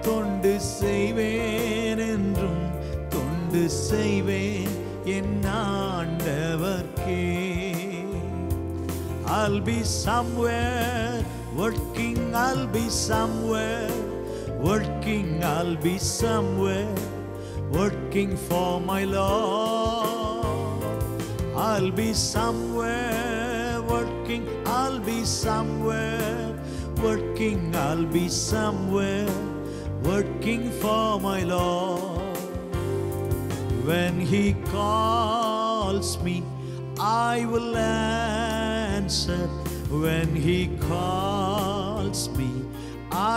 தொண்டு செய்வேன் என்றும், தொண்டு செய்வேன் என் ஆண்டவர்க்கே. I'll be somewhere working, I'll be somewhere working, I'll be somewhere working for my Lord. I'll be somewhere working, I'll be somewhere working, I'll be somewhere working for my Lord. When He calls me, I will answer. When he calls me,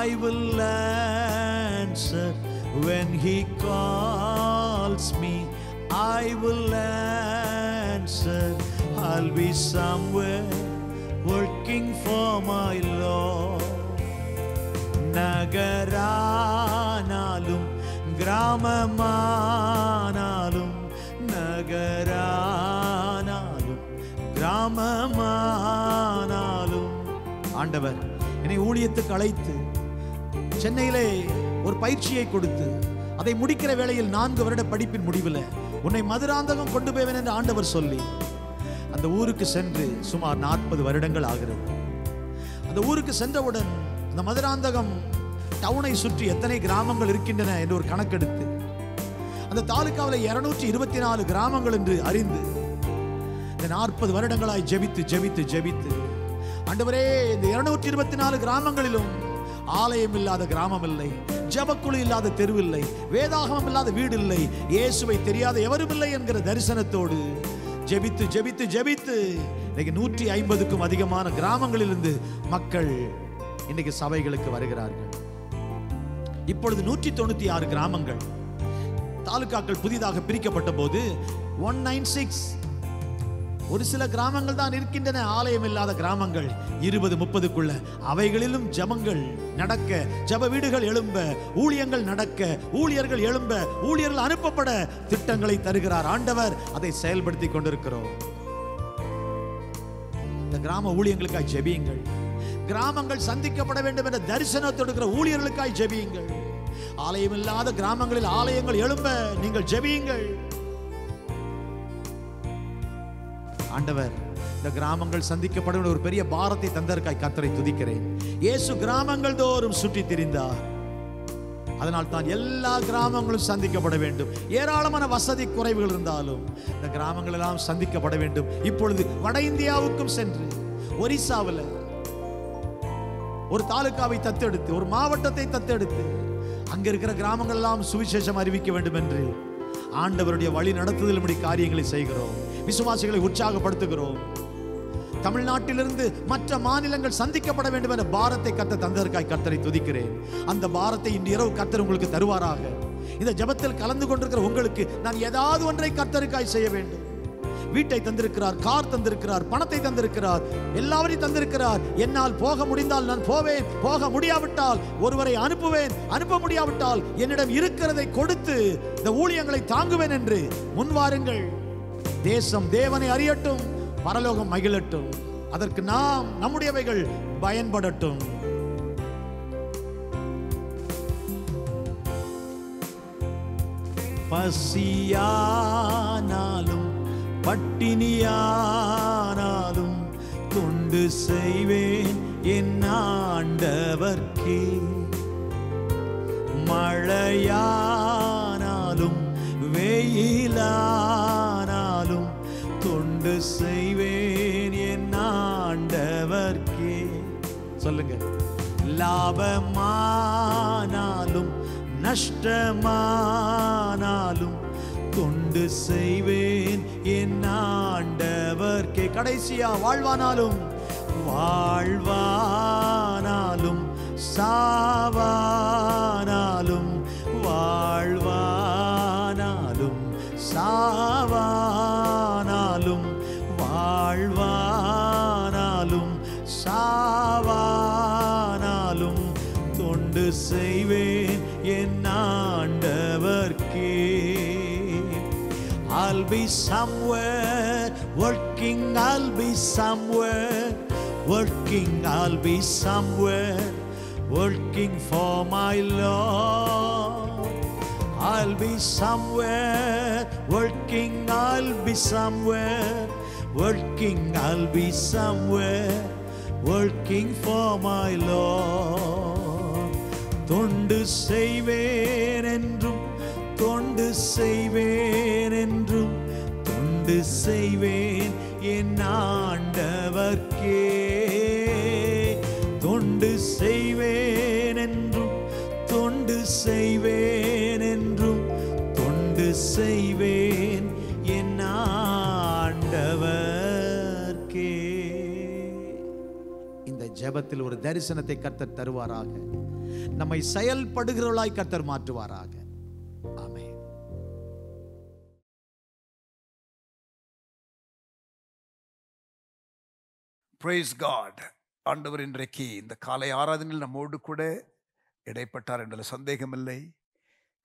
I will answer. When he calls me, I will answer. I'll be somewhere working for my Lord. நகரானாலும் கிராமமானாலும், நகரானாலும் கிராமமானாலும், ஆண்டவர் என்னை ஊழியத்துக்கு அழைத்து சென்னையிலே ஒரு பயிற்சியை கொடுத்து அதை முடிக்கிற வேளையில் 4 வருட படிப்பின் முடிவில் உன்னை மதுராந்தகம் கொண்டு போவேன் என்று ஆண்டவர் சொல்லி அந்த ஊருக்கு சென்று சுமார் 40 வருடங்கள் ஆகிறது. அந்த ஊருக்கு சென்றவுடன் அந்த மதுராந்தகம் டவுனை சுற்றி எத்தனை கிராமங்கள் இருக்கின்றன என்று ஒரு கணக்கெடுத்து அந்த தாலுகாவில் 224 கிராமங்கள் என்று அறிந்து இந்த 40 வருடங்களாய் ஜெபித்து ஜெபித்து ஜெபித்து, ஆண்டவரே இந்த 224 கிராமங்களிலும் ஆலயம் இல்லாத கிராமம் இல்லை, ஜெபக்குழு இல்லாத தெரு இல்லை, வேதாகமம் இல்லாத வீடு இல்லை, இயேசுவை தெரியாத எவரும் இல்லை என்கிற தரிசனத்தோடு ஜெபித்து ஜெபித்து ஜெபித்து இன்னைக்கு 150க்கும் அதிகமான கிராமங்களிலிருந்து மக்கள் இன்னைக்கு சபைகளுக்கு வருகிறார்கள். இப்பொழுது 196 கிராமங்கள் தாலுகாக்கள் புதிதாக பிரிக்கப்பட்ட போது 196 ஒரு சில கிராமங்கள் தான் இருக்கின்றன, ஆலயம் இல்லாத கிராமங்கள் 20-30க்குள்ள. அவைகளிலும் ஜெபங்கள் நடக்க, ஜெப வீடுகள் எழும்ப, ஊழியங்கள் நடக்க, ஊழியர்கள் எழும்ப, ஊழியர்கள் அனுப்பப்பட திட்டங்களை தருகிறார் ஆண்டவர். அதை செயல்படுத்தி கொண்டிருக்கிறோம். இந்த கிராம ஊழியங்களுக்காய் ஜெபியுங்கள். கிராமங்கள் சந்திக்கப்பட வேண்டும் என்ற தரிசனத்தோடு இருக்கிற ஊழியர்களுக்காய் ஜெபியுங்கள். ஆலயம் இல்லாத கிராமங்களில் ஆலயங்கள் எழும்ப நீங்கள் ஜெபியுங்கள். ஆண்டவர் இந்த கிராமங்கள் சந்திக்கப்படும் ஒரு பெரிய பாரத்தை தந்ததற்காய் கர்த்தரை துதிக்கிறேன். இயேசு கிராமங்கள் தோறும் சுற்றி திரிந்தார். அதனால் தான் எல்லா கிராமங்களும் சந்திக்கப்பட வேண்டும். ஏராளமான வசதி குறைவுகள் இருந்தாலும் இந்த கிராமங்கள் எல்லாம் சந்திக்கப்பட வேண்டும். இப்பொழுது வட இந்தியாவுக்கும் சென்று ஒரிசாவில் ஒரு தாலுகாவை தத்தெடுத்து, ஒரு மாவட்டத்தை தத்தெடுத்து அங்க இருக்கிற கிராமங்கள் எல்லாம் சுவிசேஷம் அறிவிக்க வேண்டும் என்று ஆண்டவருடைய வழி நடத்துதல் காரியங்களை செய்கிறோம். விசுவாசிகளை உற்சாகப்படுத்துகிறோம். தமிழ்நாட்டிலிருந்து மற்ற மாநிலங்கள் சந்திக்கப்பட வேண்டும் என்ற பாரத்தை கர்த்தர் தந்ததற்காய் கர்த்தரை துதிக்கிறேன். அந்த பாரத்தை இன்று இரவு கர்த்தர் உங்களுக்கு தருவாராக. இந்த ஜெபத்தில் கலந்து கொண்டிருக்கிற உங்களுக்கு நான் ஏதாவது ஒன்றை கர்த்தருக்காய் செய்ய வேண்டும். வீட்டை தந்திருக்கிறார், கார் தந்திருக்கிறார், பணத்தை தந்திருக்கிறார், எல்லாவற்றையும் தந்திருக்கிறார். என்னால் போக முடிந்தால் நான் போவேன், போக முடியாவிட்டால் ஒருவரை அனுப்புவேன், அனுப்ப முடியாவிட்டால் என்னிடம் இருக்கிறதை கொடுத்து இந்த ஊழியங்களை தாங்குவேன் என்று முன்வாருங்கள். தேசம் தேவனை அறியட்டும், பரலோகம் மகிழட்டும். அதற்கு நாம் நம்முடையவைகள் பயன்படட்டும். பசியானாலும் பட்டினியானாலும் தொண்டு செய்வேன் என் ஆண்டவர்க்கே. மழையானாலும் வெயிலானாலும் தொண்டு செய்வேன் என் ஆண்டவர்க்கே. சொல்லுங்க. லாபமானாலும் நஷ்டமானாலும் தொண்டு செய்வேன் என் ஆண்டவர்க்கே. கடைசியா வாழ்வானாலும் வாழ்வானாலும் சாவானாலும் வாழ்வானாலும் சாவானாலும் வாழ்வானாலும் சாவானாலும் தொண்டு செய்வேன் என் ஆண்டவர்க்கே. I'll be somewhere working, I'll be somewhere working, I'll be somewhere working for my Lord. I'll be somewhere working, I'll be somewhere working, I'll be somewhere working for my Lord. தொண்டு செய்வேன் என்றும் தொண்டு செய்வேன் என்றும் தொண்டு செய்வேன் என் ஆண்டவர்க்கே. தொண்டு செய்வேன் என்றும் தொண்டு செய்வேன் என்றும் தொண்டு செய்வேன் என் ஆண்டவர்க்கே. ஜெபத்தில் ஒரு தரிசனத்தை கர்த்தர் தருவாராக. நம்மை செயல்படுகிறவர்களாய் கர்த்தர் மாற்றுவாராக. ஆமென். Praise God. ஆண்டவர் இன்றைக்கு இந்த காலை ஆராதனையில் நம்மோடு கூட இடைப்பட்டார் என்பதில் சந்தேகமில்லை.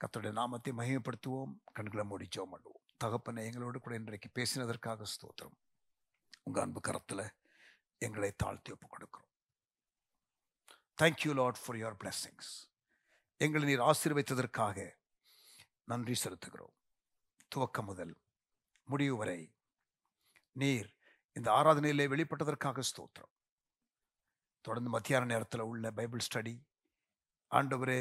கர்த்தருடைய நாமத்தை மகிமைப்படுத்துவோம். கண்களை மூடி ஜெபம் பண்ணுவோம். தகப்பனே, எங்களோடு கூட இன்றைக்கு பேசினதற்காக ஸ்தோத்திரம். உங்க அன்பு கரத்தில் எங்களை தாழ்த்தி ஒப்பு கொடுக்கிறோம். Thank you Lord for your blessings. எங்களை நீர் ஆசீர்வதித்ததற்காக நன்றி செலுத்துகிறோம். துவக்கம் முதல் முடிவு வரை நீர் இந்த ஆராதனையிலே வெளிப்பட்டதற்காக ஸ்தோத்திரம். தொடர்ந்து மத்தியான நேரத்தில் உள்ள பைபிள் ஸ்டடி, ஆண்டவரே,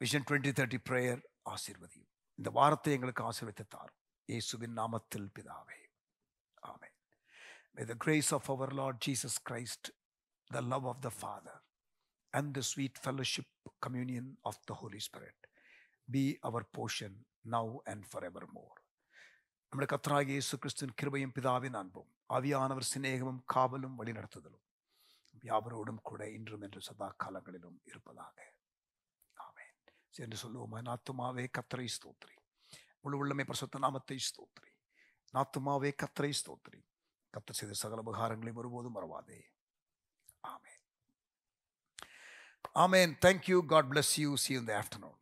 விஷன் 2030 பிரேயர் ஆசீர்வதியும். இந்த வாரத்தை எங்களுக்கு ஆசீர்வதித்து தாரும். இயேசுவின் நாமத்தில் பிதாவே, ஆமென். May the grace of our Lord Jesus Christ, the love of the Father, and the sweet fellowship communion of the Holy Spirit be our portion now and forevermore. നമ്മുടെ കർത്താവായ യേശു ക്രിസ്തുവിൻ കൃപയും പിതാവിൻ അൻപും ആവിയാനവർ സ്നേഹവും കാവലും വഴിനടത്തുதலும் யாவரோடும் கூட இன்றும் என்று சதா காலங்களிலும் இருப்பதாக. ஆமென். என்று சொல்லுவோம். நாத்துமாவே கர்த்தரை ஸ்தோத்திரி, முழு உள்ளமே பரிசுத்த நாமத்தை ஸ்தோத்திரி. நாத்துமாவே கர்த்தரை ஸ்தோத்திரி, கர்த்தர் செய்த சகல உபகாரங்களையும் ஒருபோதும் மறவாதே. ஆமென். Amen. Thank you. God bless you. See you in the afternoon.